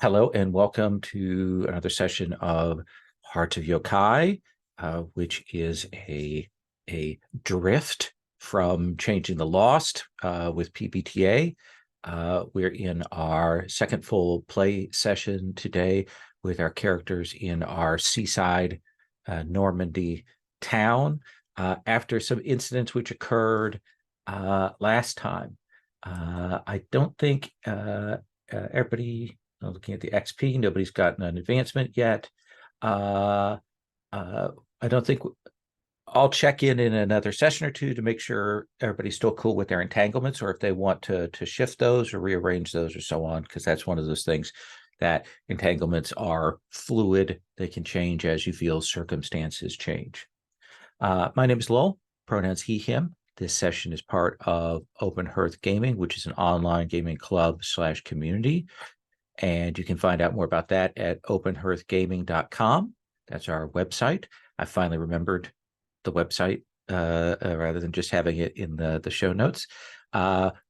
Hello and welcome to another session of Hearts of Yokai, which is a drift from Changing the Lost with PbtA. We're in our second full play session today with our characters in our seaside Normandy town after some incidents which occurred last time. I don't think everybody looking at the XP, nobody's gotten an advancement yet. I don't think I'll check in another session or two to make sure everybody's still cool with their entanglements, or if they want to shift those or rearrange those or so on, because that's one of those things that entanglements are fluid. They can change as you feel circumstances change. My name is Lowell, pronouns he, him. This session is part of Open Hearth Gaming, which is an online gaming club/community. And you can find out more about that at openhearthgaming.com. That's our website. I finally remembered the website rather than just having it in the show notes.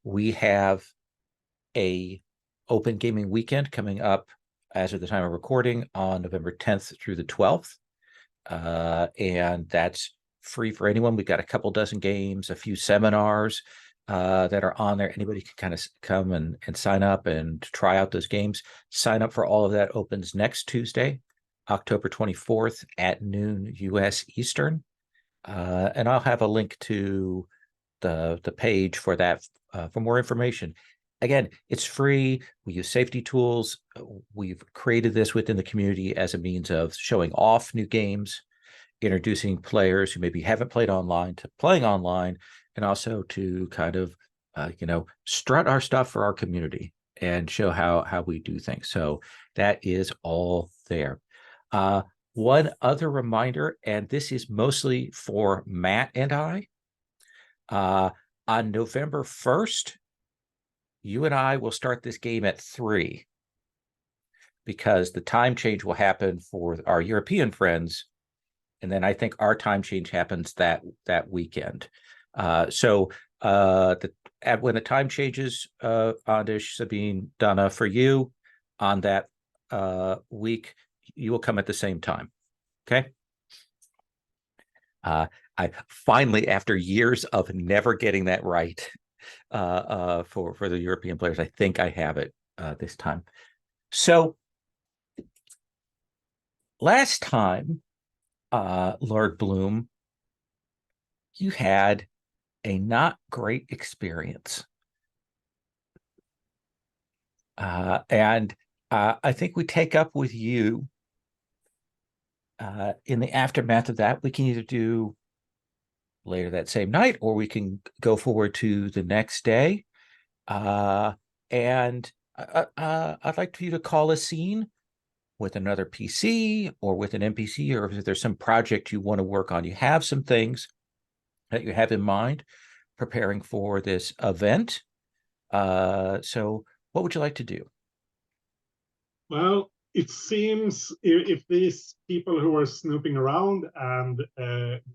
We have a open gaming weekend coming up as of the time of recording on November 10th through the 12th. And that's free for anyone. We've got a couple dozen games, a few seminars that are on there. Anybody can kind of come and sign up and try out those games. Sign up for all of that opens next Tuesday, October 24th at noon US Eastern. And I'll have a link to the page for that for more information. Again, it's free. We use safety tools. We've created this within the community as a means of showing off new games, introducing players who maybe haven't played online to playing online, and also to kind of, strut our stuff for our community and show how we do things. So that is all there. One other reminder, and this is mostly for Matt and I, on November 1st, you and I will start this game at 3 because the time change will happen for our European friends. And then I think our time change happens that weekend. So when the time changes, Andish, Sabine, Donna, for you on that week, you will come at the same time. Okay. I finally, after years of never getting that right for the European players, I think I have it this time. So last time, Lord Bloom, you had a not great experience. And I think we take up with you in the aftermath of that. We can either do later that same night, or we can go forward to the next day. And I'd like for you to call a scene with another PC or with an NPC, or if there's some project you want to work on. You have some things that you have in mind preparing for this event. So what would you like to do? Well, it seems if these people who are snooping around and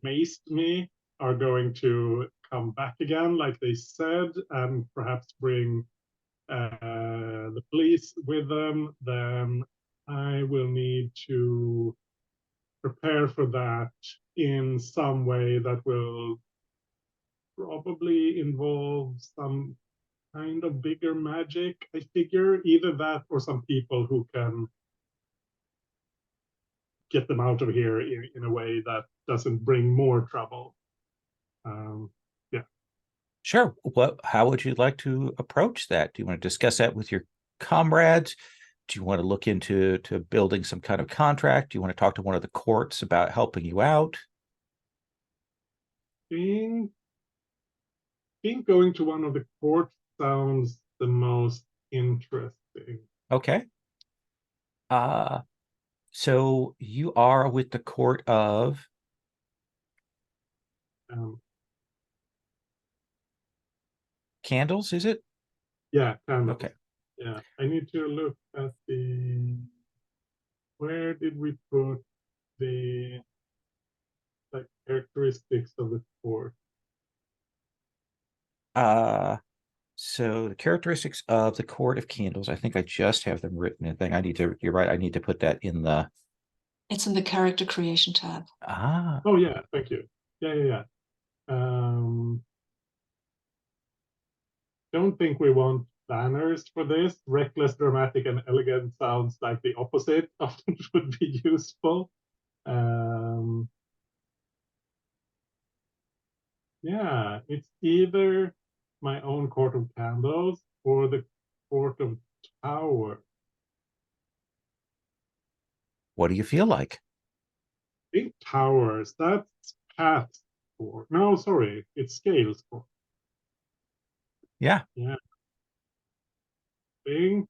maced me are going to come back again, like they said, and perhaps bring the police with them, then I will need to prepare for that in some way that will probably involve some kind of bigger magic, I figure. Either that or some people who can get them out of here in a way that doesn't bring more trouble. Yeah. Sure. How would you like to approach that? Do you want to discuss that with your comrades? Do you want to look into building some kind of contract? Do you want to talk to one of the courts about helping you out? I think going to one of the courts sounds the most interesting. Okay. So you are with the court of Um, candles, is it? yeah, candles. Okay. Yeah, I need to look at where did we put the characteristics of the court? Uh So the characteristics of the Court of Candles, I think I just have them written in thing. I need to, you're right, I need to put that in the It's in the character creation tab. Oh yeah, thank you. Yeah. Don't think we want banners for this. Reckless, dramatic, and elegant sounds like the opposite of it would be useful. Yeah, it's either my own Court of Candles or the Court of Tower. What do you feel like? I think Towers, that's Path's Court. No, sorry, it's Scales Court. Yeah. Yeah. Think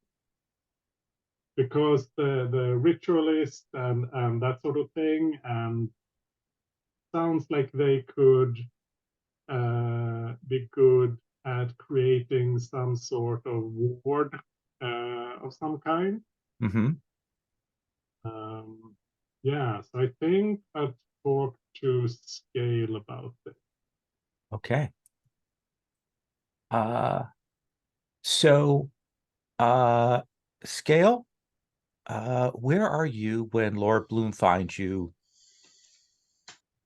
because the ritualist and that sort of thing, and sounds like they could be good at creating some sort of ward of some kind. Mm-hmm. Yeah, so I think I'd talk to Scale about it. Okay. So Scale, where are you when Lord Bloom finds you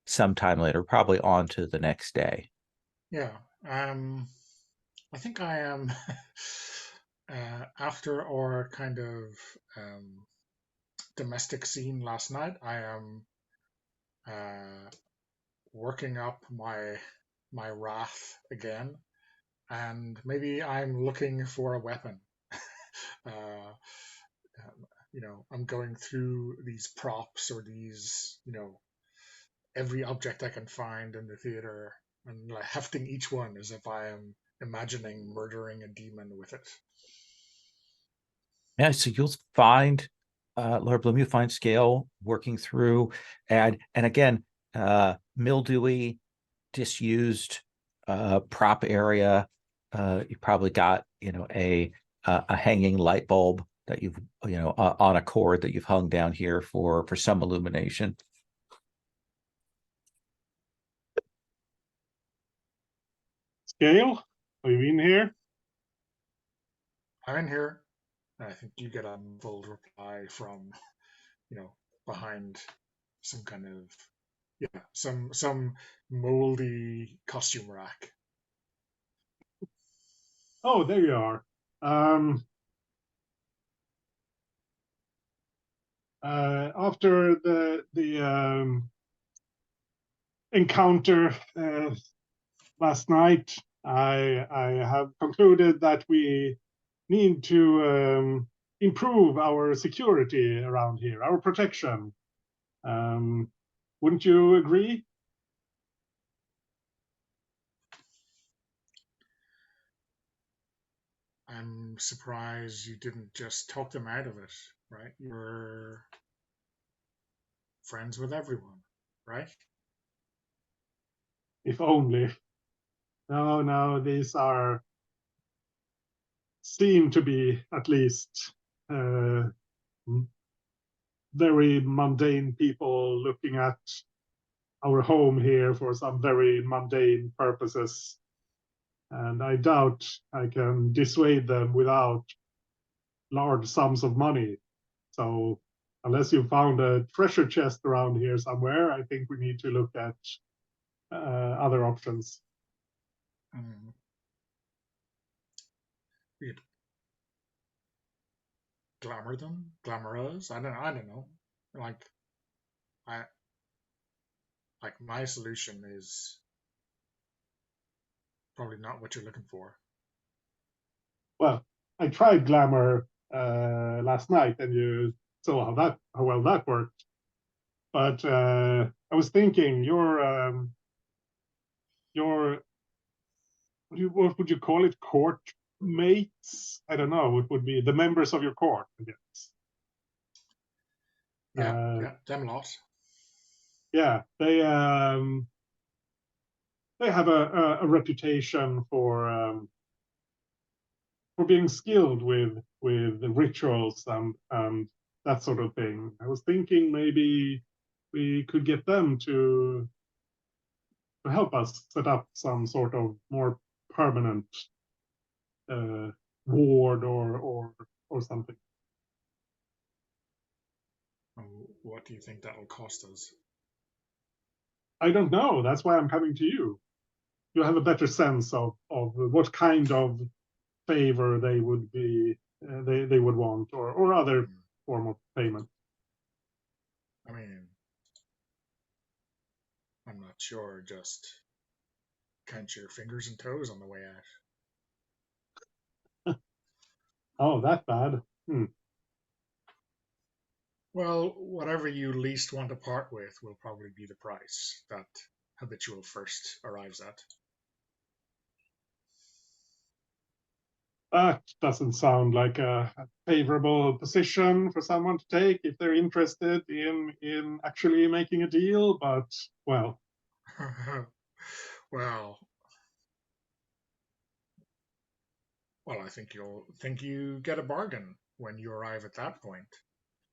sometime later, probably on to the next day? Yeah, I think I am after our kind of domestic scene last night. I am working up my wrath again, and maybe I'm looking for a weapon. uh, I'm going through these props or these, every object I can find in the theater and like hefting each one as if I am imagining murdering a demon with it. Yeah, so you'll find Lord Bloom, you find Scale working through and again, mildewy, disused prop area. You probably got, a hanging light bulb that you've, on a cord that you've hung down here for some illumination. Scale, are you in here? I'm in here, and I think you get a muffled reply from, behind some kind of some moldy costume rack. Oh, there you are. After the encounter last night, I have concluded that we need to improve our security around here, our protection. Wouldn't you agree? I'm surprised you didn't just talk them out of it, right? You're friends with everyone, right? If only. No, these seem to be at least very mundane people looking at our home here for some very mundane purposes. And I doubt I can dissuade them without large sums of money. So unless you found a treasure chest around here somewhere, I think we need to look at other options. We'd glamour them, glamorous. I don't know. Like my solution is probably not what you're looking for. Well, I tried glamour last night, and you saw how well that worked. But I was thinking, your what would you call it? Court mates? I don't know. It would be the members of your court, I guess. Yeah, them lot. Yeah, they have a reputation for being skilled with rituals and that sort of thing. I was thinking maybe we could get them to help us set up some sort of more permanent ward or something. What do you think that will cost us? I don't know. That's why I'm coming to you. You have a better sense of what kind of favor they would be they would want, or other form of payment. I mean, I'm not sure. Just count your fingers and toes on the way out. Oh, that bad. Well, whatever you least want to part with will probably be the price that Habitual first arrives at. That doesn't sound like a favorable position for someone to take if they're interested in actually making a deal. But well, well, I think you get a bargain when you arrive at that point,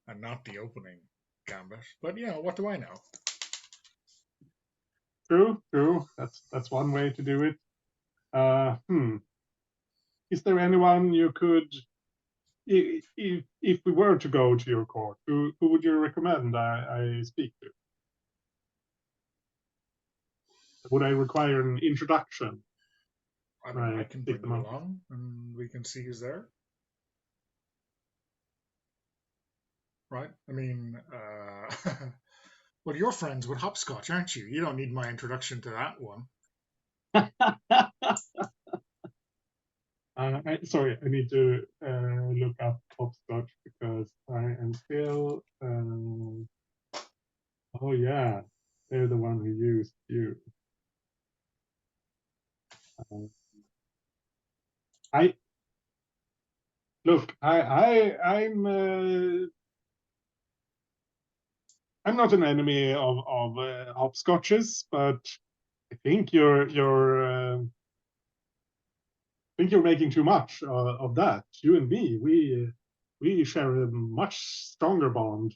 and not the opening gambit. But what do I know? true. That's one way to do it. Is there anyone you could, if we were to go to your court, who would you recommend I speak to? Would I require an introduction? I mean, I can bring you along, and we can see who's there. Right? I mean, well, you're friends with Hopscotch, aren't you? You don't need my introduction to that one. Sorry, I need to look up Hopscotch because I am still. Oh yeah, they're the one who used you. I'm not an enemy of Hopscotches, but I think you're making too much of that. You and me, we share a much stronger bond.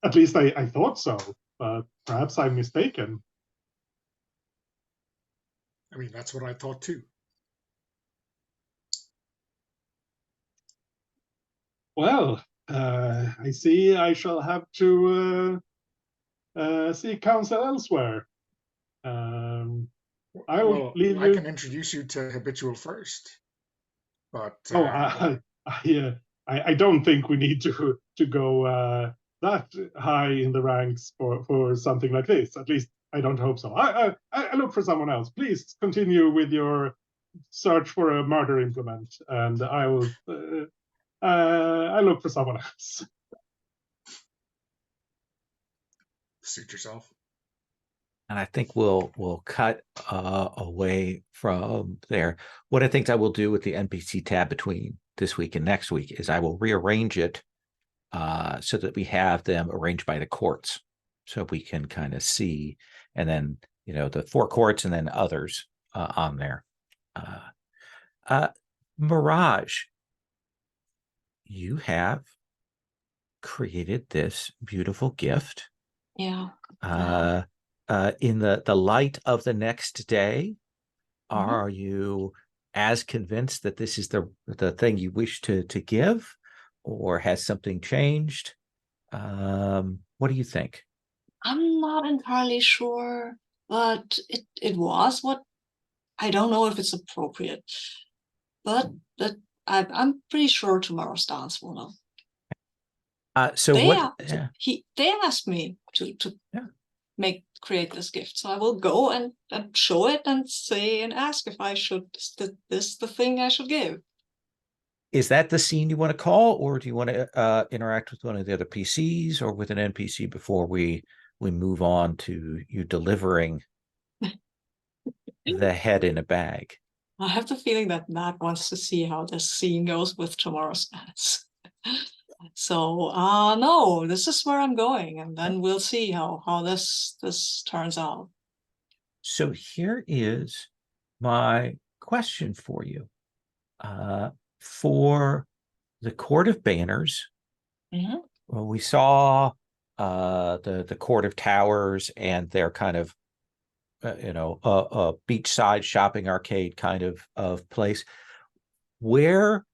At least I thought so, but perhaps I'm mistaken. I mean, that's what I thought too. Well, I see I shall have to seek counsel elsewhere. I'll leave you. I can introduce you to Habitual first. But I don't think we need to go that high in the ranks for something like this. At least I don't hope so. I look for someone else. Please continue with your search for a murder implement, and I will. I look for someone else. Suit yourself. And I think we'll cut away from there. What I think I will do with the NPC tab between this week and next week is I will rearrange it so that we have them arranged by the courts, so we can kind of see, and then the 4 courts and then others on there. Mirage, you have created this beautiful gift. Yeah. In the light of the next day, are you as convinced that this is the thing you wish to give, or has something changed? What do you think? I'm not entirely sure, but it was what, I don't know if it's appropriate, but I'm pretty sure tomorrow's dance will know. They asked me to create this gift, so I will go and show it and say and ask if I should, is this the thing I should give. Is that the scene you want to call, or do you want to interact with one of the other PCs or with an NPC before we move on to you delivering the head in a bag? I have the feeling that Matt wants to see how this scene goes with tomorrow's dance. So no, this is where I'm going, and then we'll see how this turns out. So here is my question for you. For the Court of Banners, well, we saw the Court of Towers and their kind of a beachside shopping arcade kind of place. where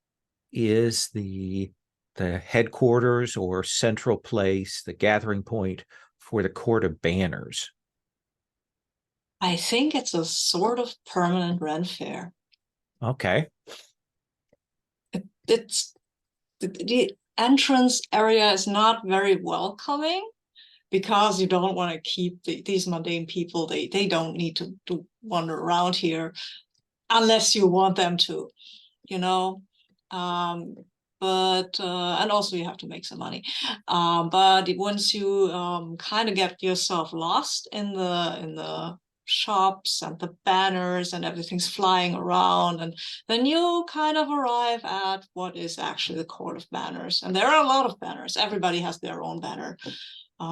is the headquarters or central place, the gathering point for the Court of Banners? I think it's a sort of permanent rent fair. Okay. It's the entrance area is not very welcoming, because you don't want to keep these mundane people. They don't need to wander around here unless you want them to, you know. But and also you have to make some money. But once you kind of get yourself lost in the shops and the banners and everything's flying around, and then you kind of arrive at what is actually the Court of Banners. And there are a lot of banners. Everybody has their own banner.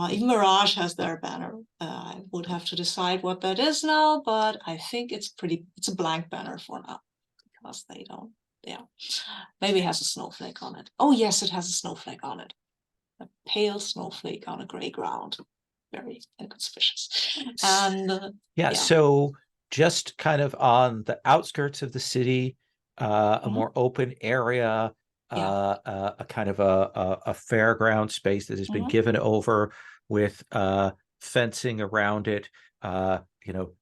Even Mirage has their banner. I would have to decide what that is now, but I think it's a blank banner for now, because they don't, yeah. Maybe it has a snowflake on it. Oh yes, it has a snowflake on it. A pale snowflake on a gray ground. Very inconspicuous. And yeah, so just kind of on the outskirts of the city, a more open area, a kind of a fairground space that has been given over with fencing around it,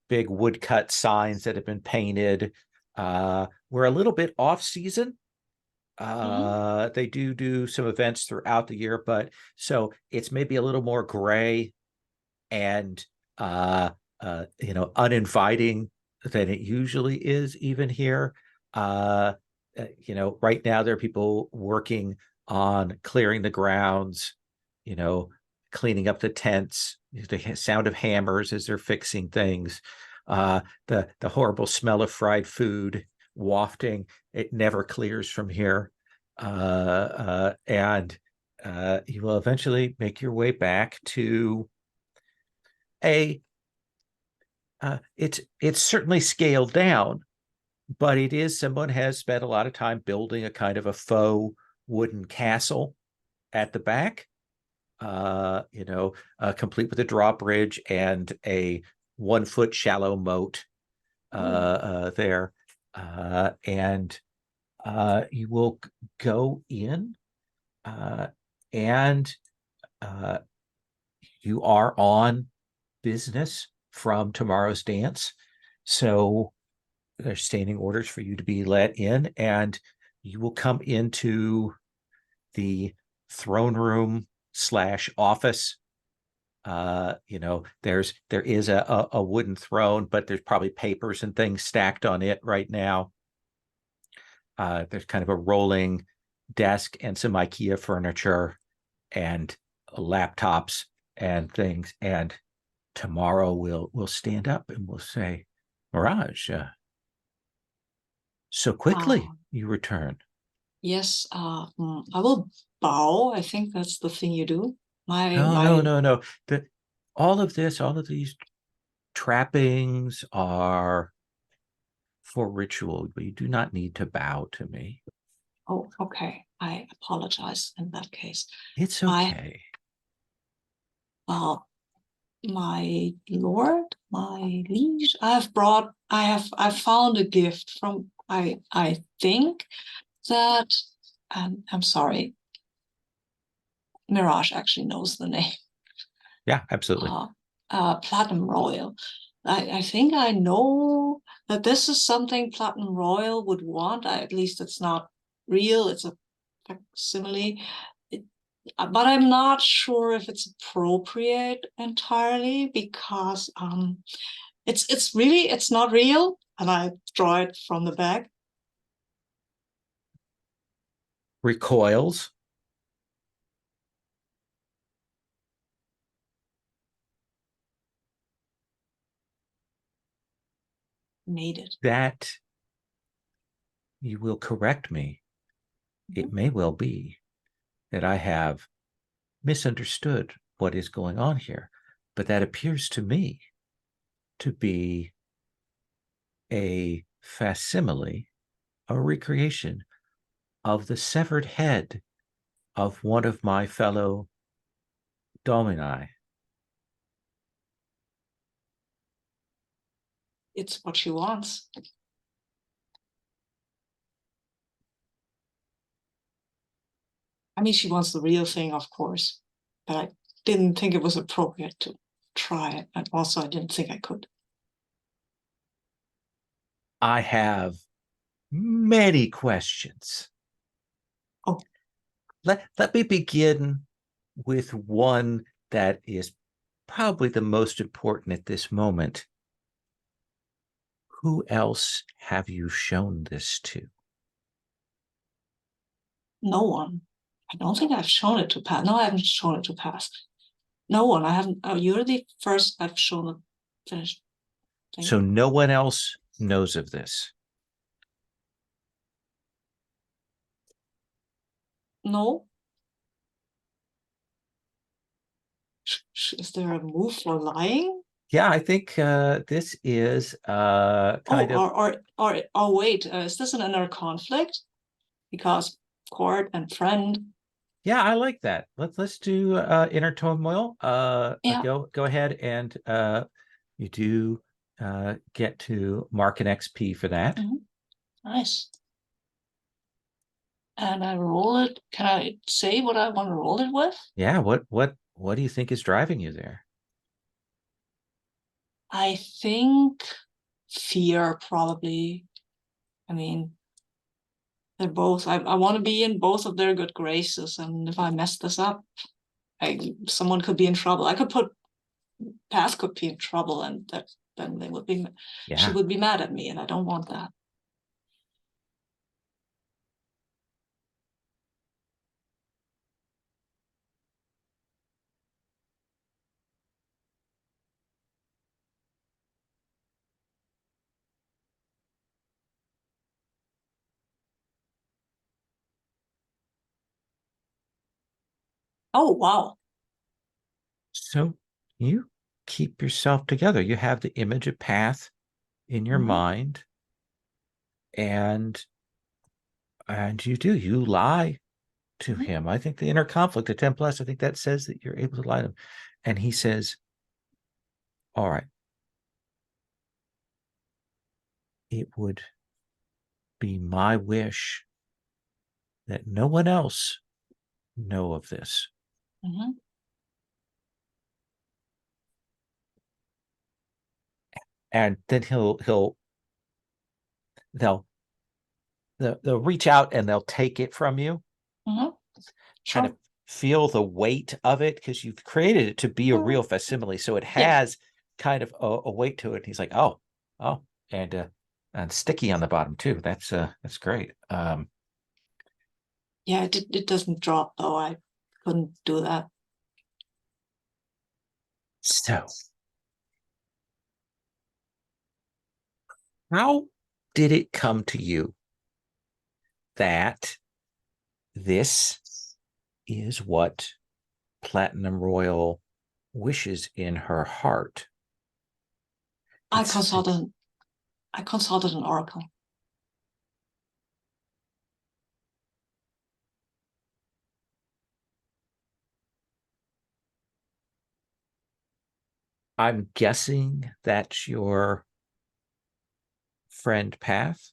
big woodcut signs that have been painted. We're a little bit off season. They do some events throughout the year, but so it's maybe a little more gray and uninviting than it usually is even here. Right now there are people working on clearing the grounds, cleaning up the tents, the sound of hammers as they're fixing things, the horrible smell of fried food wafting. It never clears from here. And you will eventually make your way back to it's certainly scaled down, but it is, someone has spent a lot of time building a kind of a faux wooden castle at the back, complete with a drawbridge and a 1 foot shallow moat there. And you will go in and you are on business from tomorrow's dance. So there's standing orders for you to be let in, and you will come into the throne room / office. There is a wooden throne, but there's probably papers and things stacked on it right now. There's kind of a rolling desk and some IKEA furniture and laptops and things. And tomorrow we'll stand up and we'll say, Mirage, so quickly you return. Yes, I will bow. I think that's the thing you do. No. All of these trappings are for ritual, but you do not need to bow to me. Oh, okay. I apologize in that case. It's okay. Well, my lord, my liege, I've found a gift from, I think that, I'm sorry, Mirage actually knows the name. Yeah, absolutely. Platinum Royal. I think I know that this is something Platinum Royal would want. At least it's not real, it's a facsimile. But I'm not sure if it's appropriate entirely, because it's not real, and I draw it from the bag. Recoils. Made it. That you will correct me. It may well be that I have misunderstood what is going on here, but that appears to me to be a facsimile, a recreation of the severed head of one of my fellow domini. It's what she wants. I mean, she wants the real thing, of course, but I didn't think it was appropriate to try it. And also, I didn't think I could. I have many questions. Oh. Let me begin with one that is probably the most important at this moment. Who else have you shown this to? No one. I don't think I've shown it to Pat. No, I haven't shown it to Pat. No one. I haven't. Oh, you're the first I've shown a finished thing. So no one else knows of this? No. Is there a move for lying? Yeah, I think this is kind of. Oh, wait. Is this an inner conflict? Because court and friend. Yeah, I like that. Let's do inner turmoil. Yeah. Go ahead and you do get to mark an XP for that. Nice. And I roll it. Can I say what I want to roll it with? Yeah. What do you think is driving you there? I think fear, probably. I mean, they're both. I want to be in both of their good graces, and if I mess this up, someone could be in trouble. I could put Path could be in trouble, and then they would be. Yeah. She would be mad at me, and I don't want that. Oh, wow. So you keep yourself together. You have the image of Path in your mind, and you lie to him. I think the inner conflict at 10 plus, I think that says that you're able to lie to him. And he says, all right, it would be my wish that no one else know of this. And then they'll reach out and they'll take it from you. Sure. Kind of feel the weight of it, because you've created it to be a real facsimile, so it has kind of a weight to it. And he's like, oh, and sticky on the bottom too. That's great. Yeah, it doesn't drop though. I couldn't do that. So how did it come to you that this is what Platinum Royal wishes in her heart? I consulted an oracle. I'm guessing that's your friend Path.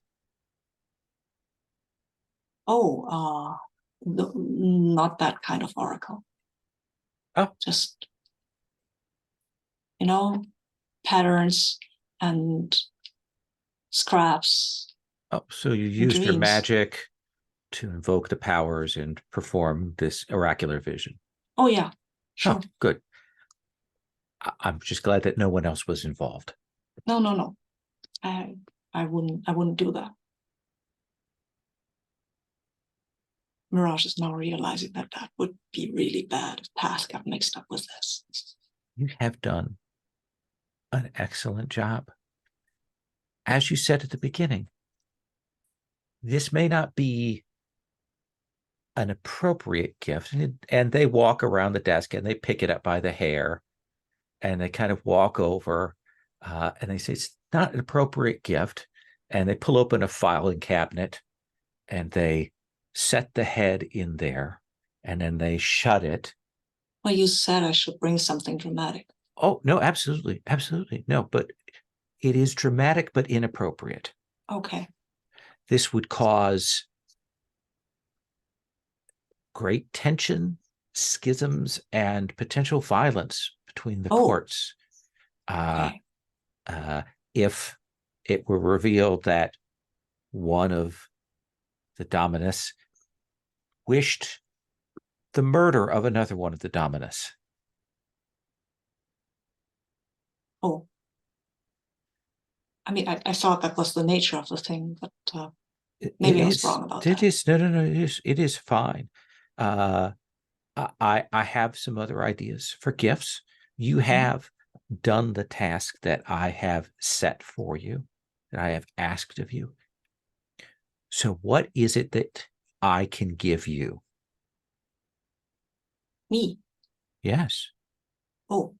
Oh, not that kind of oracle. Oh, just patterns and scraps. Oh, so you used your magic to invoke the powers and perform this oracular vision. Oh yeah, sure. Oh, good. I'm just glad that no one else was involved. No. I wouldn't do that. Mirage is now realizing that would be really bad if Path got mixed up with this. You have done an excellent job. As you said at the beginning, this may not be an appropriate gift. And they walk around the desk and they pick it up by the hair and they kind of walk over and they say, it's not an appropriate gift. And they pull open a filing cabinet and they set the head in there and then they shut it. Well, you said I should bring something dramatic. Oh, no, absolutely. Absolutely. No, but it is dramatic, but inappropriate. Okay. This would cause great tension, schisms, and potential violence between the Oh. courts. Okay. If it were revealed that one of the Dominus wished the murder of another one of the Dominus. Oh. I mean, I thought that was the nature of the thing, but maybe I was wrong about that. No. It is fine. I have some other ideas for gifts. You have done the task that I have set for you, that I have asked of you. So what is it that I can give you? Me? Yes. Oh.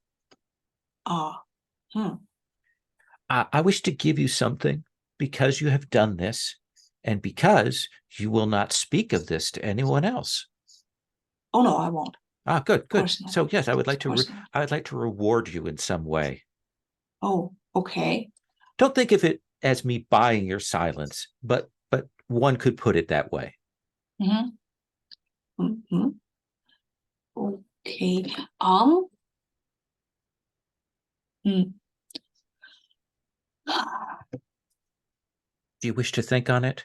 I wish to give you something because you have done this and because you will not speak of this to anyone else. Oh no, I won't. Good. Not. So yes, I would like to reward you in some way. Oh, okay. Don't think of it as me buying your silence, but one could put it that way. Okay. Do you wish to think on it?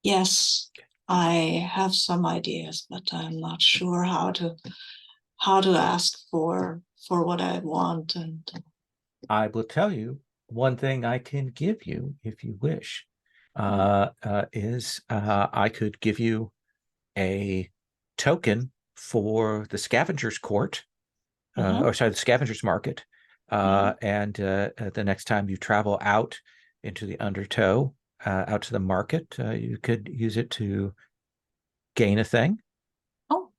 Yes, I have some ideas, but I'm not sure how to ask for what I want. And I will tell you one thing I can give you if you wish. Is I could give you a token for the Scavengers Court, or sorry, the Scavengers Market. And the next time you travel out into the Undertow, out to the market, you could use it to gain a thing. Oh,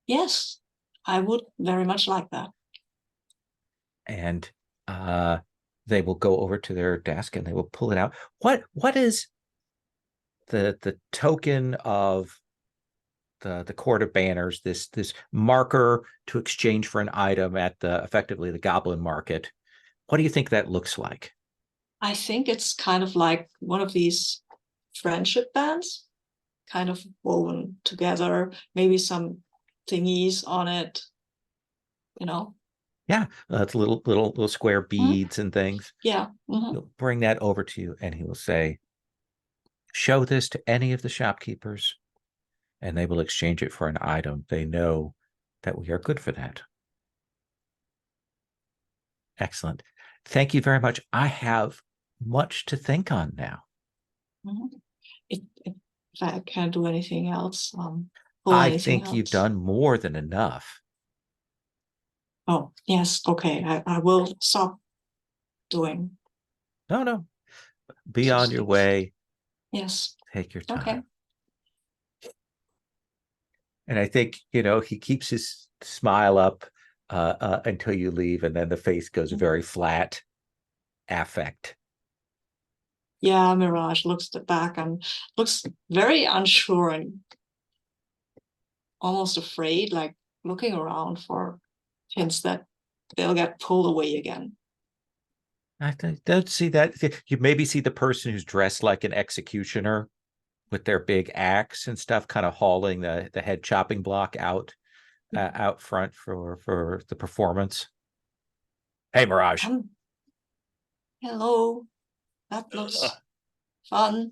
yes, I would very much like that. And they will go over to their desk and they will pull it out. What is the token of the Court of Banners, this marker to exchange for an item at effectively the Goblin Market? What do you think that looks like? I think it's kind of like one of these friendship bands, kind of woven together, maybe some thingies on it, Yeah, it's little square beads and things. Yeah. He'll bring that over to you and he will say, show this to any of the shopkeepers and they will exchange it for an item. They know that we are good for that. Excellent. Thank you very much. I have much to think on now. If I can't do anything else, I think you've done more than enough. Oh, yes. Okay. I will stop doing. No. Be on your way. Yes. Take your time. Okay. And I think, he keeps his smile up until you leave, and then the face goes very flat. Affect. Yeah, Mirage looks back and looks very unsure and almost afraid, like looking around for hints that they'll get pulled away again. I don't see that. You maybe see the person who's dressed like an executioner with their big axe and stuff, kind of hauling the head chopping block out front for the performance. Hey, Mirage. Hello. That looks fun.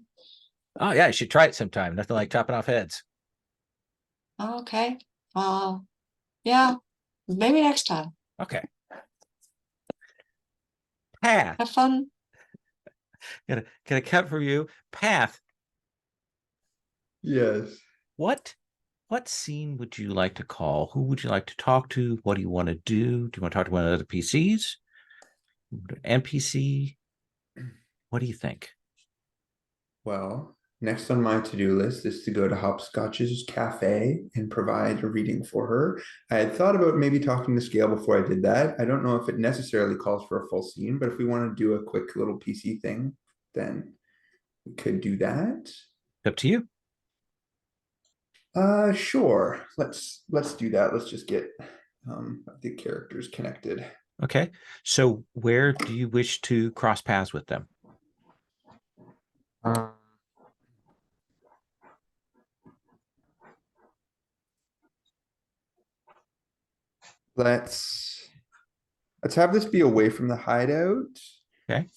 Oh yeah, you should try it sometime. Nothing like chopping off heads. Okay. Yeah, maybe next time. Okay. Path. Have fun. Can I cut from you? Path. Yes. What scene would you like to call? Who would you like to talk to? What do you want to do? Do you want to talk to one of the PCs? NPC? What do you think? Well, next on my to-do list is to go to Hopscotch's cafe and provide a reading for her. I had thought about maybe talking to Scale before I did that. I don't know if it necessarily calls for a full scene, but if we want to do a quick little PC thing, then we could do that. Up to you. Sure. Let's do that. Let's just get the characters connected. Okay. So where do you wish to cross paths with them? Let's have this be away from the hideout. Okay.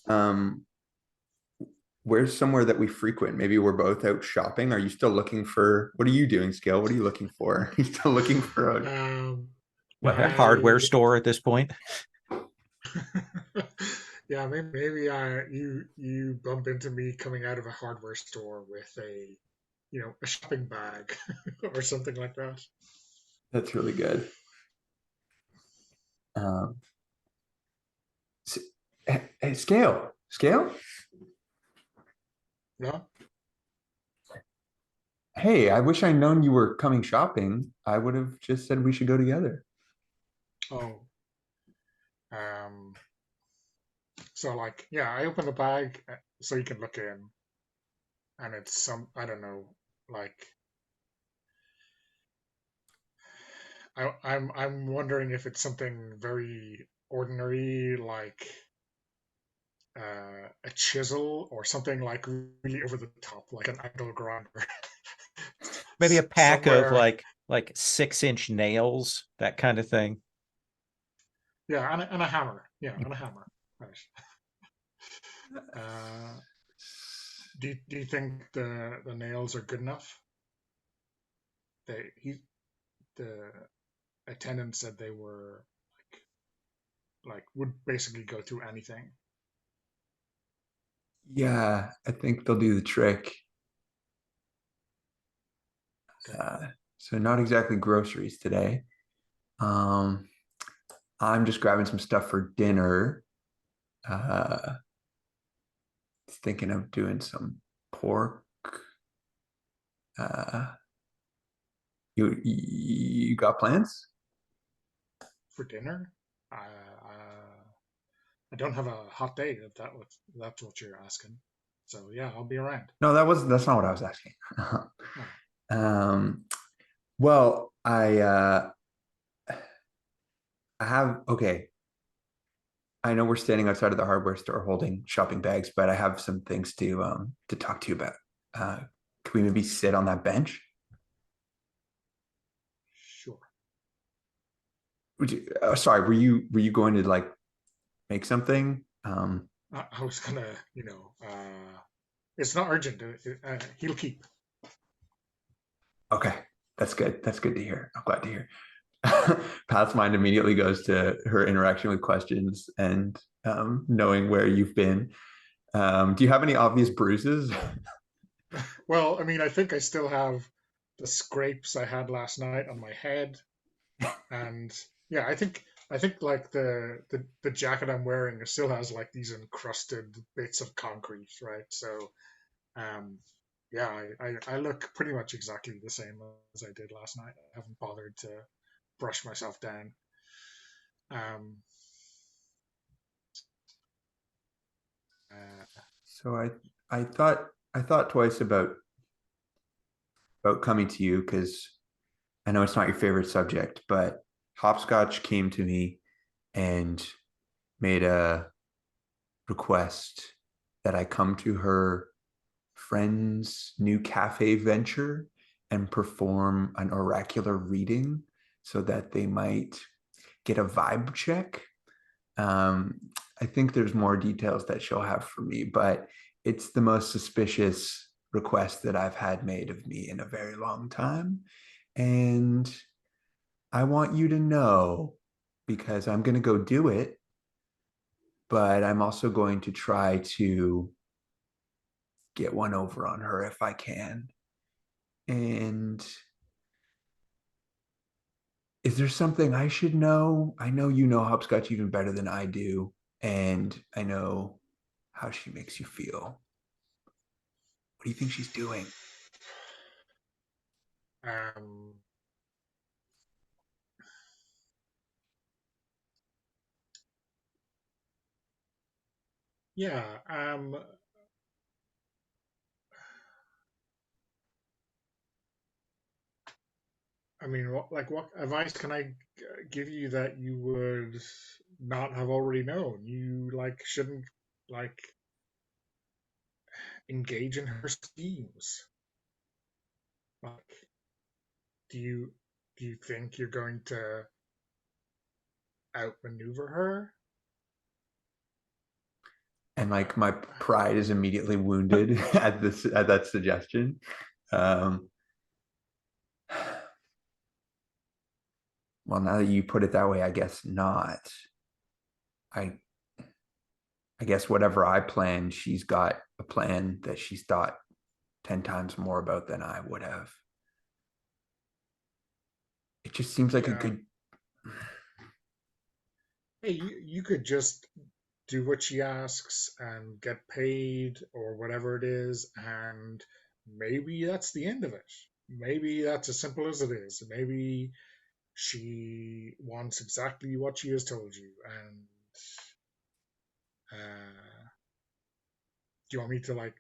Where's somewhere that we frequent? Maybe we're both out shopping. Are you still looking for, what are you doing, Scale? What are you looking for? You still looking for a A weapon? hardware store at this point. Yeah, maybe you bump into me coming out of a hardware store with a a shopping bag or something like that. That's really good. Hey, Scale. No? Hey, I wish I'd known you were coming shopping. I would have just said we should go together. Oh. So like, yeah, I open the bag so you can look in, and it's I don't know, like I'm wondering if it's something very ordinary, like a chisel or something like really over the top, like an angle grinder. Maybe a pack of Somewhere, like 6-inch nails, that kind of thing. yeah, and a hammer, yeah, and a hammer. Right. Uh, do you think the nails are good enough? The attendant said they were like would basically go through anything. Yeah, I think they'll do the trick. Okay. So not exactly groceries today. I'm just grabbing some stuff for dinner. Uh, Thinking of doing some pork. You got plans? For dinner, I don't have a hot date if that's what you're asking. So yeah, I'll be around. No, that's not what I was asking. Oh, Well, I have, okay. I know we're standing outside of the hardware store holding shopping bags, but I have some things to talk to you about. Could we maybe sit on that bench? sure. Sorry, were you going to like make something? I was gonna, it's not urgent. He'll keep. Okay, that's good. That's good to hear. I'm glad to hear. Pat's mind immediately goes to her interaction with questions and knowing where you've been. Do you have any obvious bruises? Well, I mean, I think I still have the scrapes I had last night on my head, and yeah, I think like the jacket I'm wearing still has like these encrusted bits of concrete, right? So, um, yeah, I look pretty much exactly the same as I did last night. I haven't bothered to brush myself down. Um, uh, So I thought twice about coming to you because I know it's not your favorite subject, but Hopscotch came to me and made a request that I come to her friend's new cafe venture and perform an oracular reading so that they might get a vibe check. Um, I think there's more details that she'll have for me, but it's the most suspicious request that I've had made of me in a very long time. And I want you to know because I'm going to go do it, but I'm also going to try to get one over on her if I can. And is there something I should know? I know you know Hopscotch even better than I do, and I know how she makes you feel. What do you think she's doing? um, yeah. I mean, what advice can I give you that you would not have already known? You like shouldn't like engage in her schemes. Like, do you think you're going to outmaneuver her. And like my pride is immediately wounded at that suggestion. Well, now that you put it that way, I guess not. I guess whatever I planned, she's got a plan that she's thought 10 times more about than I would have. It just seems like a good. Hey, you could just do what she asks and get paid or whatever it is, and maybe that's the end of it. Maybe that's as simple as it is. Maybe she wants exactly what she has told you, and do you want me to like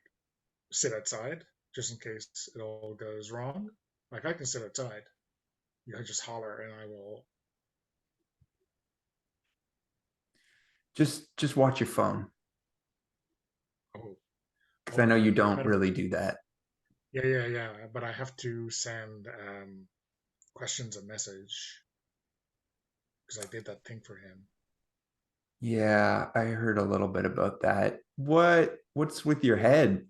sit outside just in case it all goes wrong? Like I can sit outside. You know, just holler and I will. Just watch your phone, Oh, because I know you I don't better. really do that. Yeah. But I have to send questions a message because I did that thing for him. Yeah, I heard a little bit about that. What's with your head?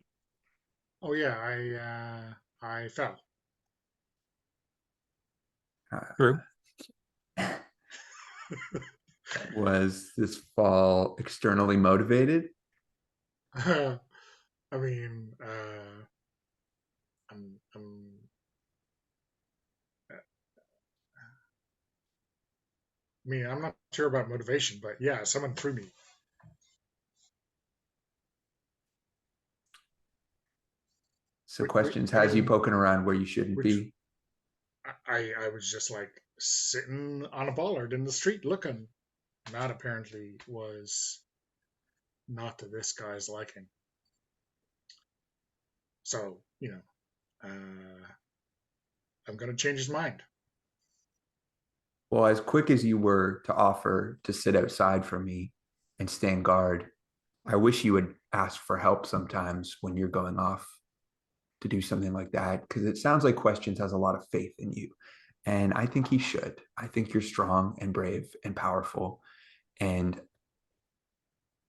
Oh yeah, I fell. True. Was this fall externally motivated? I mean, I'm I mean, I'm not sure about motivation, but yeah, someone threw me. So questions has you poking around where you shouldn't Which be. I was just like sitting on a bollard in the street looking. And that apparently was not to this guy's liking. So, I'm going to change his mind. Well, as quick as you were to offer to sit outside for me and stand guard, I wish you would ask for help sometimes when you're going off to do something like that, because it sounds like Questions has a lot of faith in you. And I think he should. I think you're strong and brave and powerful. And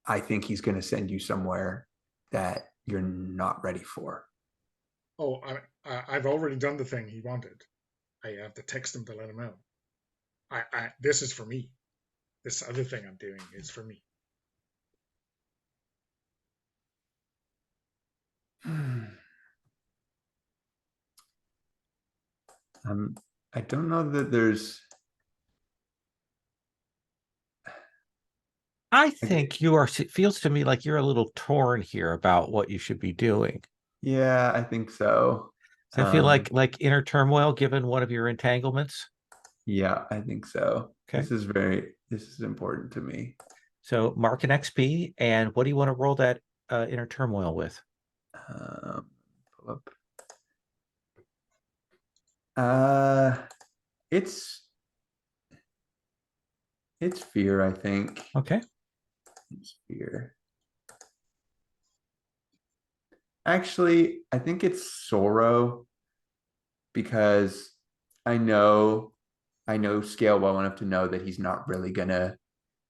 I think he's going to send you somewhere that you're not ready for. Oh, I've already done the thing he wanted. I have to text him to let him know. This is for me. This other thing I'm doing is for me. I don't know that there's. I think you are, it feels to me like you're a little torn here about what you should be doing. Yeah, I think so. Does that feel like inner turmoil given one of your entanglements? Yeah, I think so. Okay. This is important to me. So mark an XP, and what do you want to roll that inner turmoil with? Pull up. It's fear, I think. Okay. It's fear. Actually, I think it's sorrow, because I know Scale well enough to know that he's not really gonna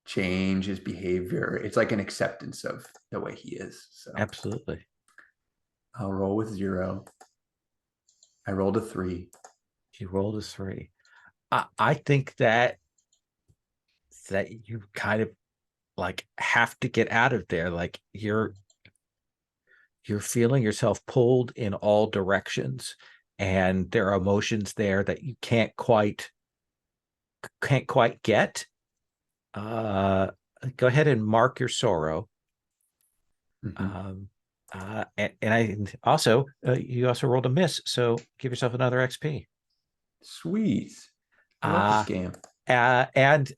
change his behavior. It's like an acceptance of the way he is. So Absolutely. I'll roll with 0. I rolled a 3. You rolled a 3. I think that you kind of like have to get out of there. Like you're feeling yourself pulled in all directions, and there are emotions there that you can't quite get. Go ahead and mark your sorrow. Mm-hmm. And I also you also rolled a miss, so give yourself another XP. Sweet. I love this game. And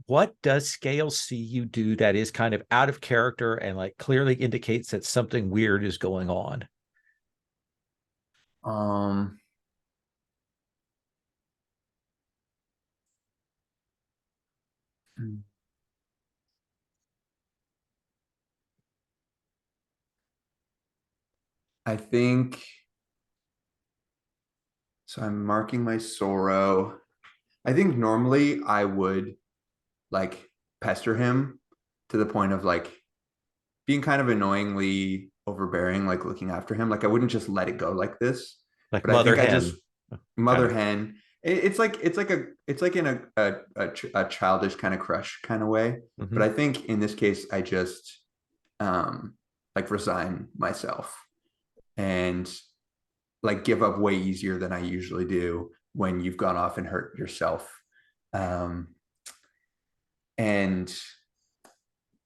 what does Scale see you do that is kind of out of character and like clearly indicates that something weird is going on? I think so. I'm marking my sorrow. I think normally I would like pester him to the point of like being kind of annoyingly overbearing, like looking after him. Like I wouldn't just let it go like this. Like But mother I think I hen. just mother hen. It's like in a childish kind of crush kind of way. Mhm. But I think in this case, I just like resign myself and like give up way easier than I usually do when you've gone off and hurt yourself. And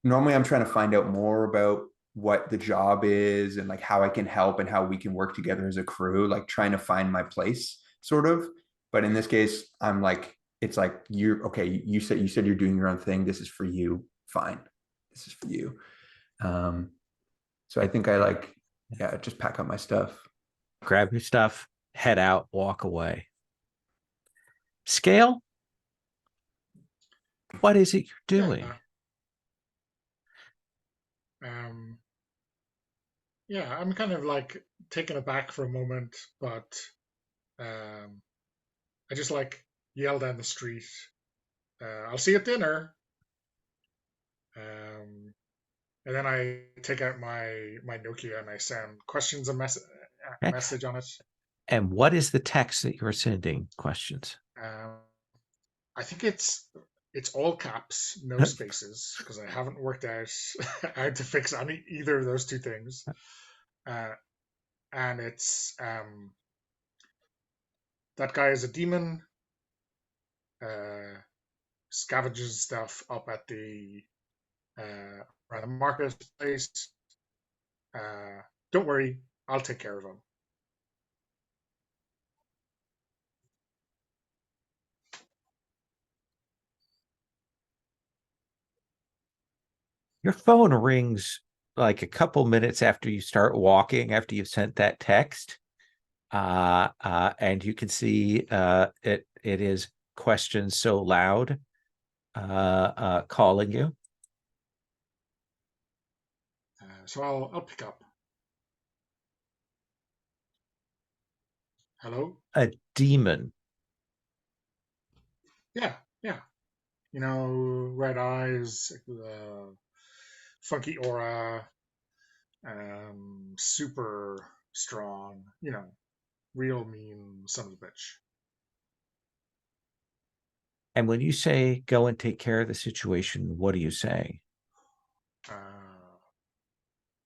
normally I'm trying to find out more about what the job is and like how I can help and how we can work together as a crew, like trying to find my place sort of. But in this case, I'm like, it's like, you're okay. You said you're doing your own thing. This is for you. Fine. This is for you. So I think I like, yeah, just pack up my stuff. Grab your stuff, head out, walk away. Scale, what is it you're doing? Yeah, I'm kind of like taken aback for a moment, but I just like yell down the street, I'll see you at dinner. And then I take out my Nokia and I send questions and message on it. And what is the text that you're sending questions? I think it's all caps, no spaces, because I haven't worked out how to fix either of those two things. And it's that guy is a demon, scavenges stuff up at the around the marketplace. Don't worry, I'll take care of him. Your phone rings like a couple minutes after you start walking, after you've sent that text. And you can see it is questions so loud calling you. So I'll pick up. Hello? A demon. Yeah. You know, red eyes, funky aura, super strong, you know, real mean son of a bitch. And when you say go and take care of the situation, what are you saying?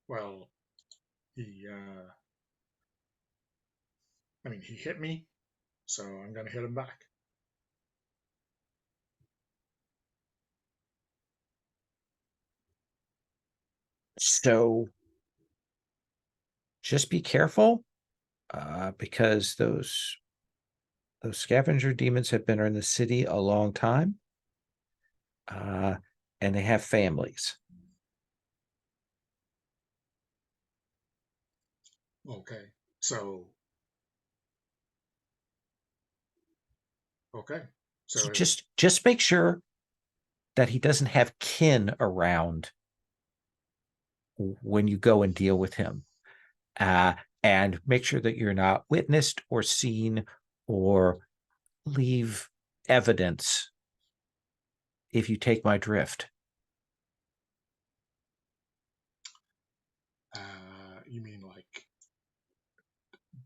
Well, he hit me, so I'm gonna hit him back. So just be careful, because those scavenger demons have been in the city a long time, and they have families. Okay, so So just make sure that he doesn't have kin around when you go and deal with him, and make sure that you're not witnessed or seen or leave evidence, if you take my drift. You mean like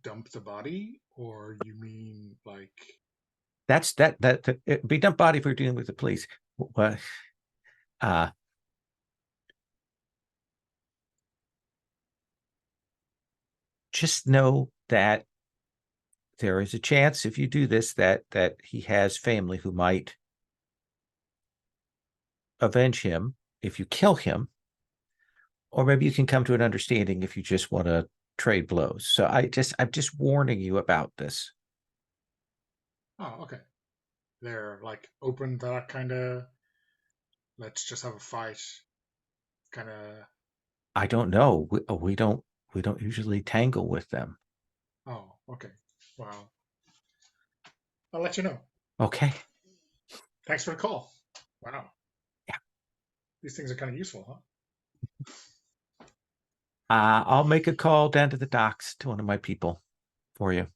dump the body, or you mean like That it'd be dump body if we're dealing with the police. What? Just know that there is a chance, if you do this, that he has family who might avenge him if you kill him, or maybe you can come to an understanding if you just want to trade blows. So I'm just warning you about this. Oh, okay. They're like open to that kind of let's just have a fight kind of. I don't know. We don't usually tangle with them. Oh, okay. Well, I'll let you know. Okay. Thanks for the call. Wow. Yeah. These things are kind of useful, huh? I'll make a call down to the docks to one of my people for you.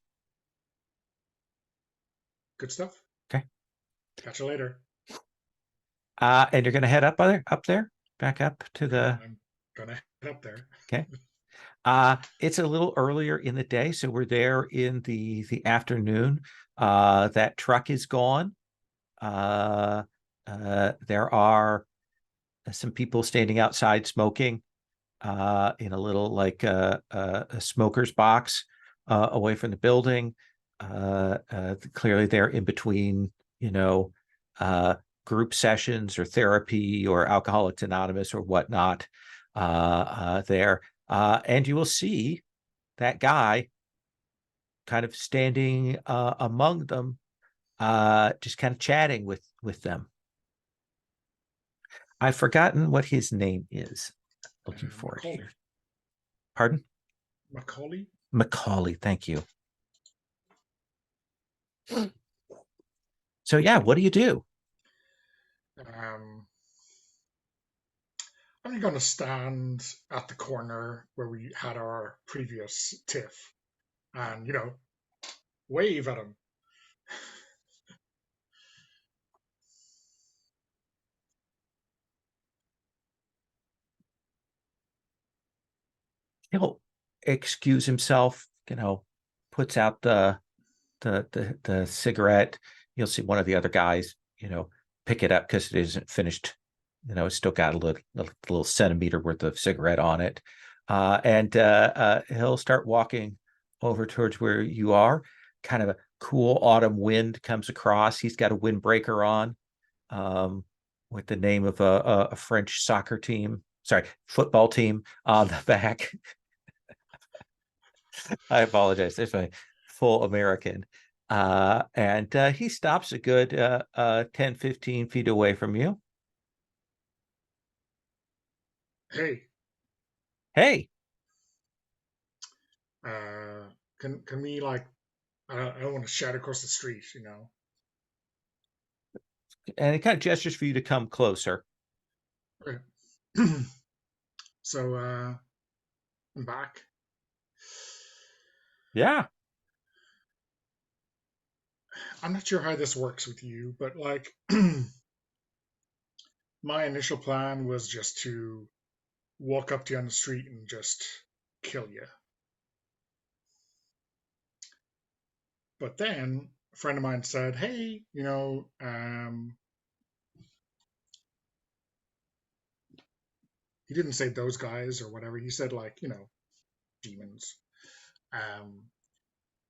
Good stuff. Okay. Catch you later. And you're going to head up there, back up to the. I'm gonna head up there. Okay. It's a little earlier in the day, so we're there in the afternoon. That truck is gone. There are some people standing outside smoking in a little like a smoker's box away from the building. Clearly, they're in between, uh, group sessions or therapy or Alcoholics Anonymous or whatnot there. And you will see that guy kind of standing among them, just kind of chatting with them. I've forgotten what his name is. Looking for it here. Pardon? Macaulay? Macaulay, thank you. So yeah, what do you do? I'm going to stand at the corner where we had our previous tiff and, wave at him. He'll excuse himself, puts out the cigarette. You'll see one of the other guys, pick it up because it isn't finished. It's still got a little centimeter worth of cigarette on it. And he'll start walking over towards where you are. Kind of a cool autumn wind comes across. He's got a windbreaker on, with the name of a French football team on the back. I apologize. There's my full American. And he stops a good 10, 15 feet away from you. Hey. Hey. Can we I don't want to shout across the street, And he kind of gestures for you to come closer. Okay. So I'm back. Yeah. I'm not sure how this works with you, but my initial plan was just to walk up to you on the street and just kill you. But then a friend of mine said, hey, he didn't say those guys or whatever. He said demons.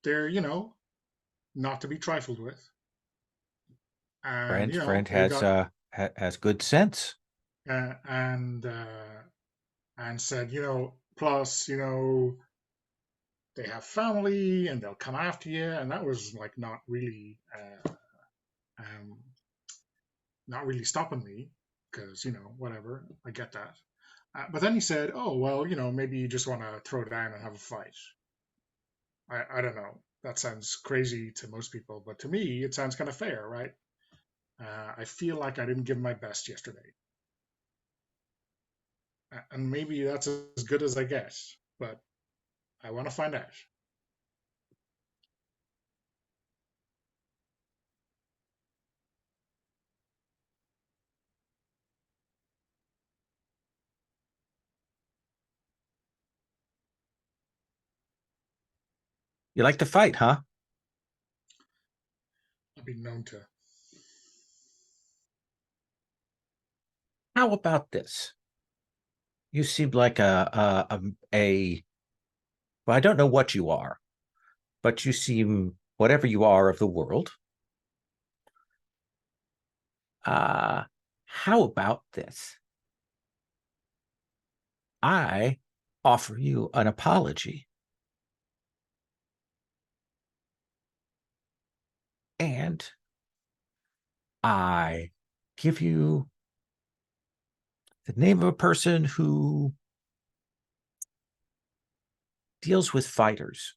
They're, not to be trifled with. And, Friend they has got, has good sense. and said, plus, they have family and they'll come after you. And that was not really stopping me because, whatever, I get that. But then he said, oh, well, maybe you just want to throw down and have a fight. I don't know. That sounds crazy to most people, but to me, it sounds kind of fair, right? I feel like I didn't give my best yesterday. And maybe that's as good as I get, but I want to find out. You like to fight, huh? I've been known to. How about this? You seem like well, I don't know what you are, but you seem whatever you are of the world. How about this? I offer you an apology. And I give you the name of a person who deals with fighters.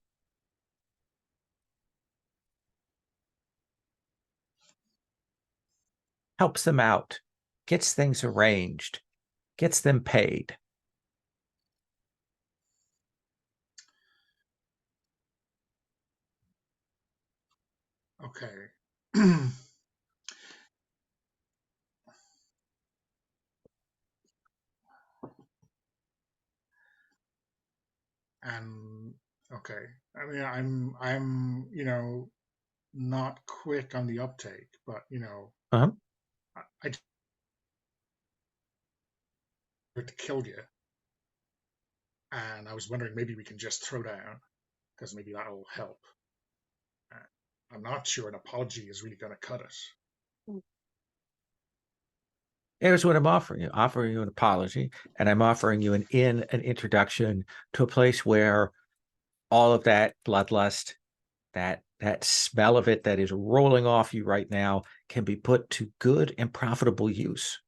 Helps them out, gets things arranged, gets them paid. Okay. Okay. I mean, I'm not quick on the uptake, but Uh-huh. I to kill you, and I was wondering maybe we can just throw down because maybe that'll help. I'm not sure an apology is really going to cut it. Here's what I'm offering you. Offering you an apology, and I'm offering you an introduction to a place where all of that bloodlust, that smell of it that is rolling off you right now, can be put to good and profitable use.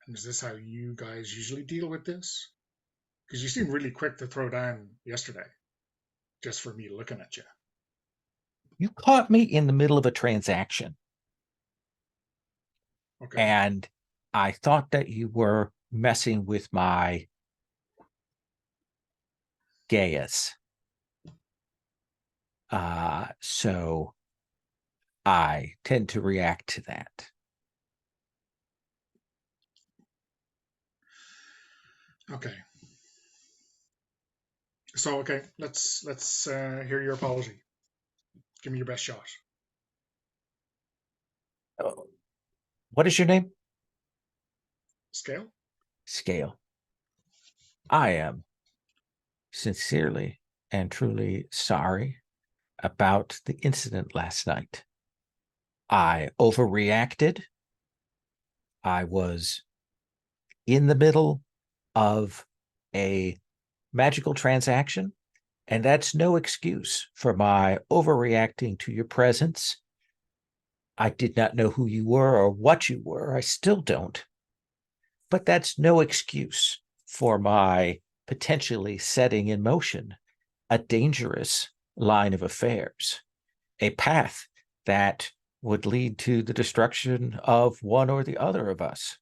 And is this how you guys usually deal with this? Because you seemed really quick to throw down yesterday, just for me looking at you. You caught me in the middle of a transaction. Okay. And I thought that you were messing with my Gaius. So I tend to react to that. Okay. So okay, let's hear your apology. Give me your best shot. What is your name? Scale? Scale. I am sincerely and truly sorry about the incident last night. I overreacted. I was in the middle of a magical transaction, and that's no excuse for my overreacting to your presence. I did not know who you were or what you were. I still don't. But that's no excuse for my potentially setting in motion a dangerous line of affairs, a path that would lead to the destruction of one or the other of us.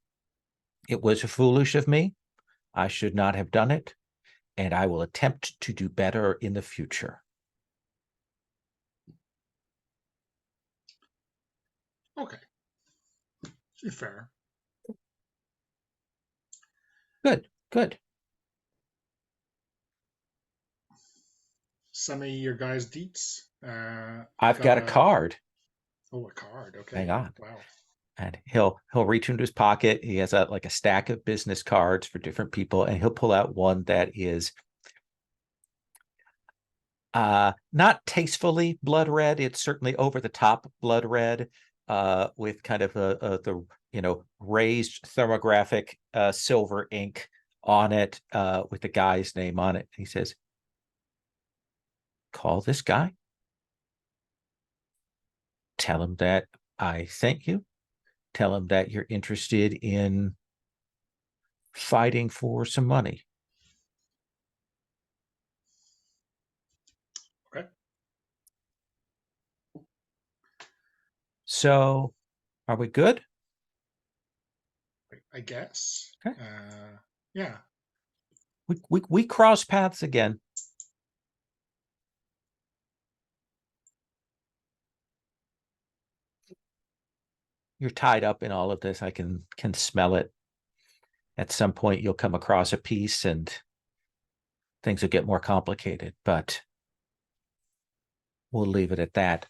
It was foolish of me. I should not have done it, and I will attempt to do better in the future. Okay. Fair. Good, good. Send me your guys' deets. I've got a card. Oh, a card. Okay. Hang on. Wow. And he'll reach into his pocket. He has a stack of business cards for different people, and he'll pull out one that is not tastefully blood red. It's certainly over the top blood red, with kind of the raised thermographic silver ink on it, with the guy's name on it. He says, "Call this guy. Tell him that I thank you. Tell him that you're interested in fighting for some money." Okay. So, are we good? I guess. Okay. Yeah. We cross paths again. You're tied up in all of this. I can smell it. At some point, you'll come across a piece and things will get more complicated, but we'll leave it at that.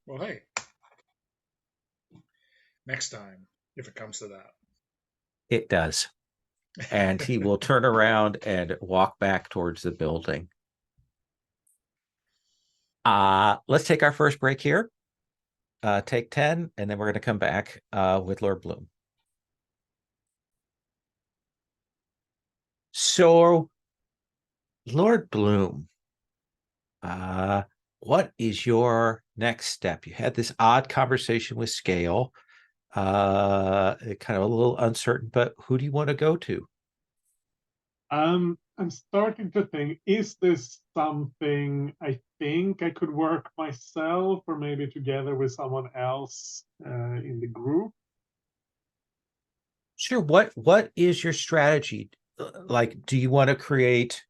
Well, hey. Next time, if it comes to that. It does. And he will turn around and walk back towards the building. Let's take our first break here. Take 10, and then we're going to come back with Lord Bloom. So, Lord Bloom, what is your next step? You had this odd conversation with Scale, kind of a little uncertain, but who do you want to go to? I'm starting to think, is this something I think I could work myself or maybe together with someone else in the group? Sure. What is your strategy? Like, do you want to create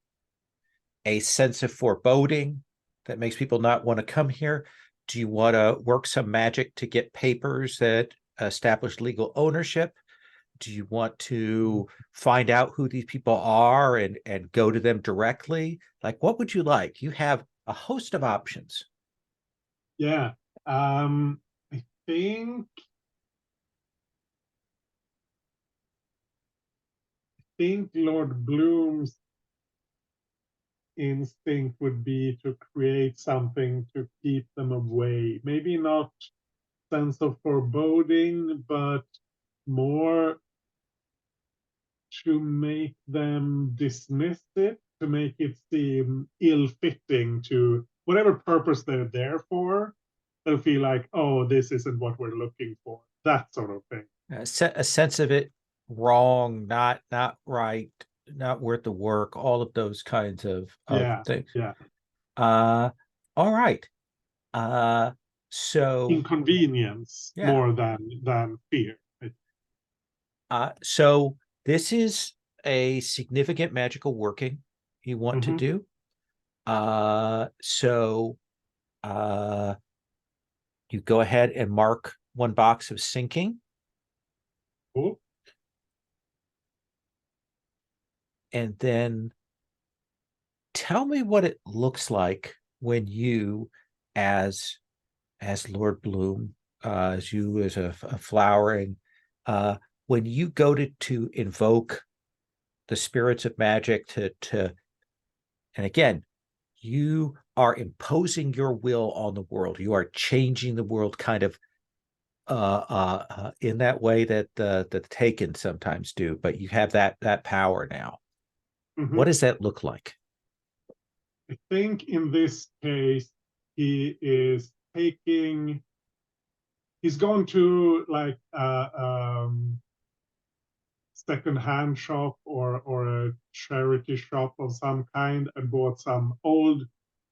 a sense of foreboding that makes people not want to come here? Do you want to work some magic to get papers that establish legal ownership? Do you want to find out who these people are and go to them directly? Like, what would you like? You have a host of options. Yeah. I think Lord Bloom's instinct would be to create something to keep them away. Maybe not sense of foreboding, but more to make them dismiss it, to make it seem ill-fitting to whatever purpose they're there for. They'll feel like, oh, this isn't what we're looking for. That sort of thing. A sense of it wrong, not right, not worth the work, all of those kinds of things. Yeah. All right. So Inconvenience more than fear. So this is a significant magical working you want to do. So you go ahead and mark one box of sinking. Cool. And then tell me what it looks like when you, as Lord Bloom, as you as a flowering, when you go to invoke the spirits of magic to and again, you are imposing your will on the world. You are changing the world kind of in that way that the Taken sometimes do, but you have that power now. What does that look like? I think in this case, he's going to like second-hand shop or a charity shop of some kind and bought some old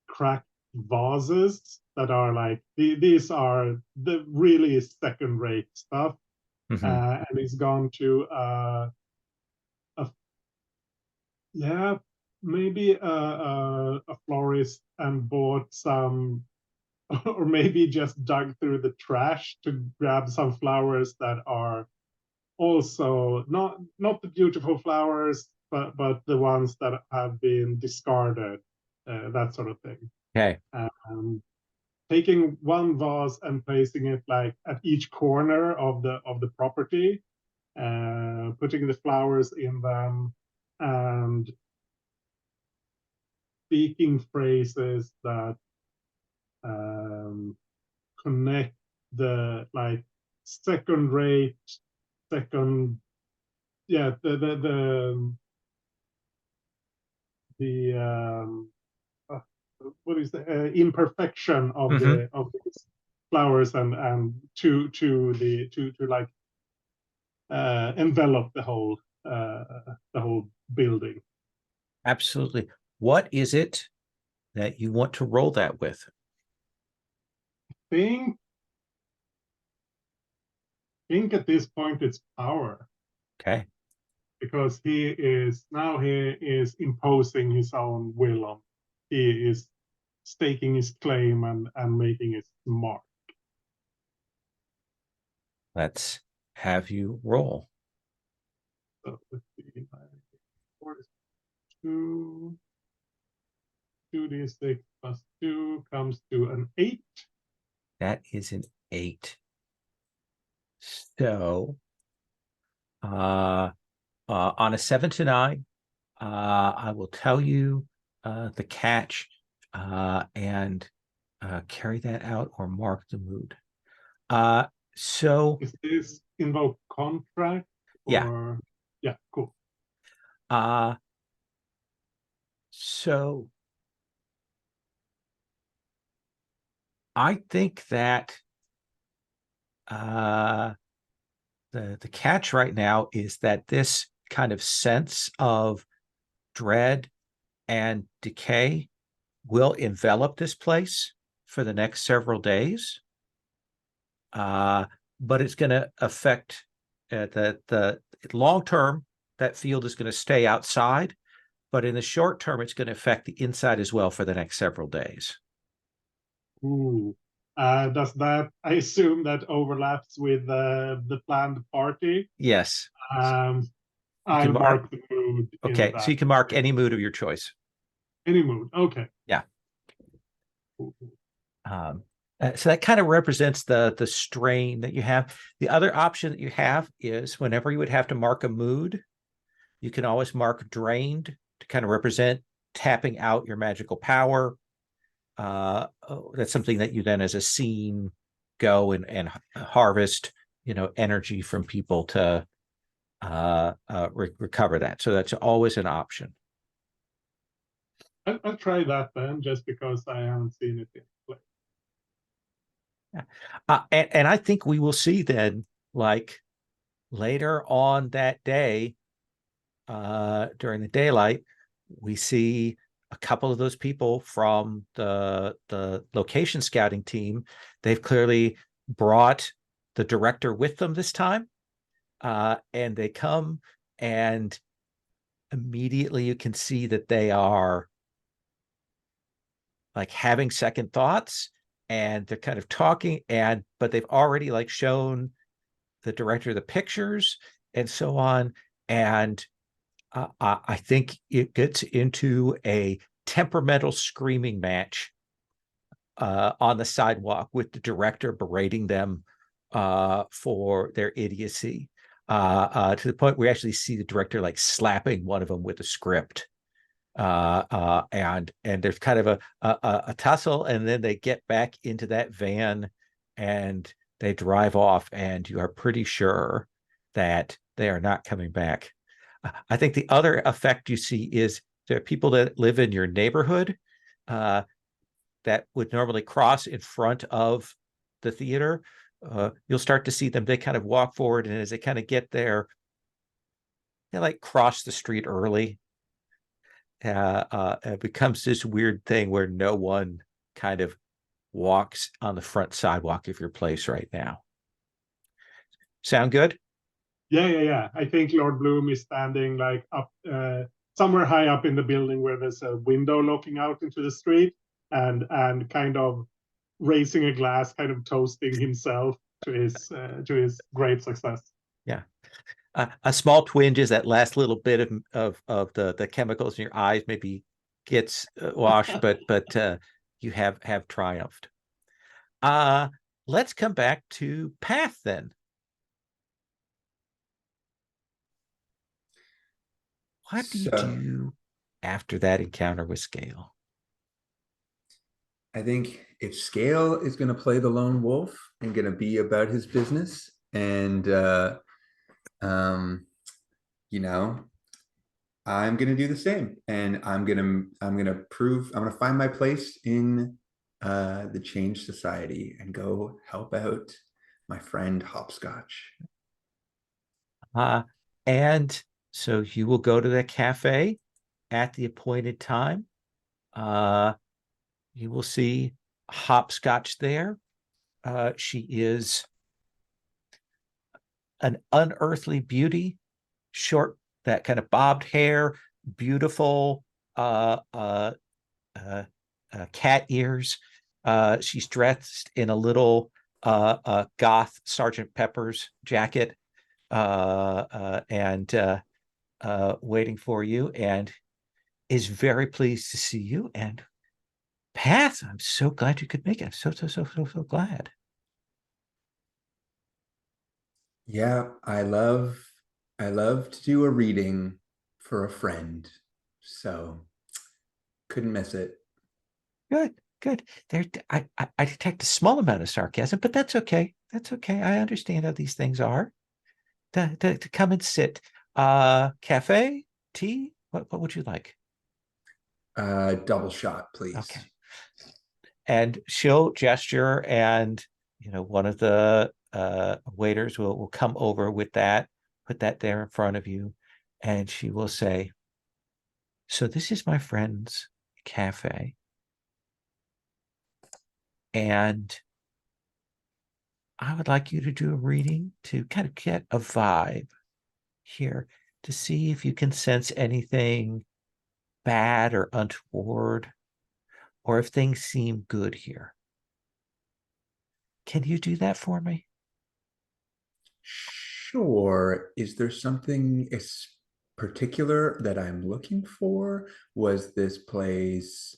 cracked vases that are like these are the really second-rate stuff. And he's gone to maybe a florist and bought some, or maybe just dug through the trash to grab some flowers that are also not the beautiful flowers, but the ones that have been discarded, that sort of thing. Okay. Taking one vase and placing it like at each corner of the property, putting the flowers in them, and speaking phrases that connect the like second-rate, what is the imperfection of these flowers and to like envelop the whole building. Absolutely. What is it that you want to roll that with? I think at this point it's power. Okay. Because he is imposing his own will on. He is staking his claim and making his mark. Let's have you roll. So let's see. 2 2d6 plus 2 comes to an 8. That is an 8. So on a 7 to 9, I will tell you the catch and carry that out or mark the mood. So is this invoke contract? Or... yeah, cool. So I think that the catch right now is that this kind of sense of dread and decay will envelop this place for the next several days. But it's going to affect the long term, that field is going to stay outside, but in the short term, it's going to affect the inside as well for the next several days. Ooh, Does that, I assume that overlaps with the planned party? Yes. I'll mark- mark the mood in Okay, that. so you can mark any mood of your choice. Any mood, okay. Yeah. So that kind of represents the strain that you have. The other option that you have is whenever you would have to mark a mood, you can always mark drained to kind of represent tapping out your magical power. That's something that you then as a scene go and harvest, energy from people to recover that. So that's always an option. I'll try that then, just because I haven't seen it yet. And I think we will see then, like later on that day, during the daylight, we see a couple of those people from the location scouting team. They've clearly brought the director with them this time, and they come, and immediately you can see that they are like having second thoughts, and they're kind of talking, but they've already like shown the director the pictures and so on. And I think it gets into a temperamental screaming match on the sidewalk with the director berating them for their idiocy, to the point where we actually see the director like slapping one of them with a script. And there's kind of a tussle, and then they get back into that van and they drive off, and you are pretty sure that they are not coming back. I think the other effect you see is there are people that live in your neighborhood that would normally cross in front of the theater. You'll start to see them, they kind of walk forward, and as they kind of get there, they like cross the street early. It becomes this weird thing where no one kind of walks on the front sidewalk of your place right now. Sound good? Yeah. I think Lord Bloom is standing like up somewhere high up in the building where there's a window looking out into the street, and kind of raising a glass, kind of toasting himself to his great success. Yeah. A small twinge is that last little bit of the chemicals in your eyes maybe gets washed, but you have triumphed. Let's come back to Path then. What do you do after that encounter with Scale? I think if Scale is going to play the lone wolf and going to be about his business, and I'm going to do the same, and I'm going to find my place in the Change Society and go help out my friend Hopscotch. And so you will go to the cafe at the appointed time. You will see Hopscotch there. She is an unearthly beauty, short, that kind of bobbed hair, beautiful cat ears. She's dressed in a little goth Sergeant Pepper's jacket, and waiting for you, and is very pleased to see you. And Path, I'm so glad you could make it. I'm so glad. Yeah, I love to do a reading for a friend, so couldn't miss it. Good. There, I detect a small amount of sarcasm, but that's okay. That's okay. I understand how these things are. To come and sit. Cafe, tea. What would you like? Double shot, please. Okay. And she'll gesture, and one of the waiters will come over with that, put that there in front of you, and she will say, "So this is my friend's cafe, and I would like you to do a reading to kind of get a vibe here, to see if you can sense anything bad or untoward, or if things seem good here." Can you do that for me? Sure. Is there something particular that I'm looking for? Was this place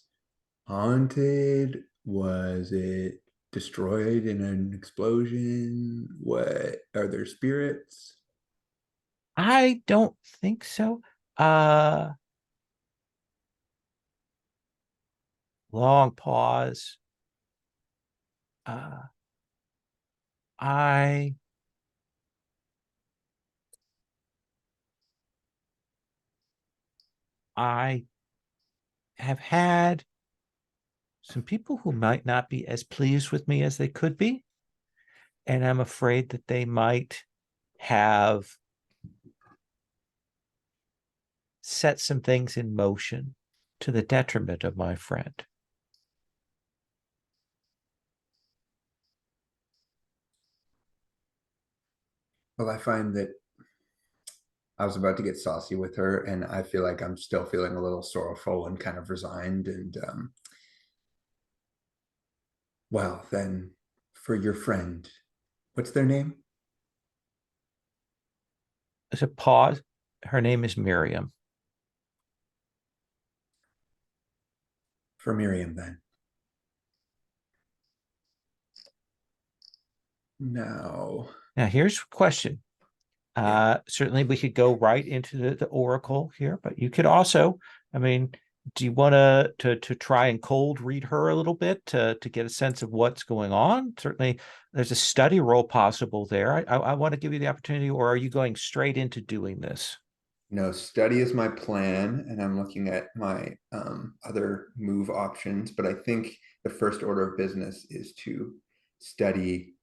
haunted? Was it destroyed in an explosion? What are there spirits? I don't think so. Long pause. I have had some people who might not be as pleased with me as they could be. And I'm afraid that they might have set some things in motion to the detriment of my friend. Well, I find that I was about to get saucy with her, and I feel like I'm still feeling a little sorrowful and kind of resigned. And well, then, for your friend, what's their name? There's a pause. Her name is Miriam. For Miriam, then. No. Now, here's a question. Certainly, we could go right into the oracle here, but you could also, I mean, do you want to try and cold read her a little bit to get a sense of what's going on? Certainly, there's a study roll possible there. I want to give you the opportunity, or are you going straight into doing this? No, study is my plan, and I'm looking at my other move options, but I think the first order of business is to study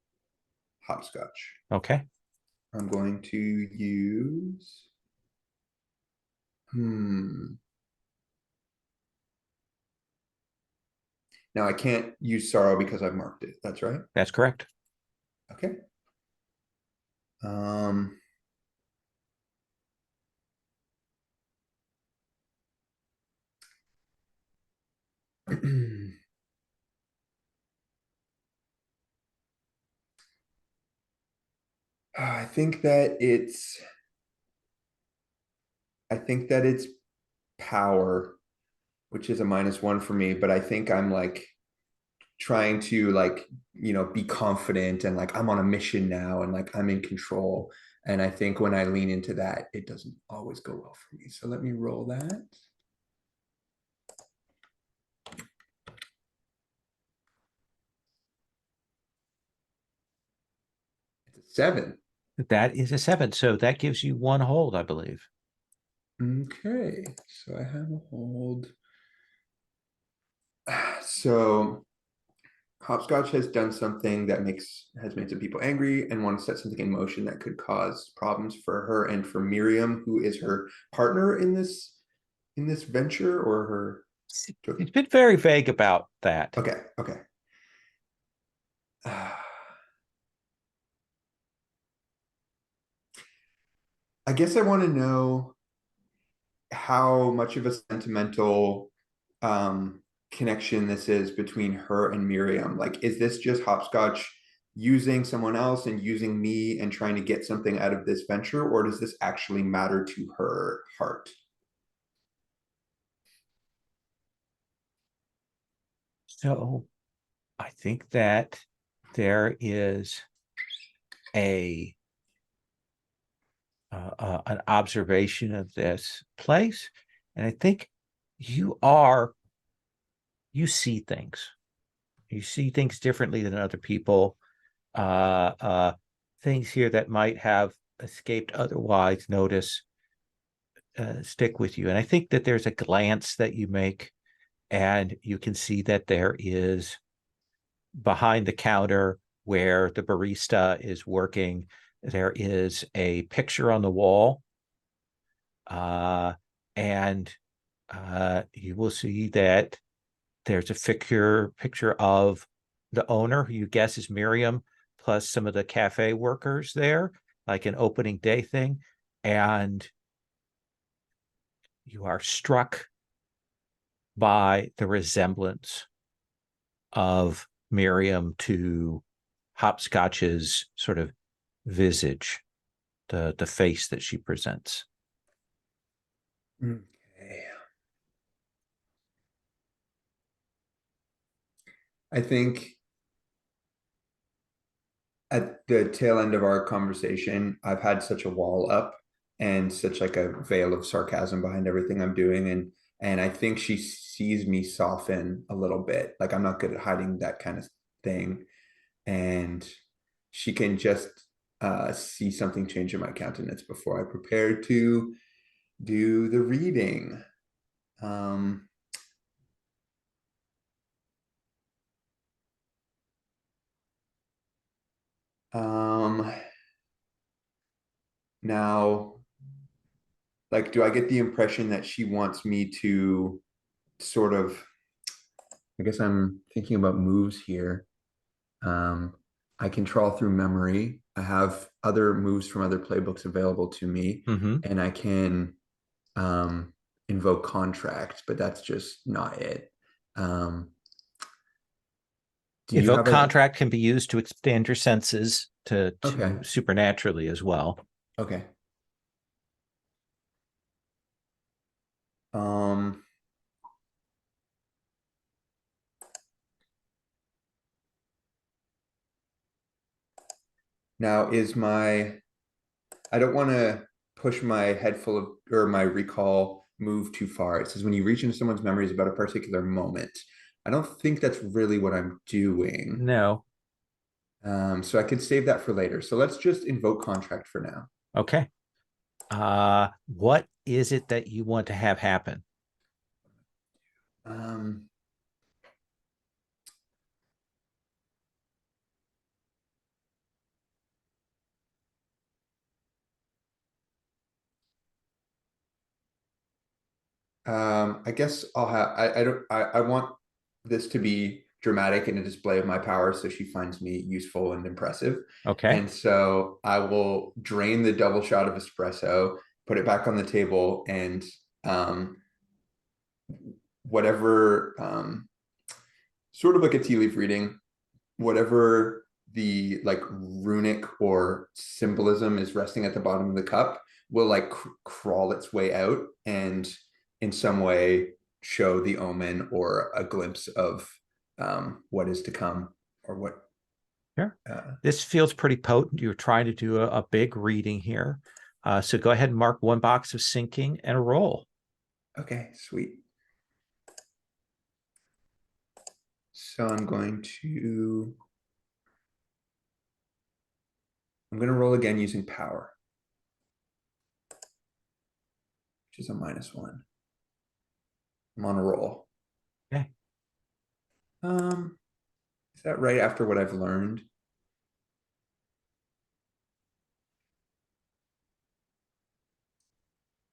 hopscotch. Okay. I'm going to use Now I can't use sorrow because I've marked it. That's right. That's correct. Okay. I think that it's power, which is a -1 for me, but I think I'm like trying to like, be confident and like I'm on a mission now and like I'm in control. And I think when I lean into that, it doesn't always go well for me. So let me roll that. It's a 7. That is a 7. So that gives you 1 hold, I believe. Okay, so I have a hold. So hopscotch has done something that has made some people angry and want to set something in motion that could cause problems for her and for Miriam, who is her partner in this venture, or her. It's been very vague about that. Okay. I guess I want to know how much of a sentimental connection this is between her and Miriam. Like, is this just hopscotch using someone else and using me and trying to get something out of this venture, or does this actually matter to her heart? So I think that there is an observation of this place, and I think you see things. You see things differently than other people. Things here that might have escaped otherwise notice stick with you. And I think that there's a glance that you make, and you can see that there is behind the counter where the barista is working, there is a picture on the wall. And you will see that there's a picture of the owner, who you guess is Miriam, plus some of the cafe workers there, like an opening day thing. And you are struck by the resemblance of Miriam to Hopscotch's sort of visage, the face that she presents. Okay. I think at the tail end of our conversation, I've had such a wall up and such like a veil of sarcasm behind everything I'm doing, and I think she sees me soften a little bit. Like I'm not good at hiding that kind of thing, and she can just see something change in my countenance before I prepare to do the reading. Um, um, Now, like, do I get the impression that she wants me to sort of, I guess I'm thinking about moves here. Um, I can trawl through memory. I have other moves from other playbooks available to me, Mm-hmm. and I can um, invoke contract, but that's just not it. Do you Invoke have a contract can be used to expand your senses to okay? supernaturally as well. Okay. Um, Now is my I don't want to push my head full of or my recall move too far. It says when you reach into someone's memories about a particular moment. I don't think that's really what I'm doing. No. So I could save that for later. So let's just invoke contract for now. Okay. What is it that you want to have happen? Um, I guess I'll have I don't I want this to be dramatic and a display of my power so she finds me useful and impressive. Okay. And so I will drain the double shot of espresso, put it back on the table, and um whatever sort of like a tea leaf reading, whatever the like runic or symbolism is resting at the bottom of the cup will like crawl its way out and in some way show the omen or a glimpse of what is to come or what Sure. This feels pretty potent. You're trying to do a big reading here. So go ahead and mark one box of sinking and a roll. okay, sweet. So I'm going to roll again using power, which is a -1. I'm on a roll. Okay. Is that right after what I've learned?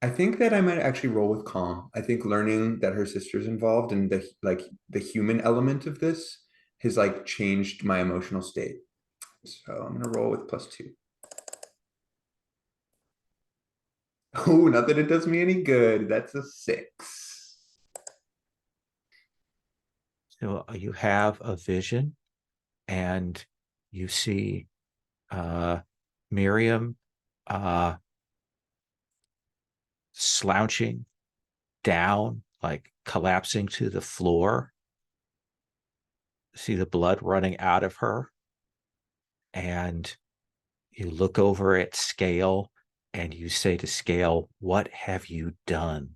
I think that I might actually roll with calm. I think learning that her sister's involved and the human element of this has like changed my emotional state. So I'm gonna roll with +2. Oh, not that it does me any good. That's a 6. So you have a vision and you see Miriam slouching down, like collapsing to the floor. See the blood running out of her. And you look over at Scale and you say to Scale, "What have you done?"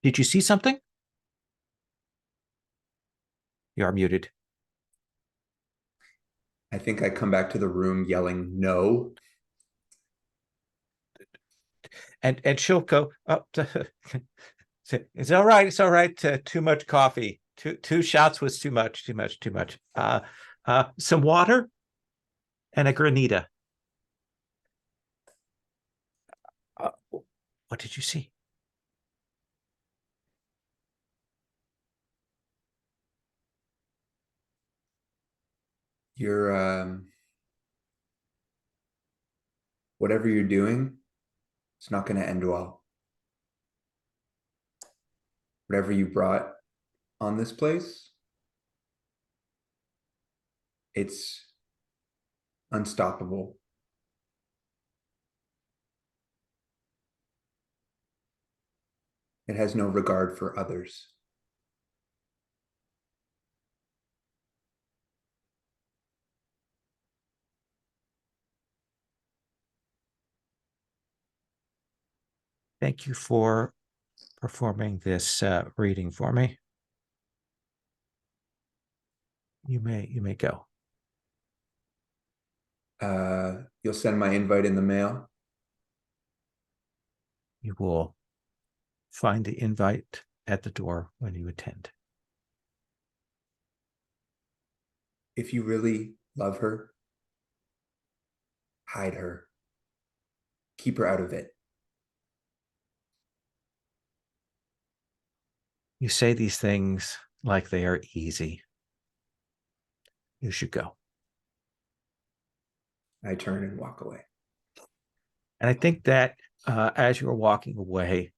Did you see something? You are muted. I think I come back to the room yelling no. And she'll go up to it's all right. It's all right. Too much coffee. Two shots was too much. Too much. Too much. Some water and a granita. What did you see? You're whatever you're doing, it's not going to end well. Whatever you brought on this place, it's unstoppable. It has no regard for others. Thank you for performing this reading for me. You may go. You'll send my invite in the mail. You will find the invite at the door when you attend. If you really love her, hide her. Keep her out of it. You say these things like they are easy. You should go. I turn and walk away. And I think that as you're walking away,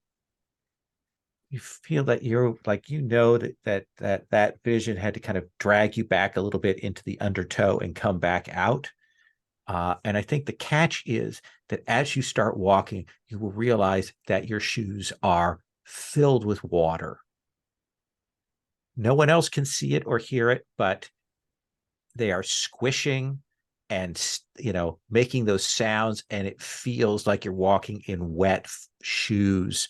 you feel that you're like, you know, that vision had to kind of drag you back a little bit into the undertow and come back out. And I think the catch is that as you start walking, you will realize that your shoes are filled with water. No one else can see it or hear it, but they are squishing and, you know, making those sounds, and it feels like you're walking in wet shoes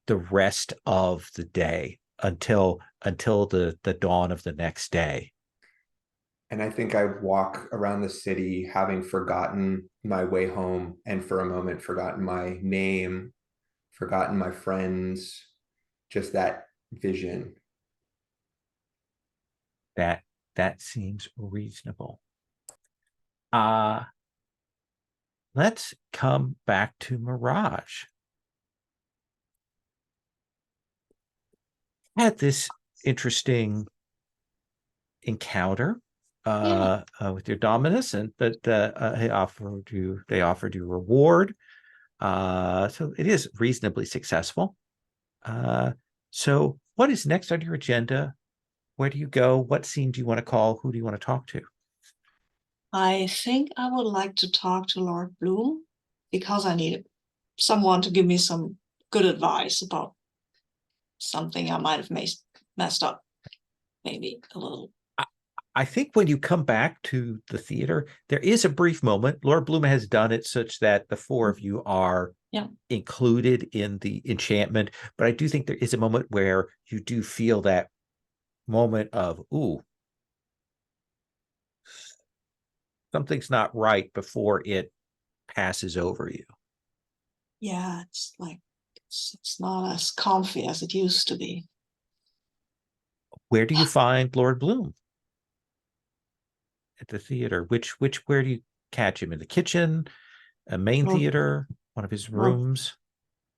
the rest of the day until the dawn of the next day. And I think I walk around the city having forgotten my way home, and for a moment forgotten my name, forgotten my friends, just that vision. That seems reasonable. Let's come back to Mirage. Had this interesting encounter with your Dominus, and but they offered you reward. So it is reasonably successful. So what is next on your agenda? Where do you go? What scene do you want to call? Who do you want to talk to? I think I would like to talk to Lord Bloom because I need someone to give me some good advice about something I might have messed up, maybe a little. I think when you come back to the theater, there is a brief moment. Lord Bloom has done it such that the four of you are included in the enchantment. But I do think there is a moment where you do feel that moment of, ooh, something's not right before it passes over you. Yeah, it's like it's not as comfy as it used to be. Where do you find Lord Bloom? At the theater. Where do you catch him? In the kitchen, a main theater, one of his rooms?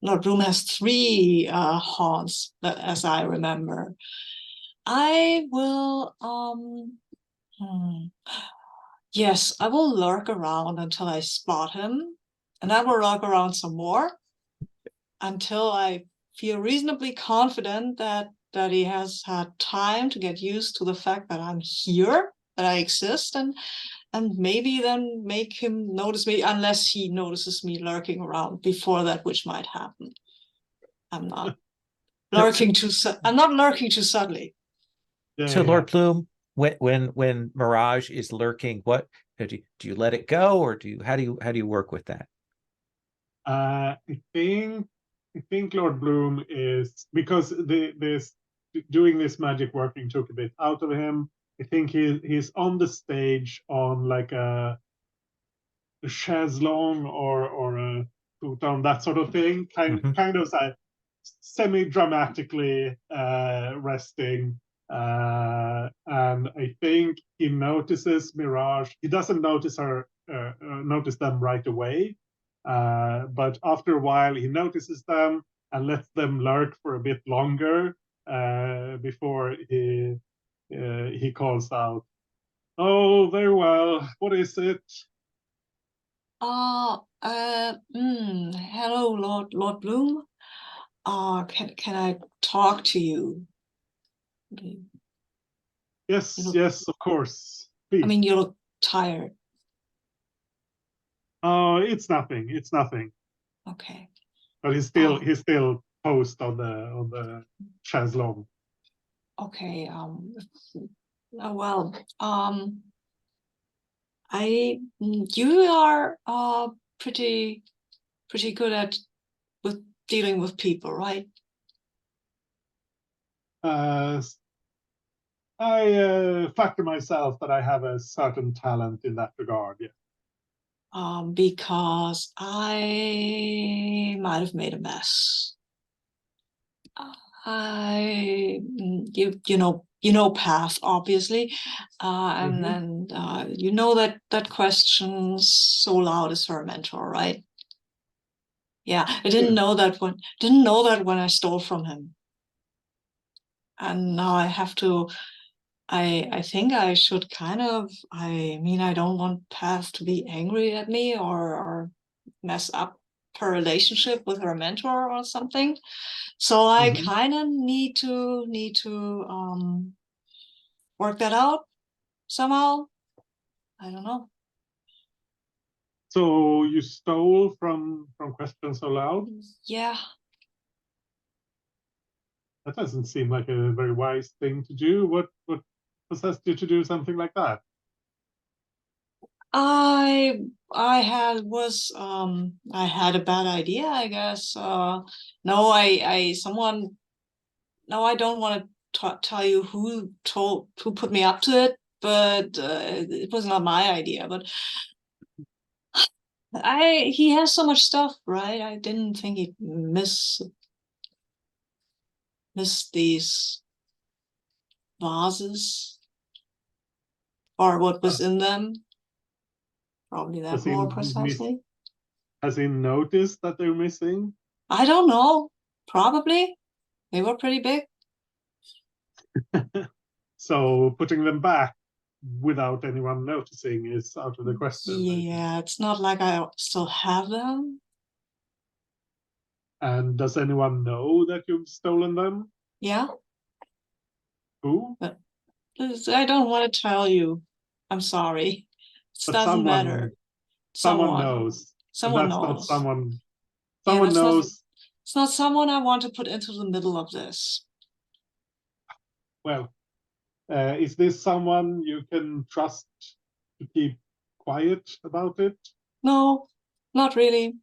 Lord Bloom has 3 haunts, as I remember. I will yes, I will lurk around until I spot him, and I will lurk around some more until I feel reasonably confident that he has had time to get used to the fact that I'm here, that I exist, and maybe then make him notice me, unless he notices me lurking around before that, which might happen. I'm not lurking too subtly. So Lord Bloom, when Mirage is lurking, what do you let it go, or how do you work with that? I think Lord Bloom is, because this doing this magic working took a bit out of him. I think he's on the stage on like a chaise longue or a futon, that sort of thing, kind of like semi-dramatically resting. And I think he notices Mirage. He doesn't notice them right away, but after a while he notices them and lets them lurk for a bit longer before he calls out, "Oh, very well. What is it?" Hello, Lord Bloom. Can I talk to you? Yes, You look, yes, of course. Please. I mean, you look tired. Oh, it's nothing. It's nothing. Okay. But he's still posed on the chaise-longue. Okay. Well, you are pretty good at dealing with people, right? I flatter myself that I have a certain talent in that regard. Yeah. Because I might have made a mess. You know Path, obviously, and you know that question so loud is her mentor, right? Yeah, I didn't know that when I stole from him, and now I have to. I think I should kind of. I mean, I don't want Path to be angry at me or mess up her relationship with her mentor or something. So I kind of need to work that out somehow. I don't know. So you stole from Question So Loud? Yeah. That doesn't seem like a very wise thing to do. What possessed you to do something like that? I had a bad idea, I guess. No, I don't want to tell you who put me up to it, but it was not my idea. But he has so much stuff, right? I didn't think he'd miss these vases or what was in them. Probably that more precisely. Has he noticed that they're missing? I don't know. Probably. They were pretty big. So putting them back without anyone noticing is out of the question. Yeah, it's not like I still have them. And does anyone know that you've stolen them? Yeah. Who? But I don't want to tell you. I'm sorry. It doesn't matter. Someone knows. Someone that's knows. Not someone. Yeah, Someone knows. It's not someone I want to put into the middle of this. Well, is this someone you can trust to keep quiet about it? No, not really.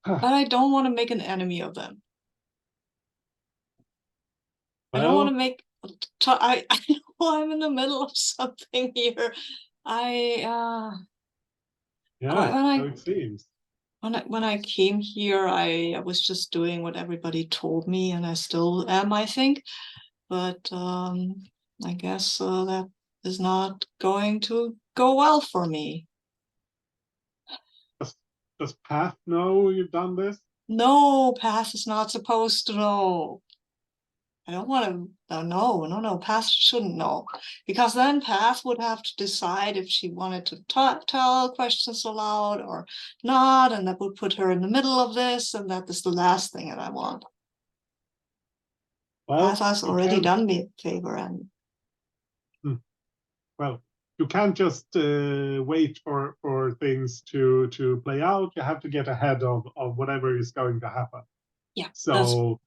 But I don't want to make an enemy of them. Well, I don't want to make. I know I'm in the middle of something here. Yeah, so it seems. When I came here, I was just doing what everybody told me, and I still am, I think. But I guess that is not going to go well for me. Does Path know you've done this? No, Path is not supposed to know. I don't want to. No. Path shouldn't know, because then Path would have to decide if she wanted to tell Questions Aloud or not, and that would put her in the middle of this, and that is the last thing that I want. Well, Path has already done me a favor, and well, you can't just wait for things to play out. You have to get ahead of whatever is going to happen. Yeah. So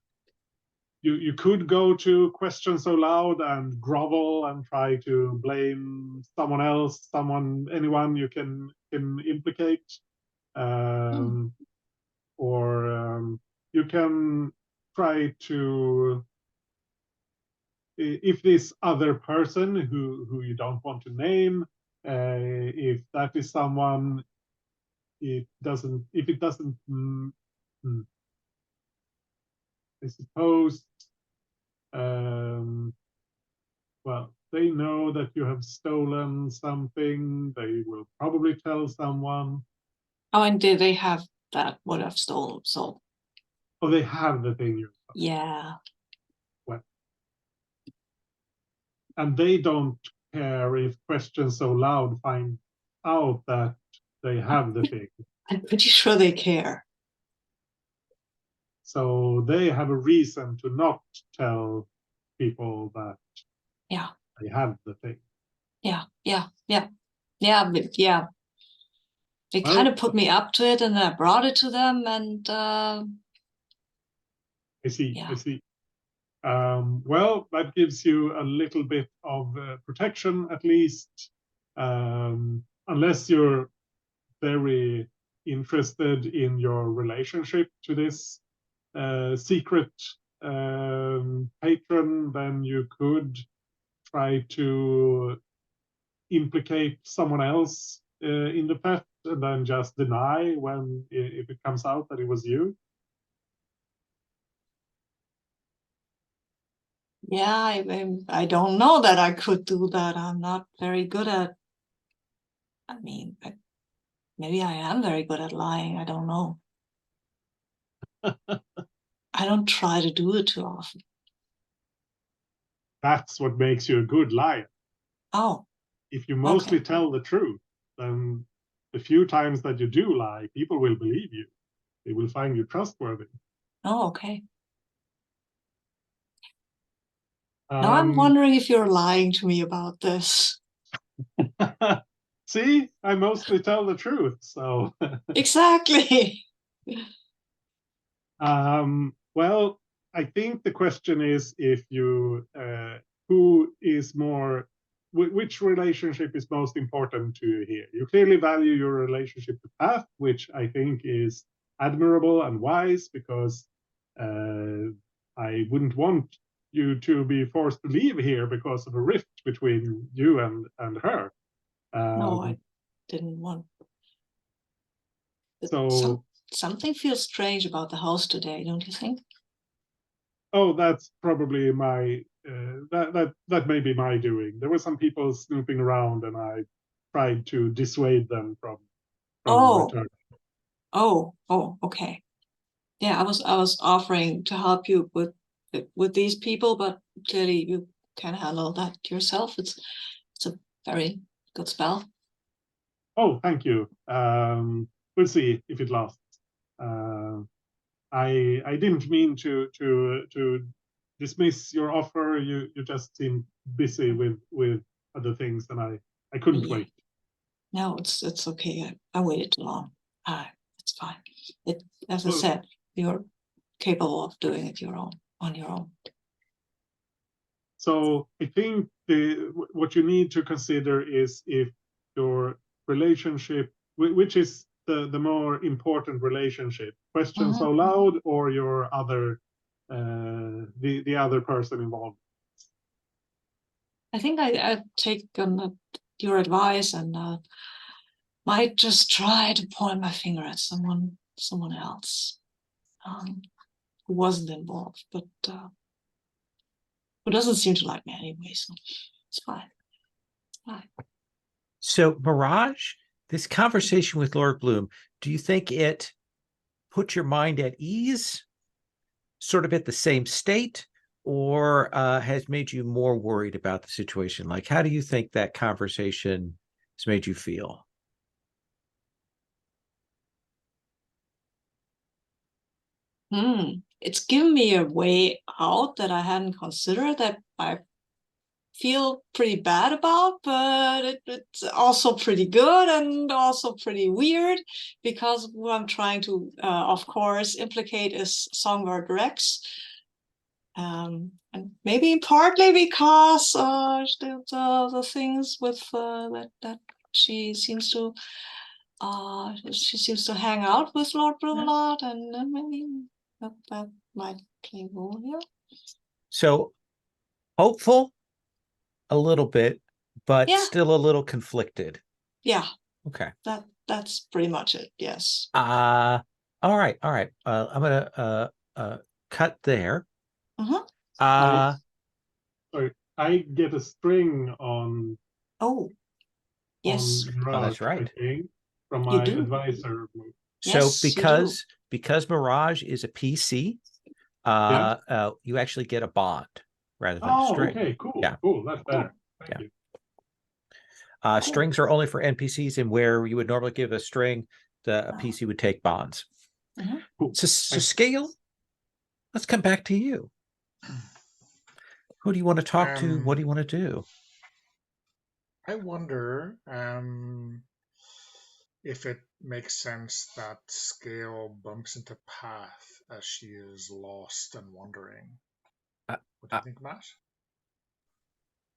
you could go to Question So Loud and grovel and try to blame someone else, anyone you can implicate, or you can try to, if this other person who you don't want to name, if that is someone, if it doesn't, I suppose, well, they know that you have stolen something. They will probably tell someone. Oh, and did they have that what I've stolen? So. Oh, they have the thing you stole. Yeah. Well, and they don't care if questions so loud find out that they have the thing. I'm pretty sure they care. So they have a reason to not tell people that Yeah. they have the thing. Yeah. But yeah. They Well, kind of put me up to it, and I brought it to them, and I see. yeah. I see. Well, that gives you a little bit of protection, at least, unless you're very interested in your relationship to this secret patron, then you could try to implicate someone else in the theft and then just deny when if it comes out that it was you. Yeah, I don't know that I could do that. I'm not very good at, I mean, maybe I am very good at lying. I don't know. I don't try to do it too often. That's what makes you a good liar. Oh, If you mostly okay. tell the truth, then the few times that you do lie, people will believe you. They will find you trustworthy. Oh, okay. Now I'm wondering if you're lying to me about this. See, I mostly tell the truth, so. Exactly. Well, I think the question is if you, who is more, which relationship is most important to you here? You clearly value your relationship to Path, which I think is admirable and wise, because I wouldn't want you to be forced to leave here because of a rift between you and her. No, I didn't want. So something feels strange about the house today, don't you think? Oh, that's probably my that may be my doing. There were some people snooping around, and I tried to dissuade them from returning. Oh, okay. Yeah, I was offering to help you with these people, but clearly you can handle that yourself. It's a very good spell. Oh, thank you. We'll see if it lasts. I didn't mean to dismiss your offer. You just seemed busy with other things, and I couldn't wait. No, it's okay. I waited too long. It's fine. As I Well, said, you're capable of doing it on your own. So I think what you need to consider is if your relationship, which is the more important relationship, questions so loud, or your other the other person involved. I think I take your advice and might just try to point my finger at someone else who wasn't involved, but who doesn't seem to like me anyway, so it's fine. It's fine. So, Mirage, this conversation with Lord Bloom, do you think it put your mind at ease, sort of at the same state, or has made you more worried about the situation? Like, how do you think that conversation has made you feel? It's given me a way out that I hadn't considered, that I feel pretty bad about, but it's also pretty good and also pretty weird, because what I'm trying to, of course, implicate is Songbird Rex. And maybe partly because the things with that she seems to hang out with Lord Bloom a lot, and maybe that might play a role here. So hopeful a little bit, but still a little conflicted. Yeah. Okay. That's pretty much it. Yes. All right. I'm gonna cut there. Sorry, I get a string on. Oh, yes. On Mirage, that's right. I think, from my advisor. So yes, because Mirage is a PC, you actually get a bond rather than a string. Okay, cool. Yeah. Cool. That's better. Thank you. Strings are only for NPCs, and where you would normally give a string, a PC would take bonds. Mhm. So Scale, let's come back to you. Who do you want to talk to? What do you want to do? I wonder if it makes sense that Scale bumps into Path as she is lost and wandering. Uh, What do you think, Matt?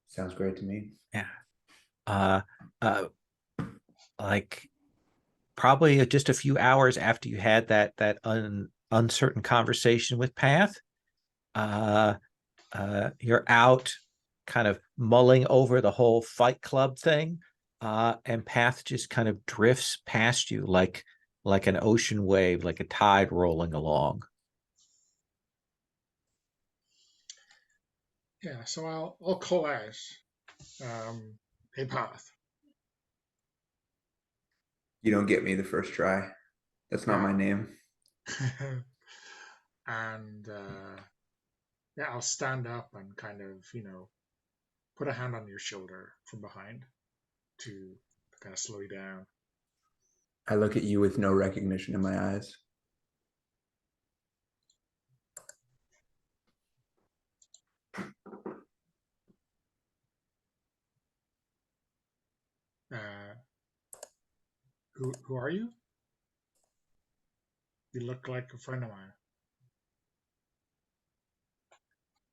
Sounds great to me. Yeah. Like probably just a few hours after you had that uncertain conversation with Path, you're out kind of mulling over the whole Fight Club thing, and Path just kind of drifts past you like an ocean wave, like a tide rolling along. Yeah, so I'll call out, hey Path. You don't get me the first try. That's not my name. And yeah, I'll stand up and kind of, put a hand on your shoulder from behind to kind of slow you down. I look at you with no recognition in my eyes. Who are you? You look like a friend of mine.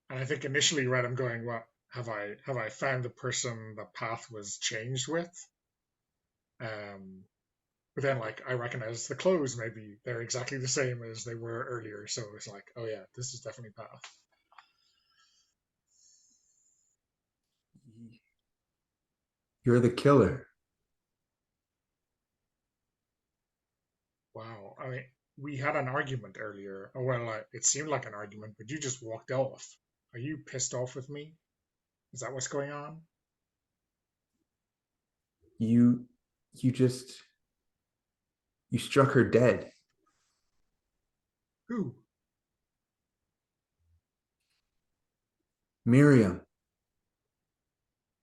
And I think initially, right, I'm going, what have I found the person the Path was changed with? But then, like, I recognize the clothes. Maybe they're exactly the same as they were earlier. So it's like, oh yeah, this is definitely Path. You're the killer. Wow. I mean, we had an argument earlier. Oh, well, it seemed like an argument, but you just walked off. Are you pissed off with me? Is that what's going on? You struck her dead. Who? Miriam.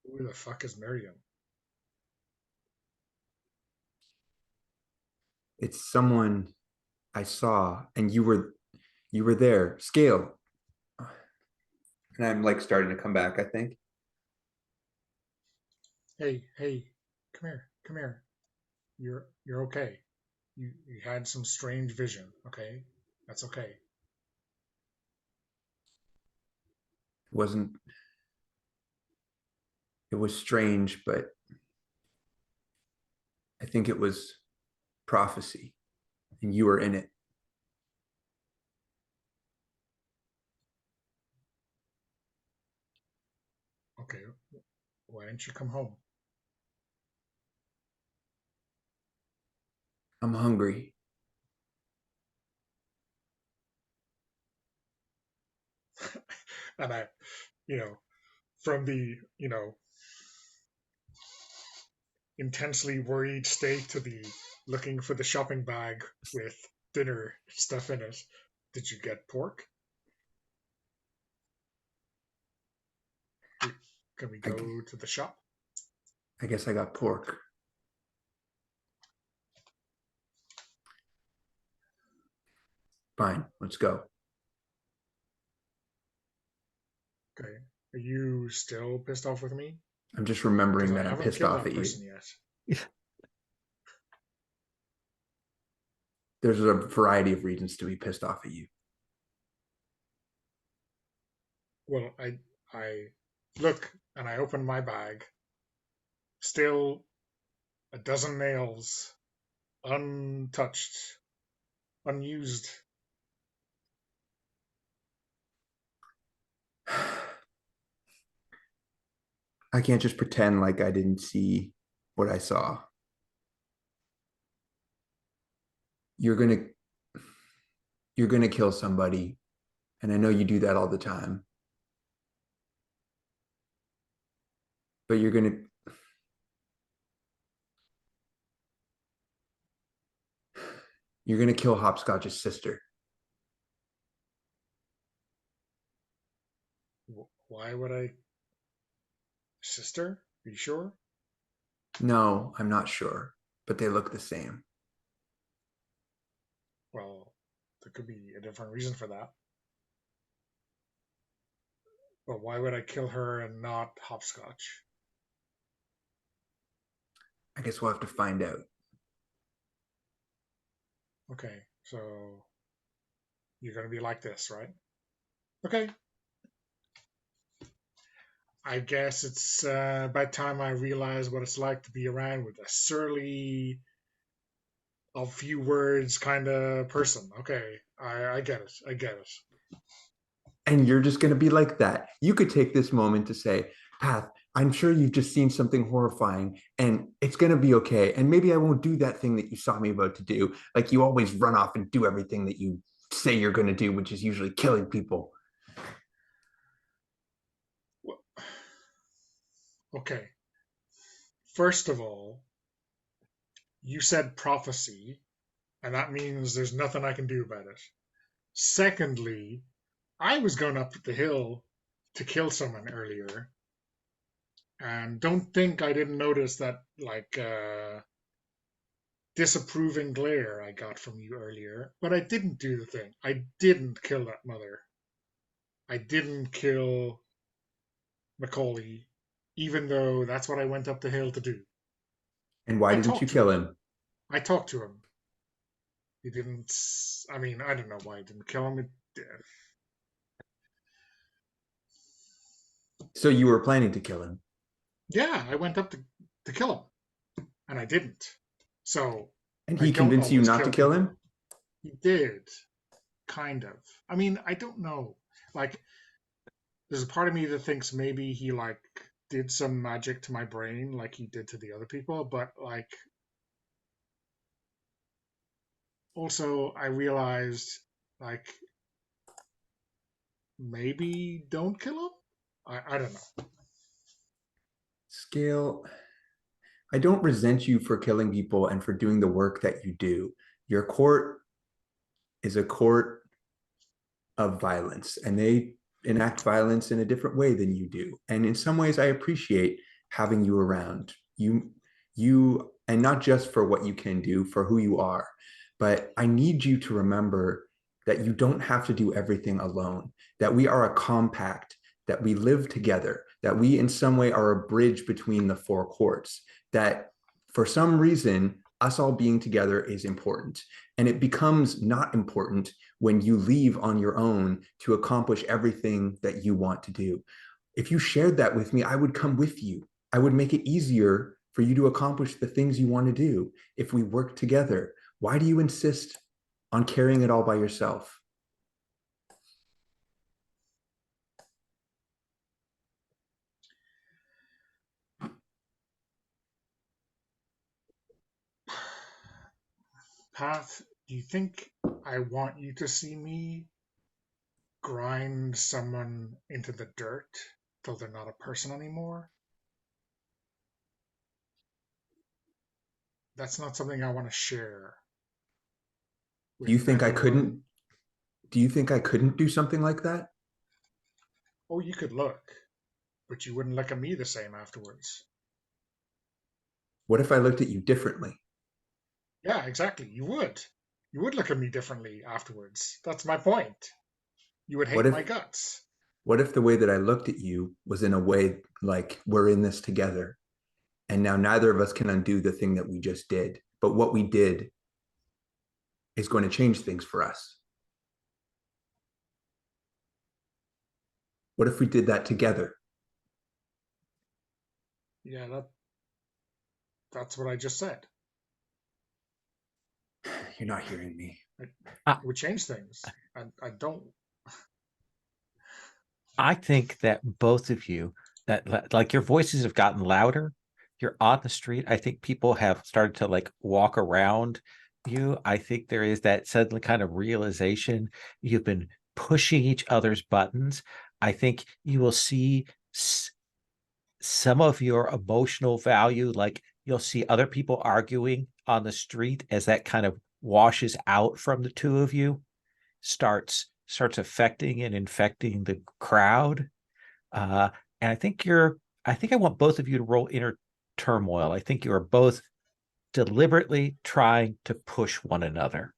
Who the fuck is Miriam? It's someone I saw, and you were there. Scale. And I'm like starting to come back, I think. Hey, come here. You're okay. You had some strange vision, okay? That's okay. It was strange, but I think it was prophecy, and you were in it. Okay, why didn't you come home? I'm hungry. And I, from the, intensely worried state to the looking for the shopping bag with dinner stuff in it. Did you get pork? Can we go to the shop? I guess I got pork. Fine, let's go. Okay. Are you still pissed off with me? I'm just remembering Because I that I'm haven't pissed killed off that at you. person yet. There's a variety of reasons to be pissed off at you. Well, I look and I open my bag. Still a dozen nails, untouched, unused. I can't just pretend like I didn't see what I saw. You're gonna kill somebody, and I know you do that all the time. But you're gonna kill Hopscotch's sister. Why would I? Sister? Are you sure? No, I'm not sure, but they look the same. Well, there could be a different reason for that. But why would I kill her and not Hopscotch? I guess we'll have to find out. Okay, so you're going to be like this, right? Okay. I guess it's about time I realize what it's like to be around with a surly, a few words kind of person. Okay, I get it. I get it. And you're just going to be like that. You could take this moment to say, Path, I'm sure you've just seen something horrifying and it's going to be okay. And maybe I won't do that thing that you saw me about to do. Like you always run off and do everything that you say you're going to do, which is usually killing people. Okay. First of all, you said prophecy, and that means there's nothing I can do about it. Secondly, I was going up the hill to kill someone earlier, and don't think I didn't notice that, like, disapproving glare I got from you earlier, but I didn't do the thing. I didn't kill that mother. I didn't kill Macaulay, even though that's what I went up the hill to do. And why didn't you kill him? I talked to him. He didn't. I mean, I don't know why I didn't kill him. So you were planning to kill him? Yeah, I went up to kill him, and I didn't. So. And he convinced you not to kill him? He did, kind of. I mean, I don't know. Like, there's a part of me that thinks maybe he like did some magic to my brain, like he did to the other people, but like. Also, I realized, like, maybe don't kill him? I don't know. Scale, I don't resent you for killing people and for doing the work that you do. Your court is a court of violence, and they enact violence in a different way than you do. And in some ways, I appreciate having you around. You, and not just for what you can do, for who you are. But I need you to remember that you don't have to do everything alone, that we are a compact, that we live together, that we in some way are a bridge between the four courts, that for some reason, us all being together is important. And it becomes not important when you leave on your own to accomplish everything that you want to do. If you shared that with me, I would come with you. I would make it easier for you to accomplish the things you want to do if we work together. Why do you insist on carrying it all by yourself? Path, do you think I want you to see me grind someone into the dirt till they're not a person anymore? That's not something I want to share. Do you think I couldn't? Do you think I couldn't do something like that? Oh, you could look, but you wouldn't look at me the same afterwards. What if I looked at you differently? Yeah, exactly. You would. You would look at me differently afterwards. That's my point. You would hate my guts. What if the way that I looked at you was in a way like we're in this together, and now neither of us can undo the thing that we just did, but what we did is going to change things for us? What if we did that together? Yeah, that's what I just said. You're not hearing me. It would change things. I don't. I think that both of you, that like your voices have gotten louder. You're on the street. I think people have started to like walk around you. I think there is that sudden kind of realization you've been pushing each other's buttons. I think you will see some of your emotional value, like you'll see other people arguing on the street as that kind of washes out from the two of you, starts affecting and infecting the crowd. And I think I want both of you to roll inner turmoil. I think you are both deliberately trying to push one another.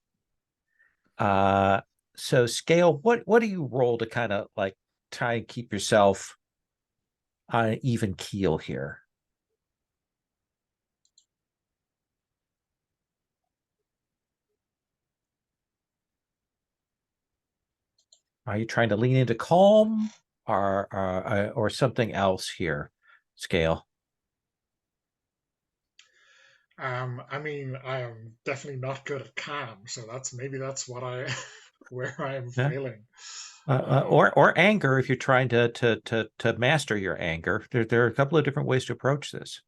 So Scale, what do you roll to kind of like try and keep yourself on an even keel here? Are you trying to lean into calm or something else here, Scale? I mean, I am definitely not good at calm, so maybe that's what I where I am Yeah. failing. Or anger if you're trying to master your anger. There are a couple of different ways to approach this.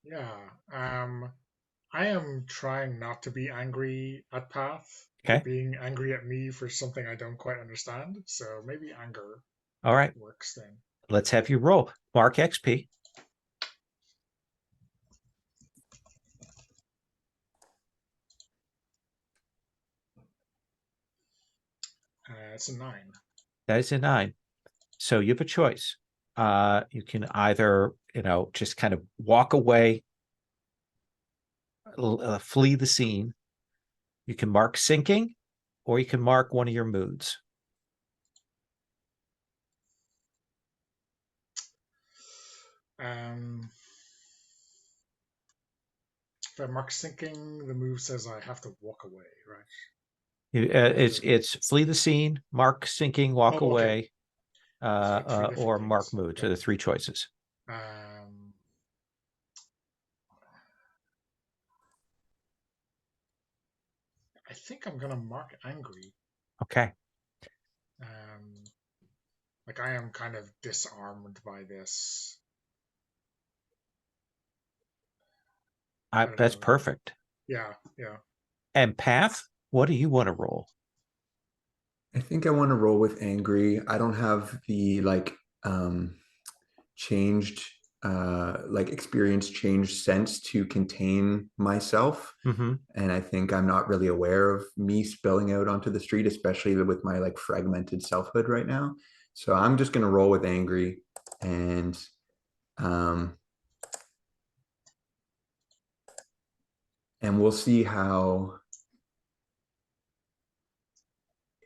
Yeah. I am trying not to be angry at Path for Okay. being angry at me for something I don't quite understand. So maybe anger All right. works then. Let's have you roll. Mark XP. It's a 9. That is a 9. So you have a choice. You can either, just kind of walk away, flee the scene. You can mark sinking, or you can mark one of your moods. If I mark sinking, the move says I have to walk away, right? It's flee the scene, mark sinking, walk Oh, okay. away, or mark things. mood. So the 3 choices. I think I'm gonna mark angry. Okay. Like I am kind of disarmed by this. That's perfect. Yeah. And Path, what do you want to roll? I think I want to roll with angry. I don't have the changed experience changed sense to contain myself. Mm-hmm. And I think I'm not really aware of me spilling out onto the street, especially with my like fragmented selfhood right now. So I'm just gonna roll with angry, and we'll see how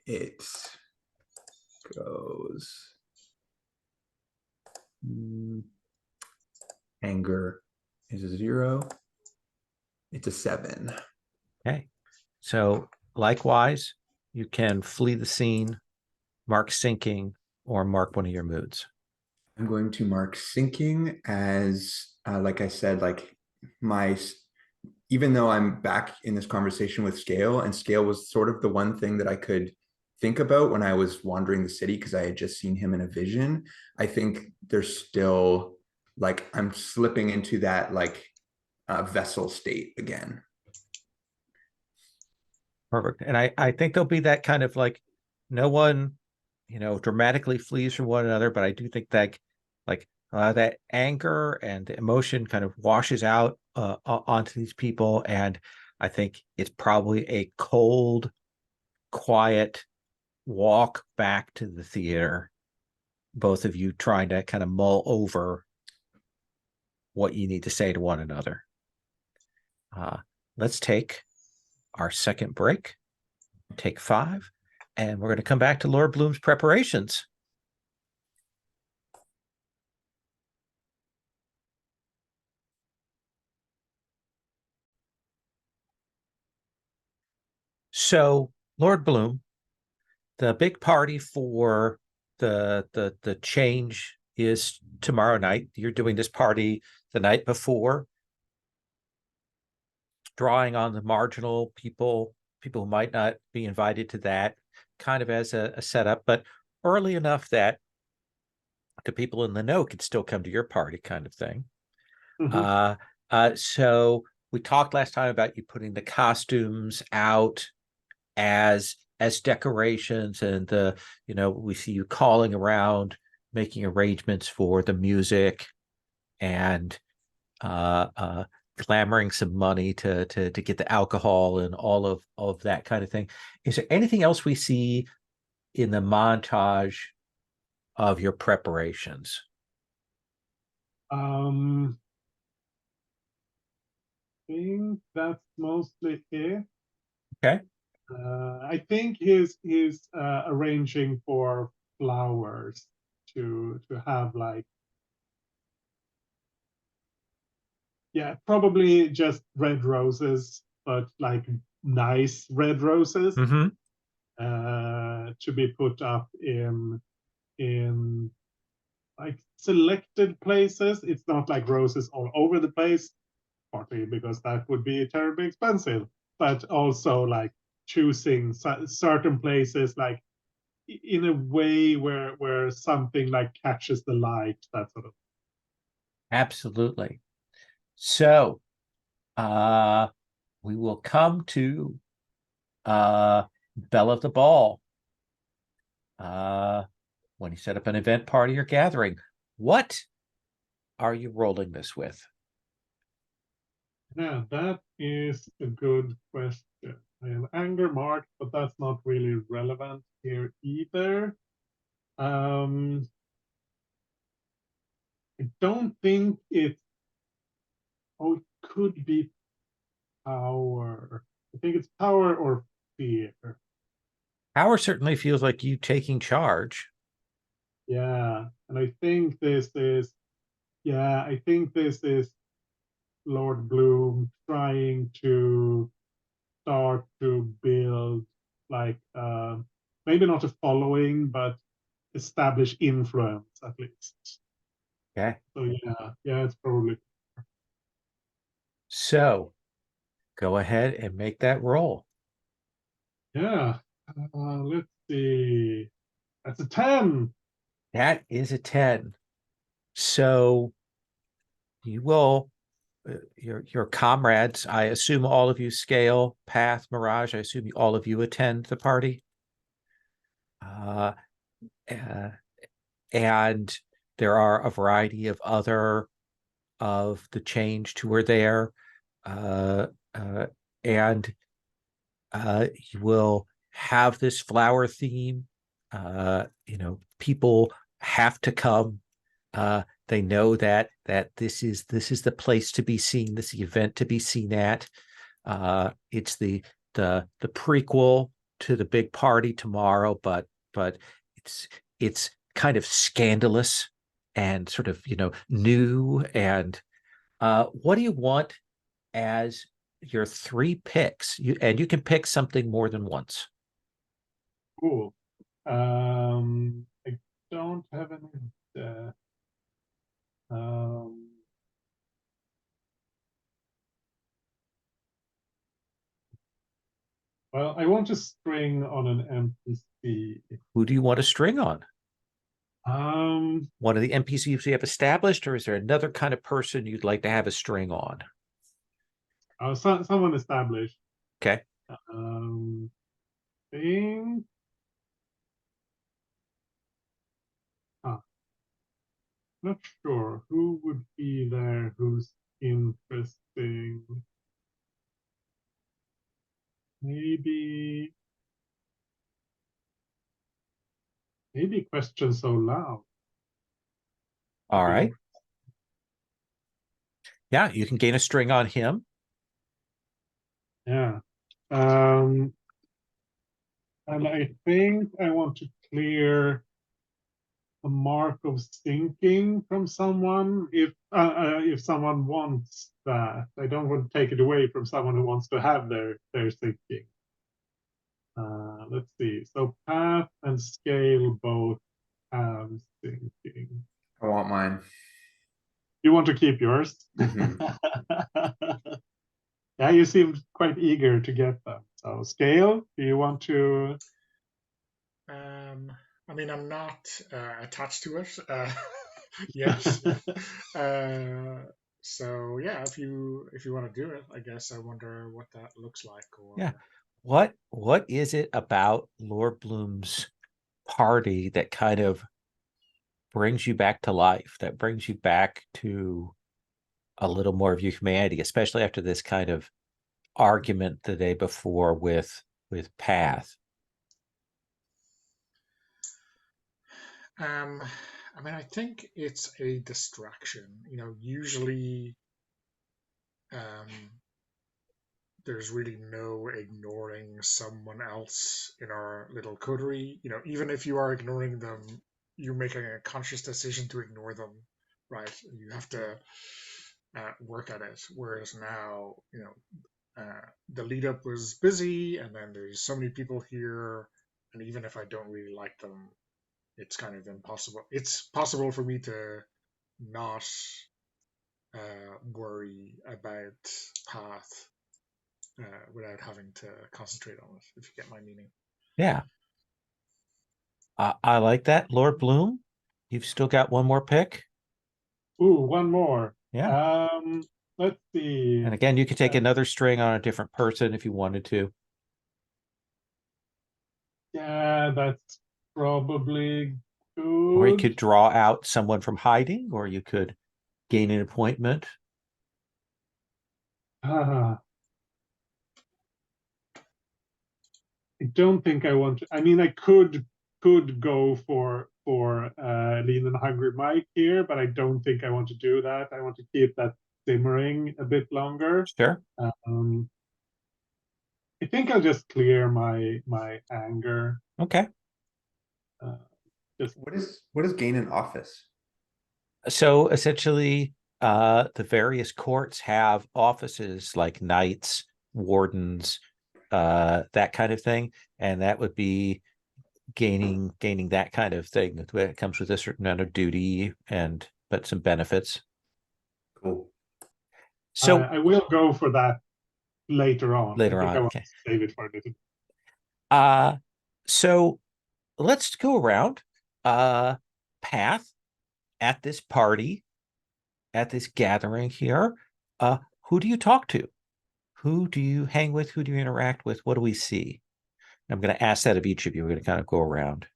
it goes. Anger is a 0. It's a 7. Okay. So likewise, you can flee the scene, mark sinking, or mark one of your moods. I'm going to mark sinking as, like I said, like even though I'm back in this conversation with Scale, and Scale was sort of the one thing that I could think about when I was wandering the city because I had just seen him in a vision. I think there's still like I'm slipping into that vessel state again. Perfect. And I think there'll be that kind of like no one, dramatically flees from one another, but I do think that that anger and emotion kind of washes out onto these people. And I think it's probably a cold, quiet walk back to the theater. Both of you trying to kind of mull over what you need to say to one another. Let's take our second break, take 5, and we're going to come back to Lord Bloom's preparations. So, Lord Bloom, the big party for the change is tomorrow night. You're doing this party the night before, drawing on the marginal people who might not be invited to that, kind of as a setup, but early enough that the people in the know could still come to your party, kind of thing. Mm-hmm. So we talked last time about you putting the costumes out as decorations, and we see you calling around, making arrangements for the music, and clamoring some money to get the alcohol and all of that kind of thing. Is there anything else we see in the montage of your preparations? think that's mostly it. Okay. I think he's arranging for flowers to have like, yeah, probably just red roses, but like nice red roses Mm-hmm. to be put up in like selected places. It's not like roses all over the place, partly because that would be terribly expensive, but also like choosing certain places like in a way where something like catches the light, that sort of. Absolutely. So we will come to Belle of the Ball. When you set up an event, party, or gathering, what are you rolling this with? Yeah, that is a good question. I have anger marked, but that's not really relevant here either. I don't think it. Oh, it could be power. I think it's power or fear. Power certainly feels like you taking charge. Yeah, and I think this is. Yeah, I think this is Lord Bloom trying to start to build like maybe not a following, but establish influence at least. Okay. So yeah, it's probably. So go ahead and make that roll. Yeah. Let's see. That's a 10. That is a 10. So you will, your comrades, I assume all of you scale, Path, Mirage, I assume all of you attend the party. Uh, and there are a variety of other of the changed who are there. And you will have this flower theme. People have to come. They know that this is the place to be seen, this event to be seen at. It's the prequel to the big party tomorrow, but it's kind of scandalous and sort of new. And what do you want as your 3 picks? You can pick something more than once. Cool. I don't have any. Well, I want to string on an NPC. Who do you want to string on? Um, One of the NPCs you have established, or is there another kind of person you'd like to have a string on? someone established. Okay. Think. Not sure who would be there. Who's interesting? Maybe question so loud. All right. Yeah, you can gain a string on him. Yeah. And I think I want to clear a mark of sinking from someone if someone wants that. I don't want to take it away from someone who wants to have their sinking. Let's see. So path and scale both have sinking. I want mine. You want to keep yours? Mhm. Yeah, you seem quite eager to get them. So scale, do you want to? I mean, I'm not attached to it. Yes. So yeah, if you want to do it, I guess I wonder what that looks like. Or Yeah. What is it about Lord Bloom's party that kind of brings you back to life, that brings you back to a little more of your humanity, especially after this kind of argument the day before with Path? I mean, I think it's a distraction. Usually, there's really no ignoring someone else in our little coterie. You know, even if you are ignoring them, you're making a conscious decision to ignore them, right? You have to work at it. Whereas now, you know, the lead up was busy, and then there's so many people here, and even if I don't really like them, it's kind of impossible. It's possible for me to not worry about path without having to concentrate on it, if you get my meaning. Yeah. I like that. Lord Bloom, you've still got one more pick. Ooh, one more. Yeah. Let's see. And again, you could take another string on a different person if you wanted to. Yeah, that's probably good. Or you could draw out someone from hiding, or you could gain an appointment. I don't think I want to. I mean, I could go for Lean and Hungry Mike here, but I don't think I want to do that. I want to keep that simmering a bit longer. Sure. I think I'll just clear my anger. Okay. What is gain an office? So essentially, the various courts have offices like knights, wardens, that kind of thing, and that would be gaining that kind of thing. It comes with a certain amount of duty but some benefits. Cool. So I will go for that later on. Later I think on, I want okay. to save it for a little. So let's go around. Path at this party, at this gathering here. Who do you talk to? Who do you hang with? Who do you interact with? What do we see? I'm going to ask that of each of you. We're going to kind of go around.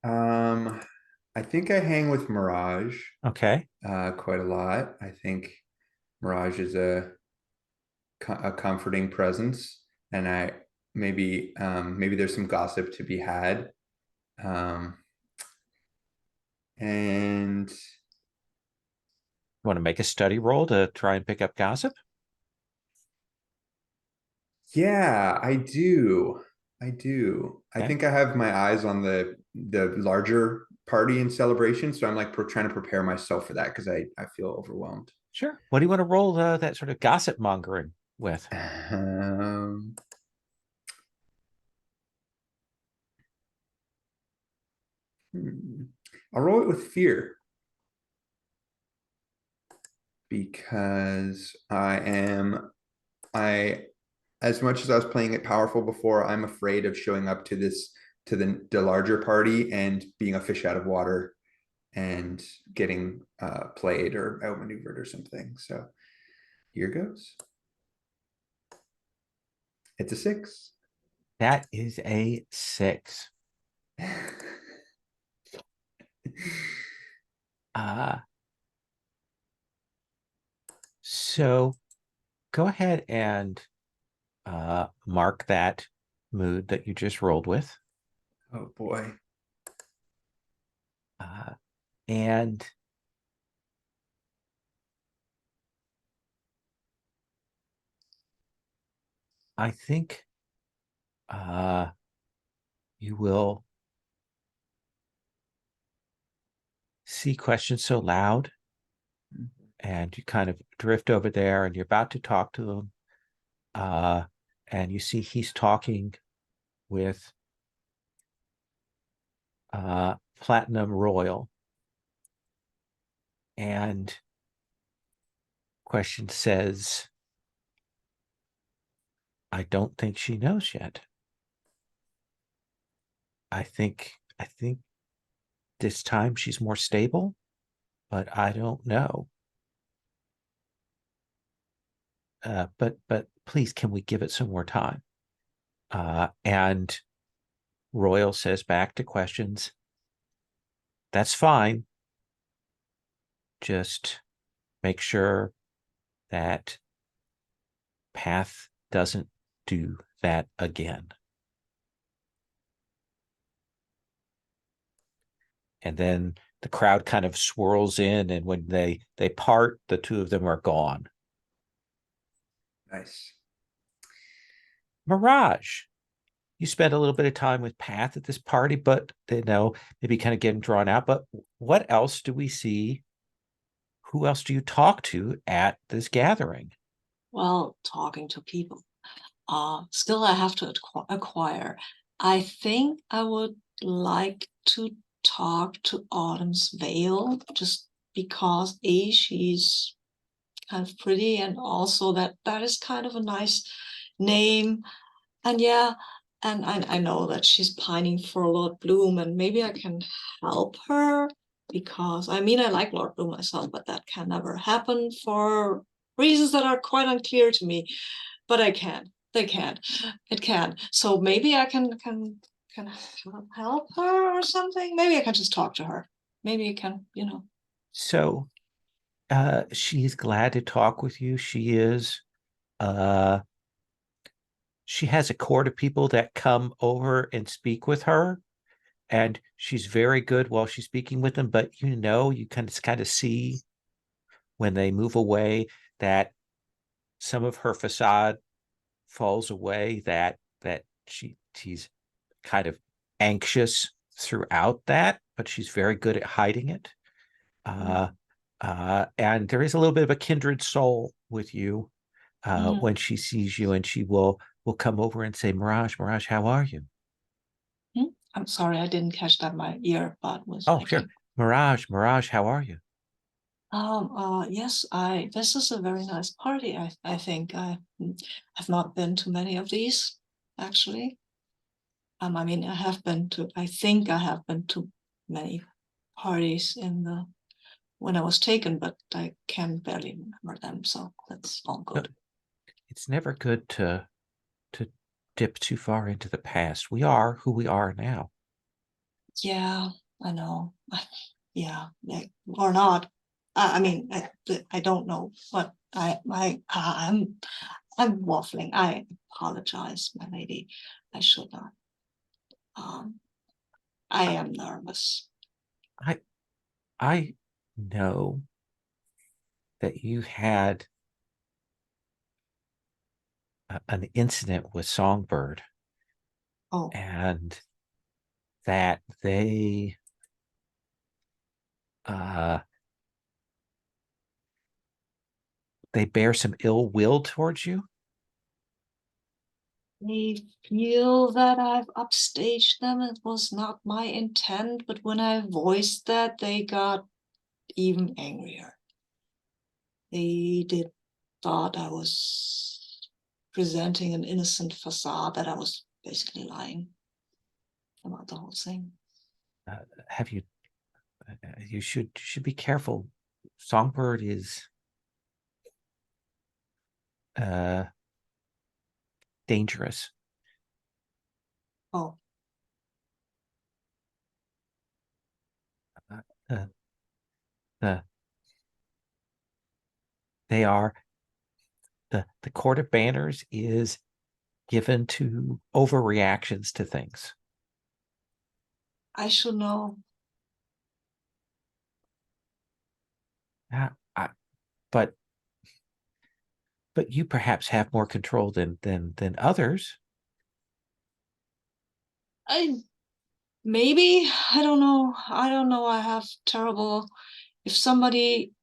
I think I hang with Mirage Okay. quite a lot. I think Mirage is a comforting presence, and I maybe there's some gossip to be had. And You want to make a study roll to try and pick up gossip? yeah, I do. I Okay. think I have my eyes on the larger party and celebration, so I'm like trying to prepare myself for that because I feel overwhelmed. Sure. What do you want to roll that sort of gossip mongering with? I'll roll it with fear because as much as I was playing it powerful before, I'm afraid of showing up to the larger party and being a fish out of water and getting played or outmaneuvered or something. So here goes. It's a 6. That is a 6. So go ahead and mark that mood that you just rolled with. Oh boy. And I think you will see questions so loud, and you kind of drift over there and you're about to talk to him. And you see he's talking with Platinum Royal. And question says, I don't think she knows yet. I think this time she's more stable, but I don't know. But please, can we give it some more time? And Royal says back to questions, that's fine. Just make sure that Path doesn't do that again. And then the crowd kind of swirls in, and when they part, the two of them are gone. Nice. Mirage, you spent a little bit of time with Path at this party, but maybe kind of getting drawn out. But what else do we see? Who else do you talk to at this gathering? Well, talking to people. Skill I have to acquire. I think I would like to talk to Autumn's Veil, just because she's kind of pretty, and also that is kind of a nice name. And yeah, and I know that she's pining for Lord Bloom, and maybe I can help her, because I mean, I like Lord Bloom myself, but that can never happen for reasons that are quite unclear to me. But I can. It can. So maybe I can help her or something. Maybe I can just talk to her. Maybe I can, So she's glad to talk with you. She is. She has a court of people that come over and speak with her, and she's very good while she's speaking with them. But you kind of see when they move away that some of her facade falls away. That she's kind of anxious throughout that, but she's very good at hiding it. And there is a little bit of a kindred soul with you when she sees you, and she will come over and say, Mirage, how are you? I'm sorry, I didn't catch that. My earbud was. Oh, sure. Mirage, how are you? Yes, this is a very nice party. I think I've not been to many of these, actually. I mean, I think I have been to many parties when I was taken, but I can barely remember them, so that's all good. It's never good to dip too far into the past. We are who we are now. Yeah, I know. Yeah, or not. I mean, I don't know, but I'm waffling. I apologize, my lady. I should not. I am nervous. I know that you had an incident with Songbird. Oh. And that they bear some ill will towards you. They feel that I've upstaged them. It was not my intent, but when I voiced that, they got even angrier. They thought I was presenting an innocent facade, that I was basically lying about the whole thing. Have you? You should be careful. Songbird is dangerous. Oh. They are the Court of Banners is given to overreactions to things. I should know. But you perhaps have more control than others. Maybe, I don't know. I have terrible. If somebody,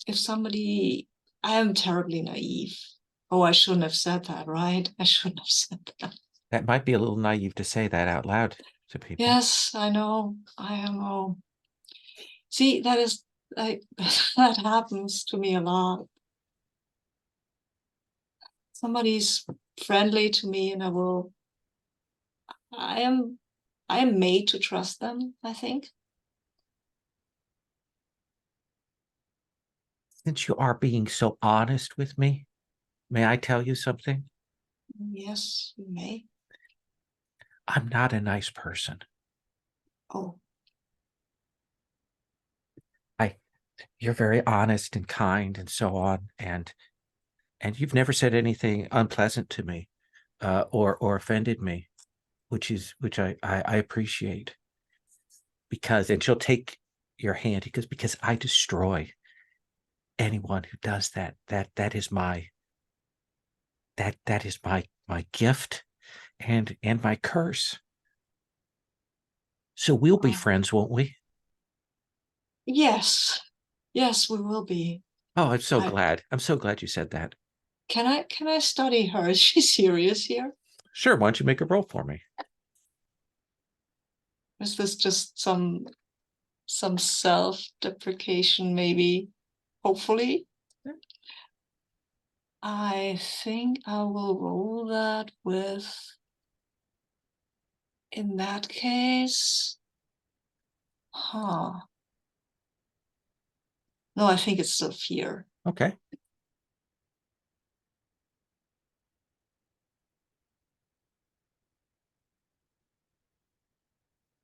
I am terribly naive. Oh, I shouldn't have said that, right? I shouldn't have said that. That might be a little naive to say that out loud to people. Yes, I know. I am. Oh, see, that happens to me a lot. Somebody's friendly to me, and I am made to trust them, I think. Since you are being so honest with me, may I tell you something? Yes, you may. I'm not a nice person. Oh. You're very honest and kind and so on, and you've never said anything unpleasant to me, or offended me, which I appreciate. And she'll take your hand, because I destroy anyone who does that. That is my that is my gift and my curse. So we'll be friends, won't we? Yes, yes, we will be. Oh, I'm so I- glad. I'm so glad you said that. Can I study her? Is she serious here? Sure, why don't you make a roll for me? Is this just some self-deprecation, maybe? Hopefully. I think I will roll that with, in that case, huh. No, I think it's still fear. Okay.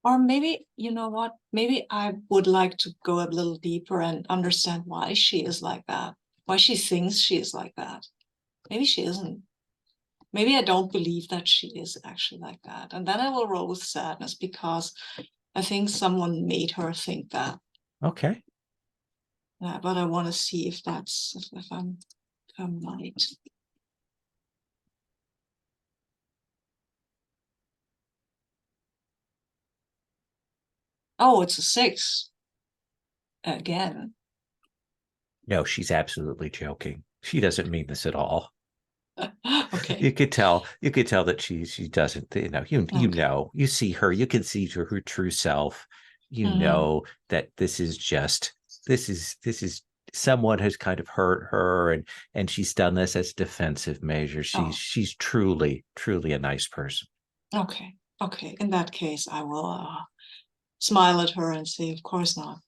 Or maybe, you know what? Maybe I would like to go a little deeper and understand why she is like that, why she thinks she is like that. Maybe she isn't. Maybe I don't believe that she is actually like that. And then I will roll with sadness because I think someone made her think that. Okay. Yeah, but I want to see if that's if I'm right. Oh, it's a 6 again. No, she's absolutely joking. She doesn't mean this at all. Okay. You could tell that she doesn't, you Okay. know, you see her, you can see her true self. You Mhm. know that this is someone has kind of hurt her, and she's done this as a defensive measure. She's truly a nice person. Okay. Okay. In that case, I will smile at her and say, of course not.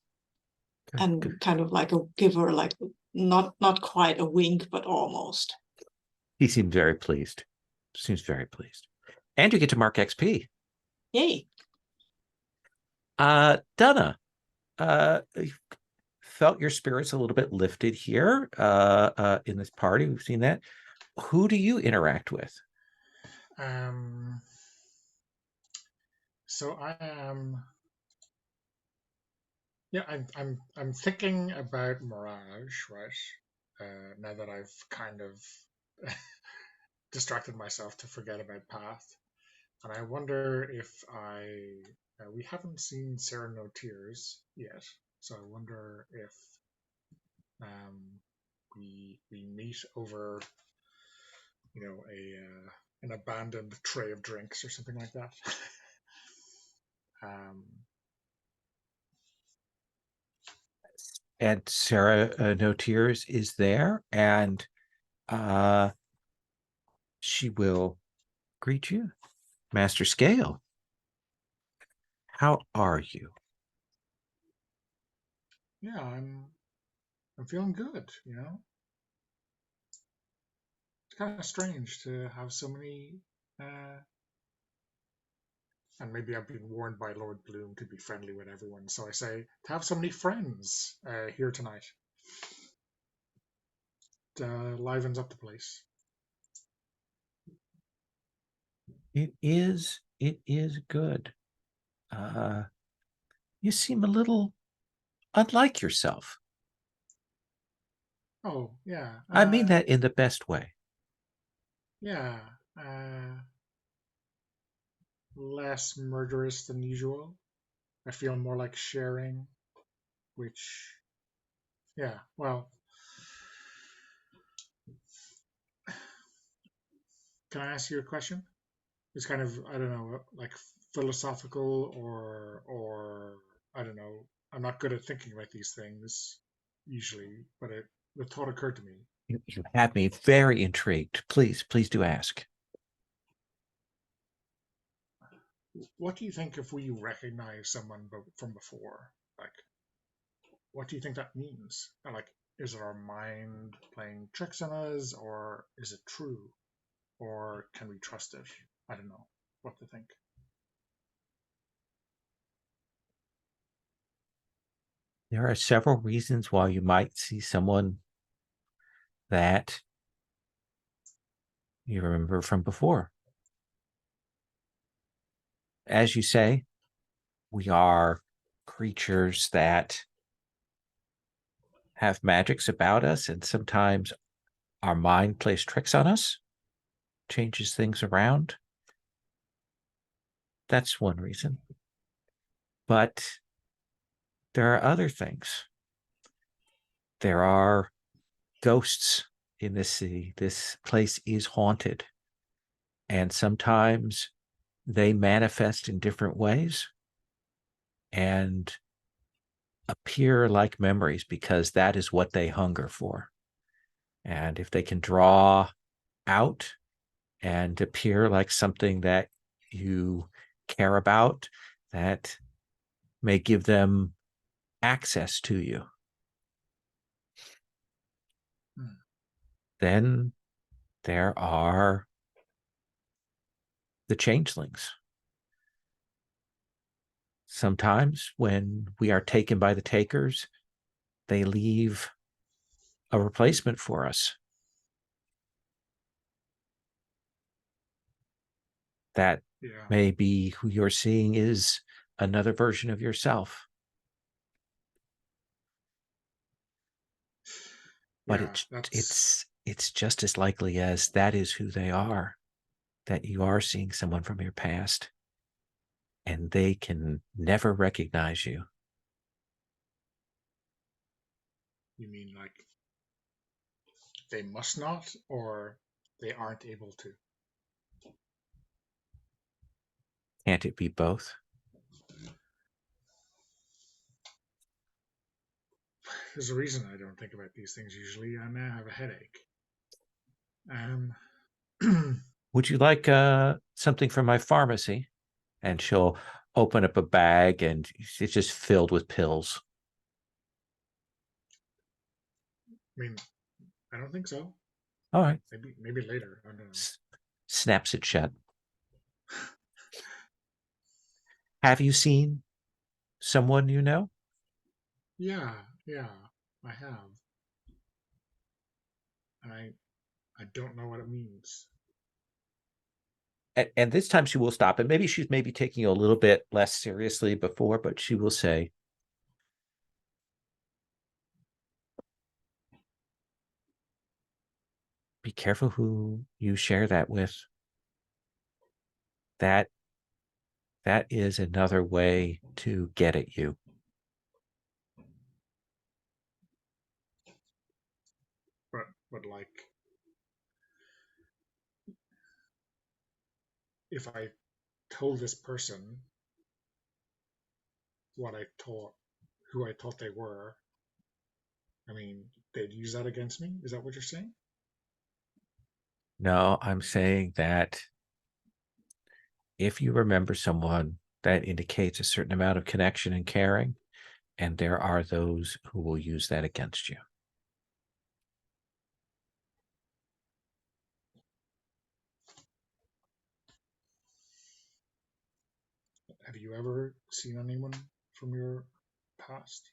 And kind of like give her like not quite a wink, but almost. He seemed very pleased. Seems very pleased. And you get to mark XP. Yay. Donna, you felt your spirits a little bit lifted here in this party. We've seen that. Who do you interact with? So I am. Yeah, I'm thinking about Mirage, right? Now that I've kind of distracted myself to forget about Path, and I wonder if we haven't seen Sarah No Tears yet, so I wonder if we meet over an abandoned tray of drinks or something like that. And Sarah No Tears is there, and she will greet you. Master Scale, how are you? Yeah, I'm feeling good, you know. It's kind of strange to have so many and maybe I've been warned by Lord Bloom to be friendly with everyone, so I say to have so many friends here tonight. It livens up the place. It is good. You seem a little unlike yourself. Oh, yeah. I mean that in the best way. Yeah. Less murderous than usual. I feel more like sharing, which, yeah, well, can I ask you a question? It's kind of, I don't know, like philosophical or I don't know. I'm not good at thinking about these things usually, but the thought occurred to me. You have me very intrigued. Please do ask. What do you think if we recognize someone from before? Like, what do you think that means? And like, is it our mind playing tricks on us, or is it true? Or can we trust it? I don't know what to think. There are several reasons why you might see someone that you remember from before. As you say, we are creatures that have magics about us, and sometimes our mind plays tricks on us. changes things around. That's one reason. But there are other things. There are ghosts in this city. This place is haunted. And sometimes they manifest in different ways and appear like memories because that is what they hunger for. And if they can draw out and appear like something that you care about, that may give them access to you. Then there are the changelings. Sometimes when we are taken by the takers, they leave a replacement for us. That may be who you're seeing is another version of yourself. But it's just as likely as that is who they are, that you are seeing someone from your past and they can never recognize you. You mean like they must not, or they aren't able to? Can't it be both? There's a reason I don't think about these things usually. I now have a headache. Would you like something from my pharmacy? And she'll open up a bag and it's just filled with pills. I mean, I don't think so. All right. Maybe later. I don't know. Snaps it shut. Have you seen someone you know? Yeah, I have. And I don't know what it means. And this time she will stop. And maybe she's taking you a little bit less seriously before, but she will say, be careful who you share that with. That is another way to get at you. But like, if I told this person who I thought they were, I mean, they'd use that against me? Is that what you're saying? No, I'm saying that if you remember someone, that indicates a certain amount of connection and caring, and there are those who will use that against you. Have you ever seen anyone from your past?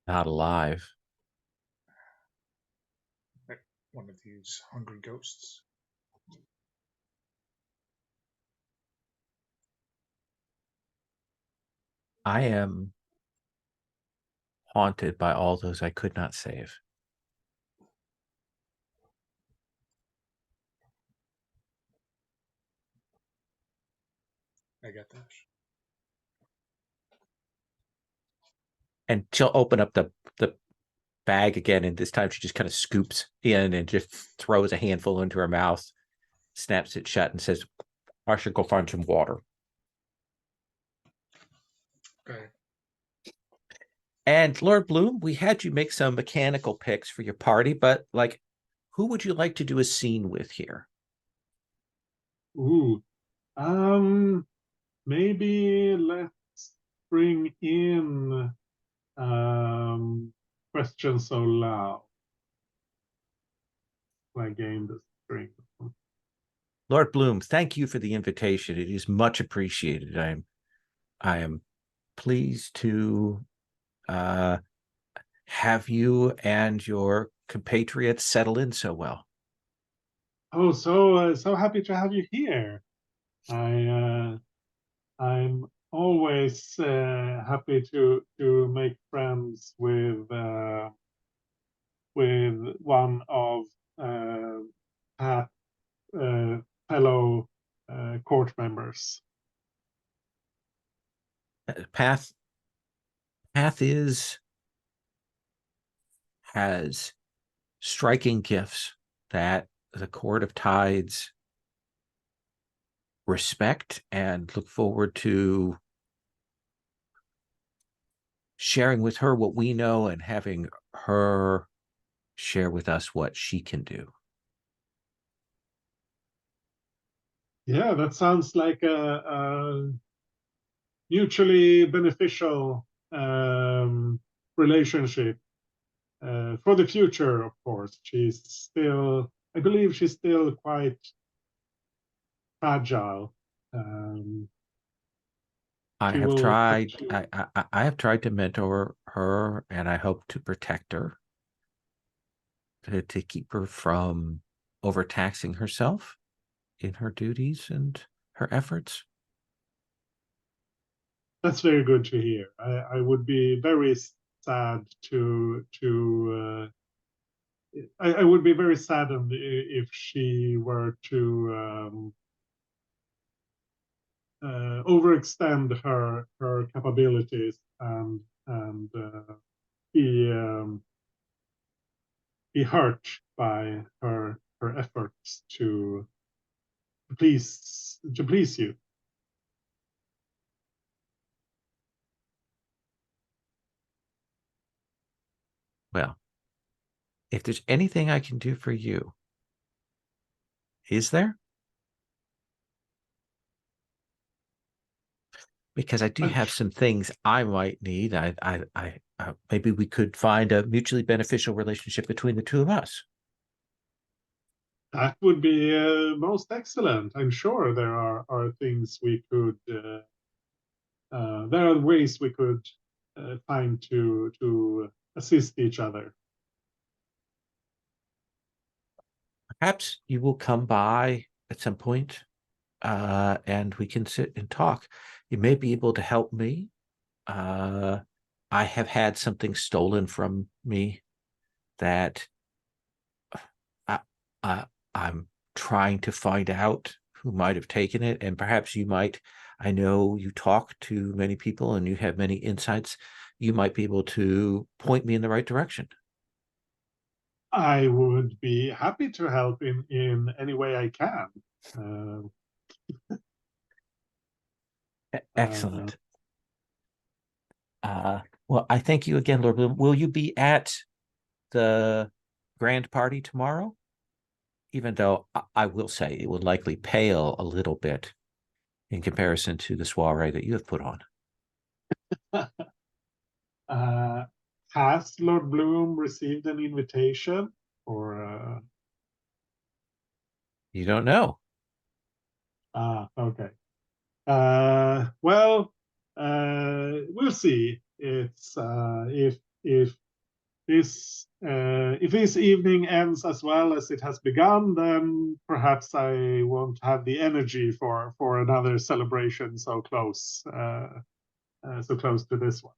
Not alive. Like one of these hungry ghosts? I am haunted by all those I could not save. I get that. And she'll open up the bag again, and this time she just kind of scoops in and just throws a handful into her mouth, snaps it shut, and says, I should go find some water. Okay. And Lord Bloom, we had you make some mechanical picks for your party, but like, who would you like to do a scene with here? Ooh, maybe let's bring in Question So Loud. I gained the string. Lord Bloom, thank you for the invitation. It is much appreciated. I am pleased to have you and your compatriots settle in so well. Oh, so happy to have you here. I'm always happy to make friends with one of Pat's fellow court members. Path has striking gifts that the Court of Tides respect and look forward to sharing with her what we know and having her share with us what she can do. Yeah, that sounds like a mutually beneficial relationship for the future, of course. I believe she's still quite fragile. I She have will have tried. to- I have tried to mentor her, and I hope to protect her, to keep her from overtaxing herself in her duties and her efforts. That's very good to hear. I would be very sad I would be very saddened if she were to overextend her capabilities and be hurt by her efforts to please you. Well, if there's anything I can do for you, is there? Because I do have some things I might need. Maybe we could find a mutually beneficial relationship between the two of us. That would be most excellent. I'm sure there are things we could. There are ways we could find to assist each other. Perhaps you will come by at some point, and we can sit and talk. You may be able to help me. I have had something stolen from me that I'm trying to find out who might have taken it, and perhaps you might. I know you talk to many people and you have many insights. You might be able to point me in the right direction. I would be happy to help in any way I can. Excellent. Well, I thank you again, Lord Bloom. Will you be at the grand party tomorrow? Even though I will say it would likely pale a little bit in comparison to the soiree that you have put on. Has Lord Bloom received an invitation, or You don't know. okay. Well, we'll see. It's if this evening ends as well as it has begun, then perhaps I won't have the energy for another celebration so close to this one.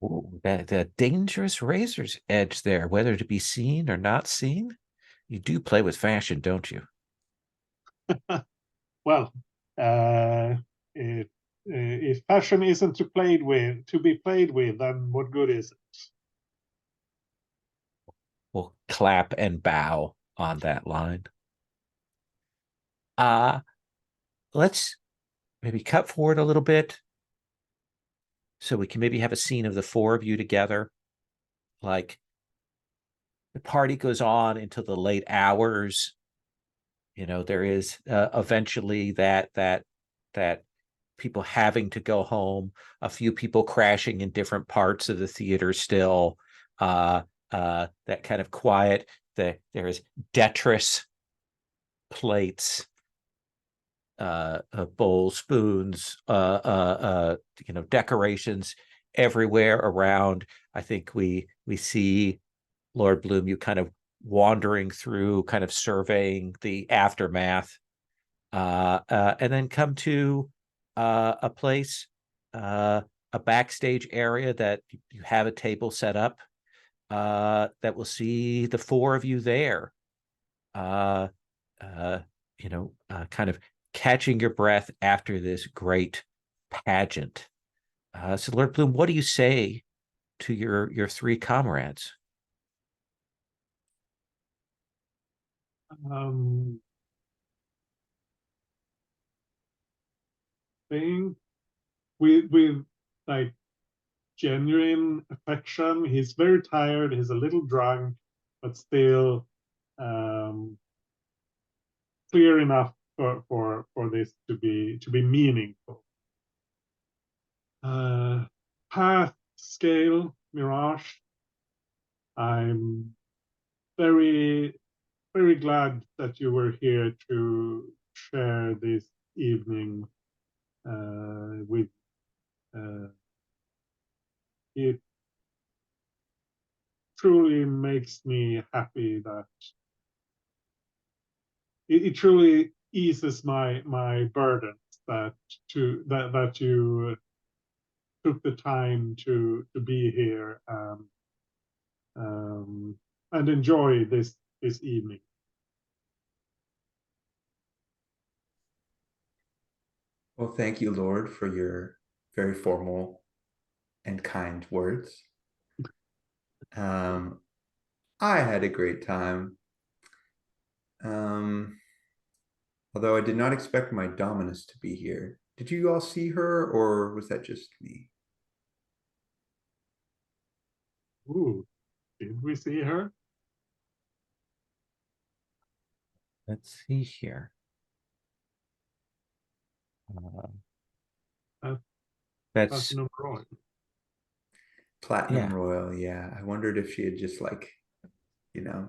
Ooh, that dangerous razor's edge there, whether to be seen or not seen. You do play with fashion, don't you? Well, if fashion isn't to be played with, then what good is it? We'll clap and bow on that line. Let's maybe cut forward a little bit so we can maybe have a scene of the four of you together. Like the party goes on into the late hours. You know, there is eventually that people having to go home, a few people crashing in different parts of the theater still, that kind of quiet. There is detritus plates, bowls, spoons, decorations everywhere around. I think we see Lord Bloom, you kind of wandering through, kind of surveying the aftermath, and then come to a place, a backstage area that you have a table set up. that will see the four of you there, kind of catching your breath after this great pageant. So, Lord Bloom, what do you say to your three comrades? Thing with like genuine affection. He's very tired. He's a little drunk, but still clear enough for this to be meaningful. Path, scale, mirage. I'm very glad that you were here to share this evening with it truly makes me happy that it truly eases my burdens that you took the time to be here and enjoy this evening. Well, thank you, Lord, for your very formal and kind words. I had a great time. Although I did not expect my Dominus to be here. Did you all see her, or was that just me? Ooh, did we see her? Let's see here. That's Platinum Royal. Platinum Royal, yeah. I wondered if she had just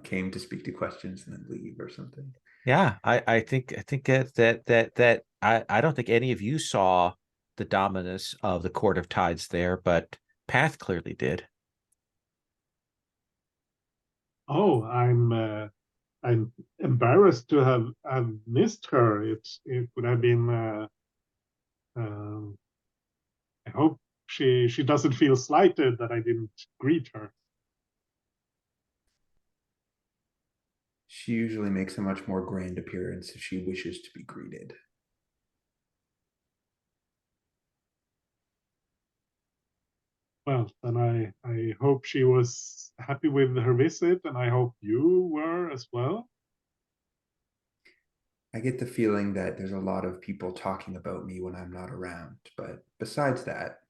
came to speak to questions and then leave or something. Yeah, I think that I don't think any of you saw the dominus of the Court of Tides there, but Path clearly did. Oh, I'm embarrassed to have missed her. It would have been. I hope she doesn't feel slighted that I didn't greet her. She usually makes a much more grand appearance if she wishes to be greeted. Well, then I hope she was happy with her visit, and I hope you were as well. I get the feeling that there's a lot of people talking about me when I'm not around, but besides that,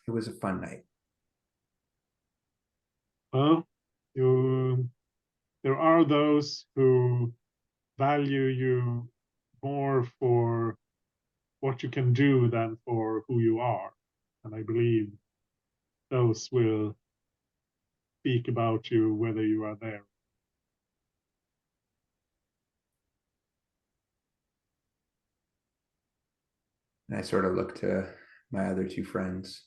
it was a fun night. Well, there are those who value you more for what you can do than for who you are, and I believe those will speak about you whether you are there. And I sort of look to my other two friends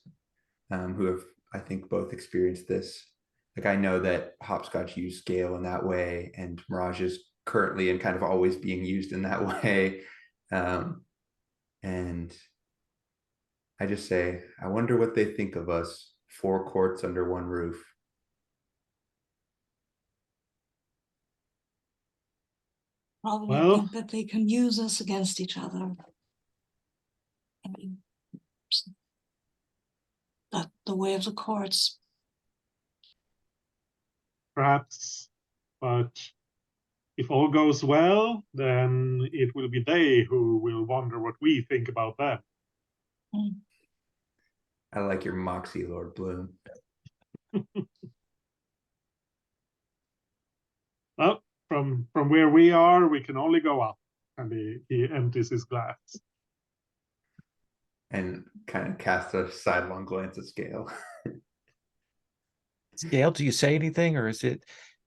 who have, I think, both experienced this. Like, I know that hopscotch used scale in that way, and Mirage is currently and kind of always being used in that way. And I just say, I wonder what they think of us, 4 courts under one roof. Probably think that they can use us against each other. I mean, that's the way of the courts. Perhaps, but if all goes well, then it will be they who will wonder what we think about them. I like your moxie, Lord Bloom. Well, from where we are, we can only go up. And he empties his glass. And kind of cast a sidelong glance at Scale. Scale, do you say anything, or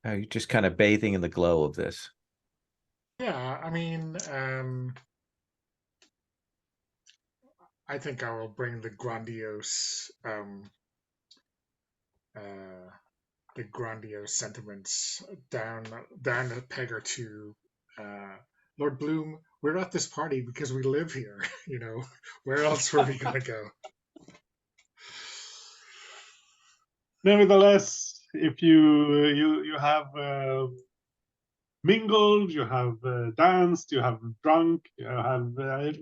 are you just kind of bathing in the glow of this? Yeah, I mean, I think I will bring the grandiose sentiments down a peg or two. Lord Bloom, we're at this party because we live here. Where else were we gonna go? Nevertheless, if you have mingled, you have danced, you have drunk, you have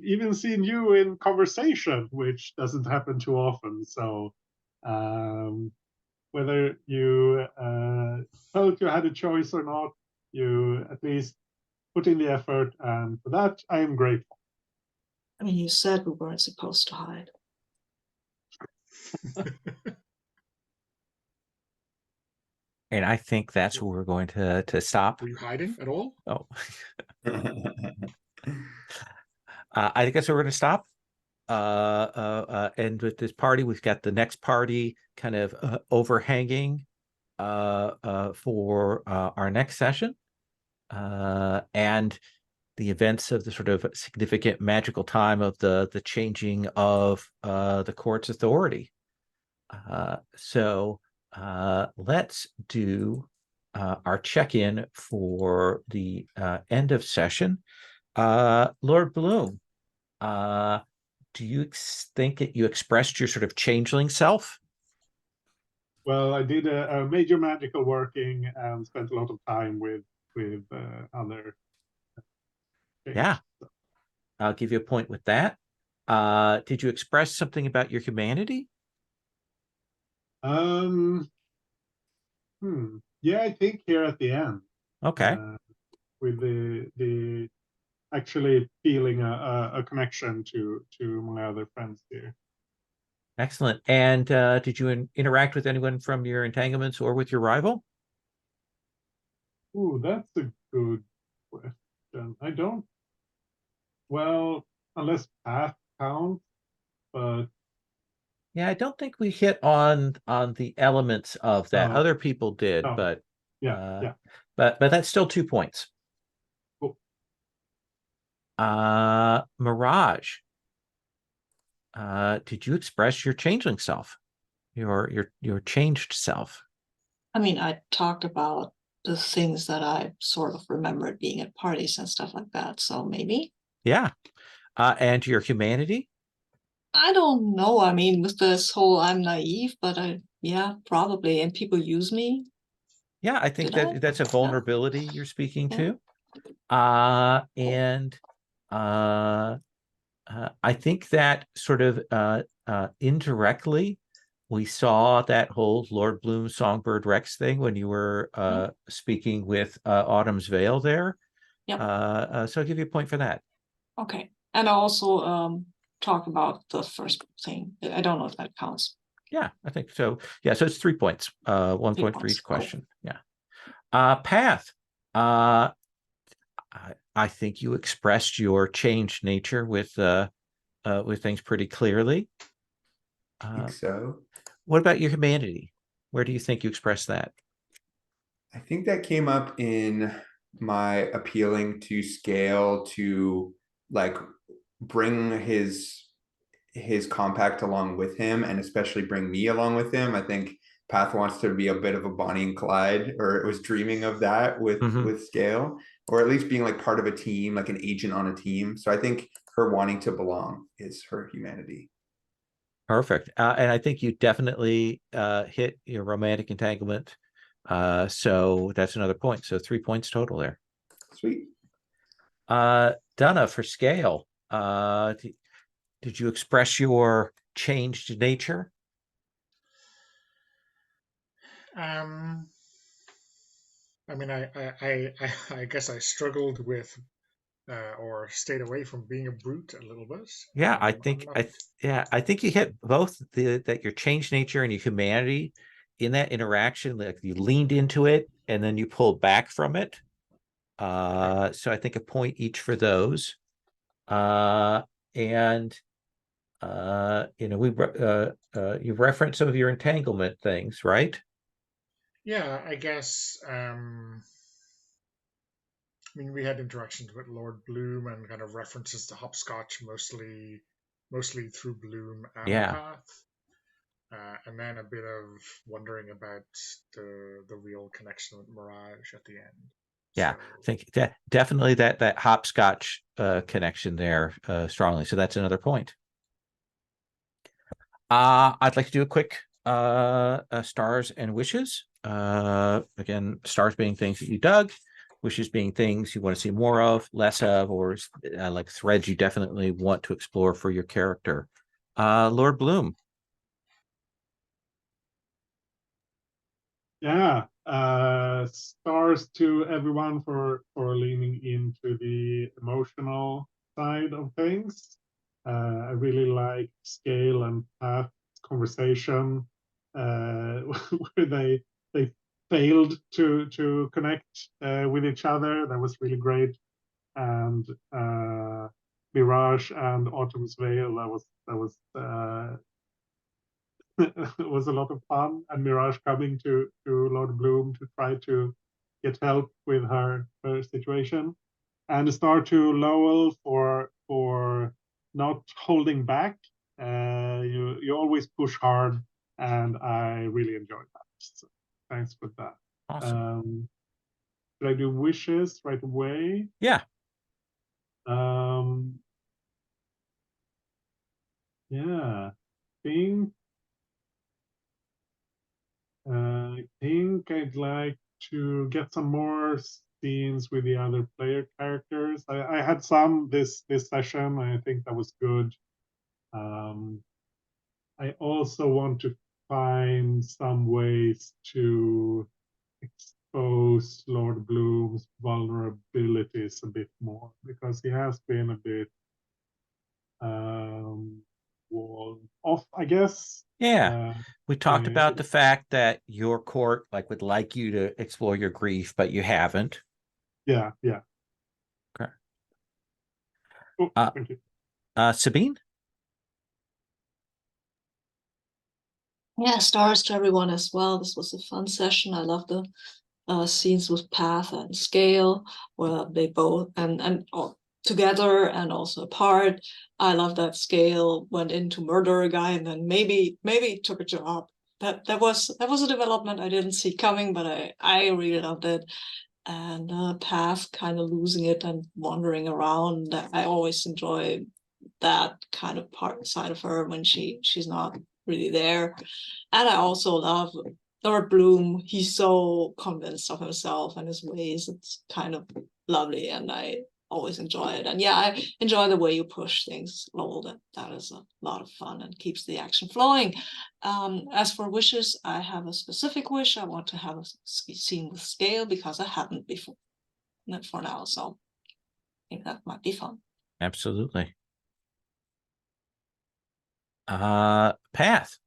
even seen you in conversation, which doesn't happen too often. So whether you felt you had a choice or not, you at least put in the effort, and for that I am grateful. I mean, you said we weren't supposed to hide. And I think that's where we're going to stop. Were you hiding at all? Oh, I guess we're going to stop. And with this party, we've got the next party kind of overhanging for our next session. And the events of the sort of significant magical time of the changing of the court's authority. So let's do our check-in for the end of session. Lord Bloom, do you think that you expressed your sort of changeling self? Well, I did a major magical working and spent a lot of time with other things. Yeah, I'll give you a point with that. Did you express something about your humanity? Yeah, I think here at the end. Okay. With the actually feeling a connection to my other friends here. Excellent. And did you interact with anyone from your entanglements or with your rival? Ooh, that's a good question. I don't. Well, unless path counts, but Yeah, I don't think we hit on the elements of that. No. Other people did, No. but yeah. but that's still 2 points. Cool. Mirage, did you express your changeling self, your changed self? I mean, I talked about the things that I sort of remembered being at parties and stuff like that. So maybe. Yeah. And your humanity? I don't know. I mean, with this whole I'm naive, but yeah, probably. And people use me. Yeah, I think that's a vulnerability you're speaking to. And I think that sort of indirectly, we saw that whole Lord Bloom Songbird Rex thing when you were speaking with Autumn's Veil there. Yep. So I'll give you a point for that. Okay. And I also talk about the first thing. I don't know if that counts. Yeah, I think so. Yeah, so it's 3 points. 1 point for each question. Cool. Yeah. Path. I think you expressed your changed nature with things pretty clearly. I think so. What about your humanity? Where do you think you expressed that? I think that came up in my appealing to scale to like bring his compact along with him, and especially bring me along with him. I think Path wants to be a bit of a Bonnie and Clyde, or was dreaming of that with scale, or at least being like part of a team, like an agent on a team. So I think her wanting to belong is her humanity. Perfect. And I think you definitely hit your romantic entanglement. So that's another point. So 3 points total there. Sweet. Donna, for scale, did you express your changed nature? I mean, I guess I struggled with or stayed away from being a brute a little bit. Yeah, I think you hit both that your changed nature and your humanity in that interaction. Like you leaned into it and then you pulled back from it. So I think a point each for those. And you referenced some of your entanglement things, right? Yeah, I guess. I mean, we had interactions with Lord Bloom and kind of references to hopscotch, mostly through Bloom and Path, and then a bit of wondering about the real connection with Mirage at the end. Yeah, so, I think definitely that hopscotch connection there strongly. So that's another point. I'd like to do a quick stars and wishes. Again, stars being things that you dug, wishes being things you want to see more of, less of, or like threads you definitely want to explore for your character. Lord Bloom. Yeah, stars to everyone for leaning into the emotional side of things. I really like Scale and Path's conversation, where they failed to connect with each other. That was really great. And Mirage and Autumn's Veil, that was it was a lot of fun. And Mirage coming to Lord Bloom to try to get help with her situation. And a star to Lowell for not holding back. You always push hard, and I really enjoyed that. So thanks for that. Awesome. Should I do wishes right away? Yeah. Yeah. I think I'd like to get some more scenes with the other player characters. I had some this session. I think that was good. I also want to find some ways to expose Lord Bloom's vulnerabilities a bit more, because he has been a bit walled off, I guess. Yeah. We talked about Yeah. the fact that your court would like you to explore your grief, but you haven't. Yeah. Okay. Oh, thank you. Sabine? Yeah, stars to everyone as well. This was a fun session. I love the scenes with Path and Scale, where they both and together and also apart. I love that Scale went in to murder a guy and then maybe took a job. That was a development I didn't see coming, but I really loved it. And Path kind of losing it and wandering around. I always enjoy that kind of side of her when she's not really there. And I also love Lord Bloom. He's so convinced of himself and his ways. It's kind of lovely, and I always enjoy it. And yeah, I enjoy the way you push things, Lowell. That is a lot of fun and keeps the action flowing. As for wishes, I have a specific wish. I want to have a scene with Scale because I haven't before for now. So I think that might be fun. Absolutely. Path.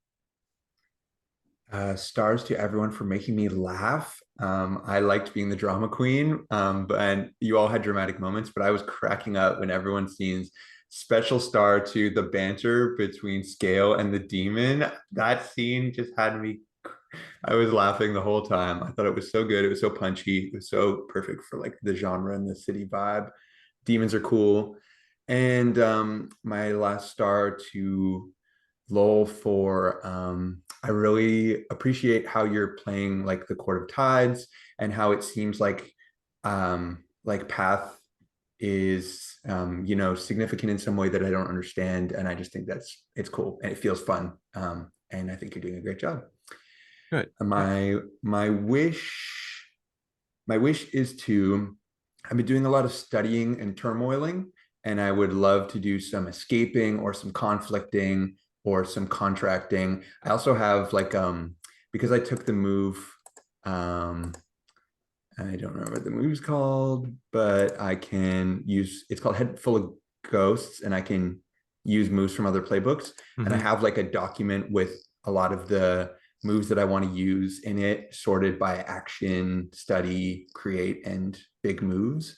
Stars to everyone for making me laugh. I liked being the drama queen, and you all had dramatic moments, but I was cracking up when everyone scenes. Special star to the banter between Scale and the demon. That scene just had me. I was laughing the whole time. I thought it was so good. It was so punchy. It was so perfect for the genre and the city vibe. Demons are cool. And my last star to Lowell for I really appreciate how you're playing the Court of Tides, and how it seems like Path is significant in some way that I don't understand, and I just think it's cool and it feels fun, and I think you're doing a great job. Good. My wish is to, I've been doing a lot of studying and turmoiling, and I would love to do some escaping or some conflicting or some contracting. I also have because I took the move, I don't remember what the move's called, but I can use, it's called Head Full of Ghosts, and I can use moves from other playbooks. Mm-hmm. And I have a document with a lot of the moves that I want to use in it, sorted by action, study, create, and big moves.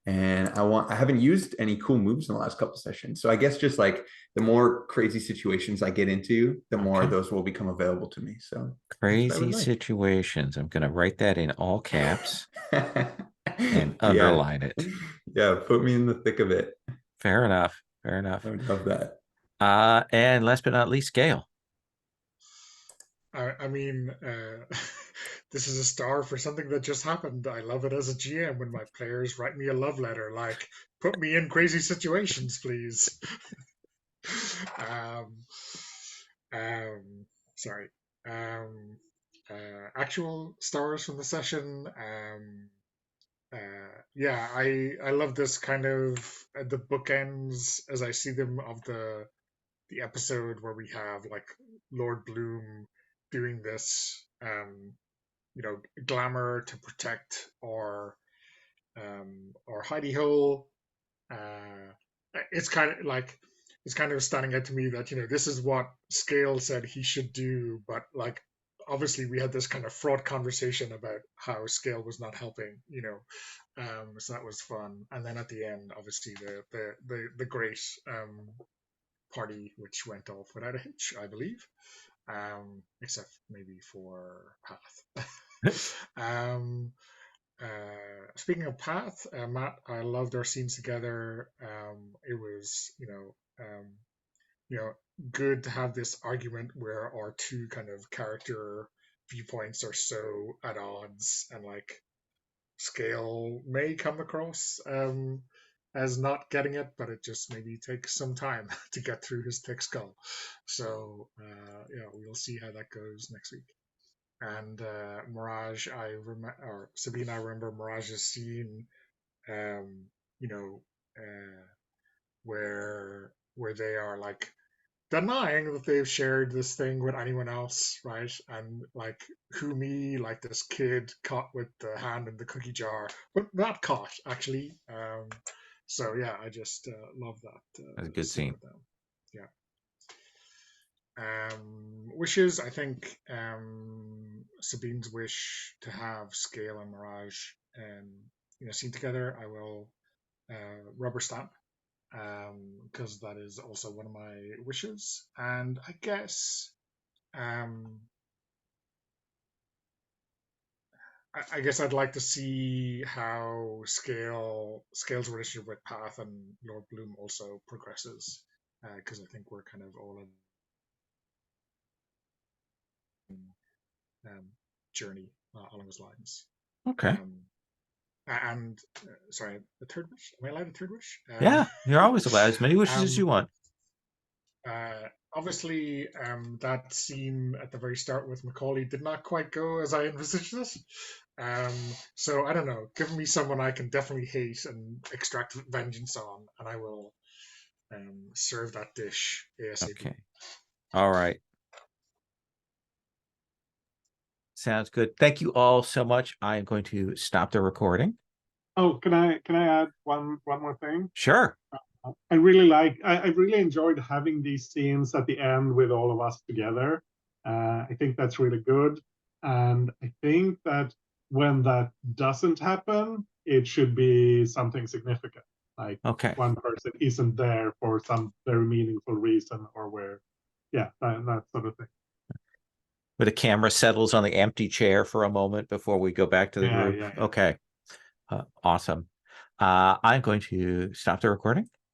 And I haven't used any cool moves in the last couple sessions. So I guess just the more crazy situations I get into, the more those will become available to me. So crazy situations. I'm going to write that in all caps and underline it. Yeah, put me in the thick of it. Fair enough. I would love that. And last but not least, Scale. I mean, this is a star for something that just happened. I love it as a GM when my players write me a love letter, put me in crazy situations, please. Sorry. actual stars from the session. Yeah, I love this kind of the bookends as I see them of the episode where we have like Lord Bloom doing this, glamour to protect our hidey hole. It's kind of standing out to me that this is what Scale said he should do, but like obviously we had this kind of fraught conversation about how Scale was not helping, so that was fun. And then at the end, obviously the great party which went off without a hitch, I believe, except maybe for Path. Speaking of Path, Matt, I loved our scenes together. It was, good to have this argument where our two kind of character viewpoints are so at odds, and like Scale may come across as not getting it, but it just maybe takes some time to get through his thick skull. So we'll see how that goes next week. And Mirage, Sabine, I remember Mirage's scene, where they are like denying that they've shared this thing with anyone else, right? And like me, like this kid caught with the hand in the cookie jar, but not caught actually. So yeah, I just love that. That's a good scene. Yeah. Wishes, I think Sabine's wish to have Scale and Mirage seen together, I will rubber stamp, because that is also one of my wishes. And I guess I'd like to see how Scale's relationship with Path and Lord Bloom also progresses, because I think we're kind of all in journey along those lines. Okay. And sorry, the third wish. Am I allowed a third wish? Yeah, you're always allowed as many wishes as you want. Obviously, that scene at the very start with Macaulay did not quite go as I envisaged it. So I don't know. Give me someone I can definitely hate and extract vengeance on, and I will serve that dish ASAP. Okay. All right. Sounds good. Thank you all so much. I am going to stop the recording. Oh, can I add one more thing? Sure. I really enjoyed having these scenes at the end with all of us together. I think that's really good. And I think that when that doesn't happen, it should be something significant. Like one person isn't there for some very meaningful reason, or that sort of thing. Where the camera settles on the empty chair for a moment before we go back to the group. Yeah. Okay. Awesome. I'm going to stop the recording.